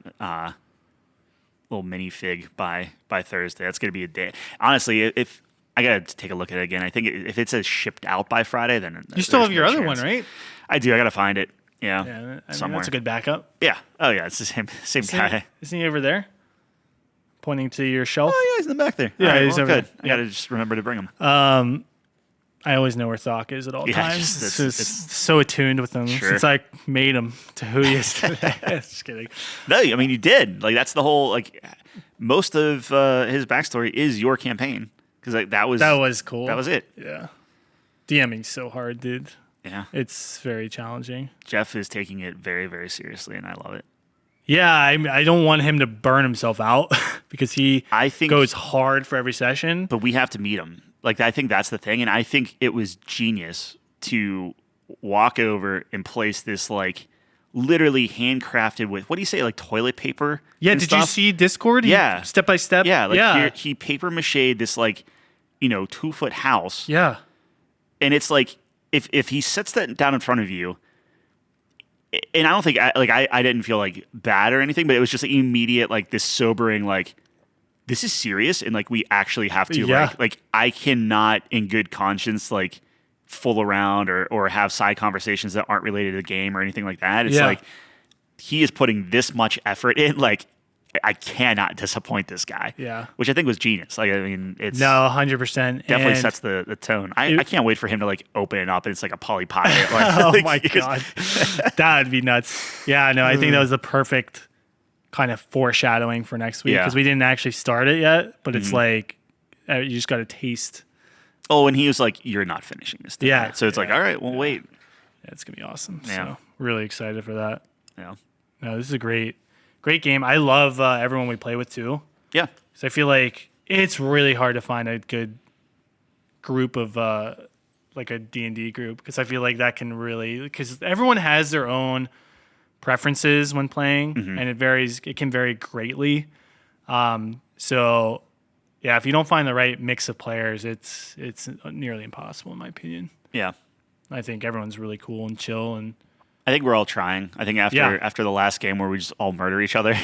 little minifig by Thursday. That's gonna be a day. Honestly, if I gotta take a look at it again, I think if it says shipped out by Friday, then You still there's have your no other chance. one, right? I do. I gotta find it. Yeah, Yeah, I mean, somewhere. that's a good backup. Yeah. Oh yeah, it's the same guy. Isn't he over there? Pointing to your shelf. Oh yeah, he's in the back there. Yeah, All right, he's well, over good. there. I gotta just remember to bring him. I always know where Thok is at all Yeah, times. just- It's it's- so attuned with him Sure. since I made him to who he is today. Just kidding. No, I mean you did. Like that's the whole like. Most of his backstory is your campaign because like that was cool. That was it. Yeah. DMing's so hard, dude. Yeah. It's very challenging. Jeff is taking it very, very seriously, and I love it. Yeah, I don't want him to burn himself out because he I think- goes hard for every session. But we have to meet him. Like I think that's the thing, and I think it was genius to walk over and place this like literally handcrafted with what do you say, like toilet paper? Yeah, and did you stuff? see Discord? Yeah. Step by step? Yeah, like yeah. he paper mached this like 2-foot house, Yeah. and it's like if he sets that down in front of you. And I don't think I didn't feel like bad or anything, but it was just an immediate like this sobering like this is serious and like we actually have to Yeah. like I cannot in good conscience like fool around or have side conversations that aren't related to the game or anything like that. It's Yeah. like he is putting this much effort in, like I cannot disappoint this guy. Yeah. Which I think was genius. Like I mean it's No, 100%. definitely And- sets the tone. I can't wait for him to like open it up and it's like a Polly Pocket. Like, Oh like, my God. That would be nuts. Yeah, no, I think that was the perfect kind of foreshadowing for next week Yeah. because we didn't actually start it yet, but it's like you just got to taste. Oh, and he was like, "You're not finishing this." Today. Yeah. So it's like, all right, well, wait. Yeah, it's going to be awesome. Yeah. So really excited for that. Yeah. No, this is a great game. I love everyone we play with too. Yeah. So I feel like it's really hard to find a good group of like a D&D group because I feel like that can really because everyone has their own preferences when playing, and it can vary greatly. So yeah, if you don't find the right mix of players, it's nearly impossible in my opinion. Yeah. I think everyone's really cool and chill, and I think we're all trying. I think after the last game where we just all murder each other,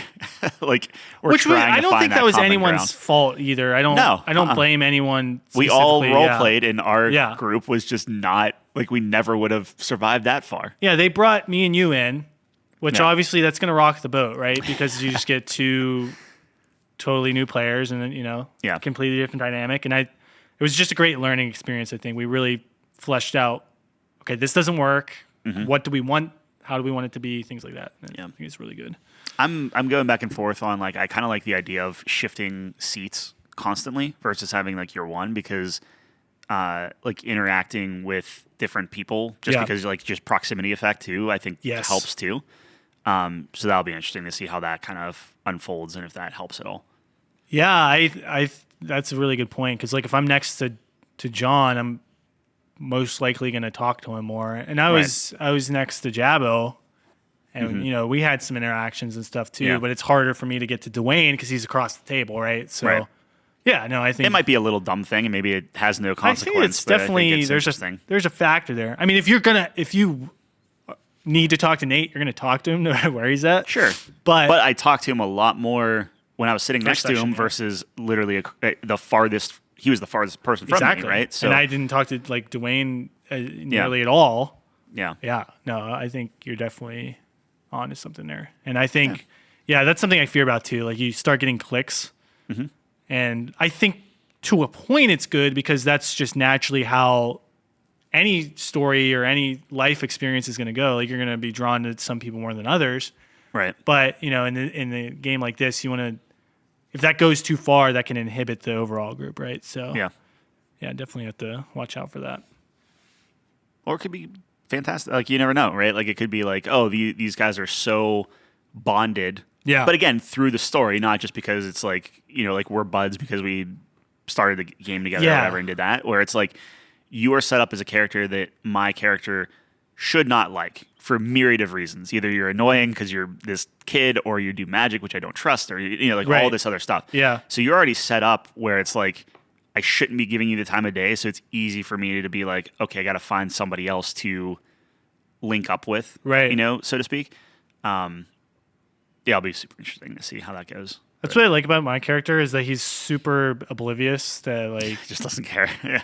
like we're trying I to don't find think that was common anyone's ground. fault either. I don't blame anyone. We all specifically. role played, and our Yeah. group was just not like we never would have survived that far. Yeah, they brought me and you in, which Yeah. obviously that's going to rock the boat, right? Because you just get two totally new players, and then completely different dynamic. And it was just a great learning experience. I think we really fleshed out. Okay, this doesn't work. What do we want? How do we want it to be? Things like that. And I think it's really good. I'm going back and forth on like I kind of like the idea of shifting seats constantly versus having like your one because like interacting with different people because like just proximity effect too I think helps too. So that'll be interesting to see how that kind of unfolds and if that helps at all. Yeah, I that's a really good point because like if I'm next to Jon, I'm most likely going to talk to him more. And I was next to Jabbo, and we had some interactions and stuff too. But it's harder for me to get to Dwayne because he's across the table, right? So yeah, no, I think it might be a little dumb thing, and maybe it has no consequence. I think it's definitely there's a factor there. I mean, if you need to talk to Nate, you're gonna talk to him no matter where he's at. Sure, but I talked to him a lot more when I was sitting next to him versus literally the farthest. He was the farthest person from me, right? So, and I didn't talk to like Dwayne nearly at all. Yeah. Yeah. No, I think you're definitely onto something there. And I think, that's something I fear about too. Like you start getting clicks. And I think to a point it's good because that's just naturally how any story or any life experience is going to go. Like you're going to be drawn to some people more than others. Right. But, in the game like this, you want to, if that goes too far, that can inhibit the overall group, right? So yeah, definitely have to watch out for that. Or it could be fantastic. Like you never know, right? Like it could be like, oh, these guys are so bonded. Yeah. But again, through the story, not just because it's like like we're buds because we started the game together or whatever and did that. Where it's like you are set up as a character that my character should not like for a myriad of reasons. Either you're annoying because you're this kid, or you do magic, which I don't trust, or all this other stuff. Yeah. So you're already set up where it's like I shouldn't be giving you the time of day, so it's easy for me to be like, okay, I got to find somebody else to link up with, right? So to speak. It'll be super interesting to see how that goes. That's what I like about my character is that he's super oblivious that like just doesn't care. Yeah.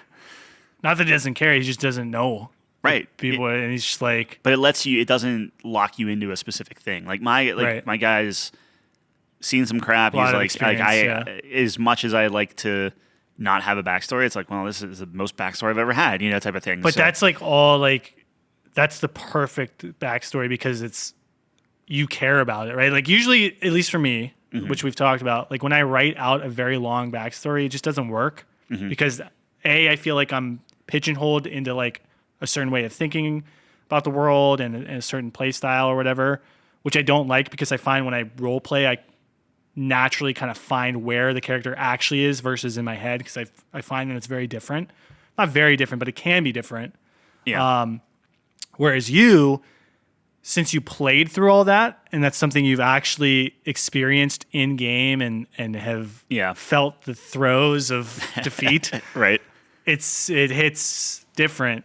Not that he doesn't care, he just doesn't know. Right. People, and he's just like. But it doesn't lock you into a specific thing. Like my guy's seen some crap. He's like as much as I like to not have a backstory, it's like, well, this is the most backstory I've ever had, type of thing. But that's like all like, that's the perfect backstory because you care about it, right? Like usually, at least for me, which we've talked about, like when I write out a very long backstory, it just doesn't work because I feel like I'm pigeonholed into like a certain way of thinking about the world and a certain play style or whatever, which I don't like because I find when I role play, I naturally kind of find where the character actually is versus in my head because I find that it's very different. Not very different, but it can be different. Yeah. Whereas you, since you played through all that, and that's something you've actually experienced in game and have felt the throes of defeat, right? It hits different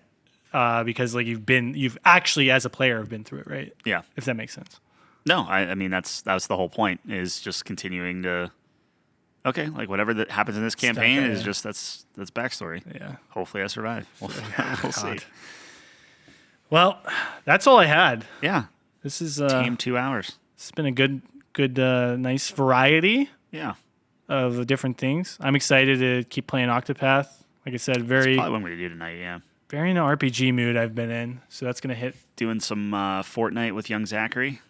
because like you've actually as a player have been through it, right? Yeah, if that makes sense. No, I mean that's the whole point is just continuing to. Okay, like whatever that happens in this campaign is just that's backstory. Yeah. Hopefully I survive. We'll see. Well, that's all I had. Yeah. This is Team 2 hours. It's been a good nice variety. Yeah. Of different things. I'm excited to keep playing Octopath. Like I said, That's probably what we're gonna do tonight. Yeah. Very in the RPG mood I've been in, so that's gonna hit. Doing some Fortnite with young Zachary.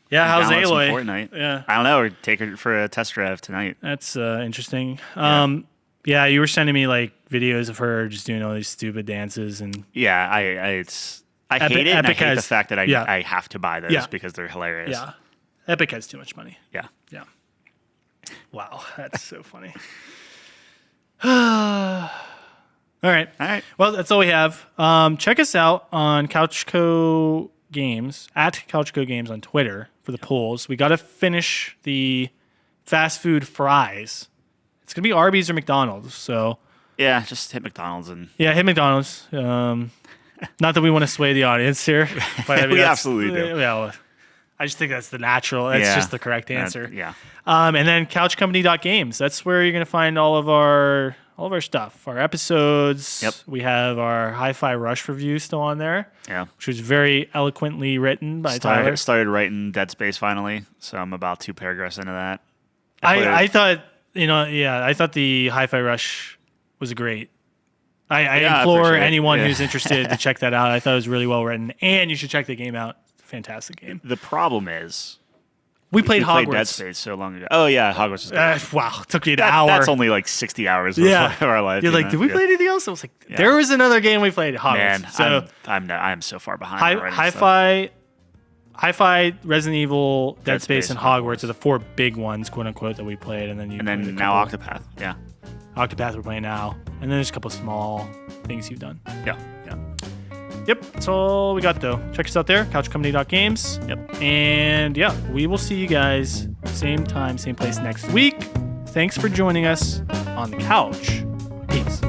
Yeah, how's Aloy? Fortnite. Yeah. I don't know. Or take her for a test drive tonight. That's interesting. Yeah, you were sending me like videos of her just doing all these stupid dances and. Yeah, I hate it. And I hate the fact that I have to buy those because they're hilarious. Yeah, Epic has too much money. Yeah. Yeah. Wow, that's so funny. All right. All right. Well, that's all we have. Check us out on Couchco Games at Couch Go Games on Twitter for the polls. We got to finish the fast food fries. It's gonna be Arby's or McDonald's. So Yeah, just hit McDonald's and yeah, hit McDonald's. Not that we want to sway the audience here, but I mean, we absolutely do. Yeah, well, I just think that's the natural. That's just the correct answer. Yeah. And then couchcompany.games. That's where you're gonna find all of our stuff, our episodes. Yep. We have our Hi-Fi Rush review still on there. Yeah. Which was very eloquently written by Tyler. Started writing Dead Space finally, so I'm about 2 paragraphs into that. I thought, I thought the Hi-Fi Rush was great. I implore anyone who's interested to check that out. I thought it was really well written, and you should check the game out. Fantastic game. The problem is we played Hogwarts. Hogwarts. Dead Space so long ago. Oh yeah, Hogwarts is good. Wow, it took me an hour. That's only like 60 hours of our life. You're like, did we play anything else? I was like, there was another game we played, Hogwarts. Man, so I'm so far behind. Hi-Fi, Resident Evil, Dead Space, and Hogwarts are the 4 big ones, quote unquote, that we played, and then now Octopath. Yeah. Octopath we're playing now, and then there's a couple small things you've done. Yeah. Yep, that's all we got though. Check us out there, couchcompany.games. Yep. And yeah, we will see you guys same time, same place next week. Thanks for joining us on the couch. Peace.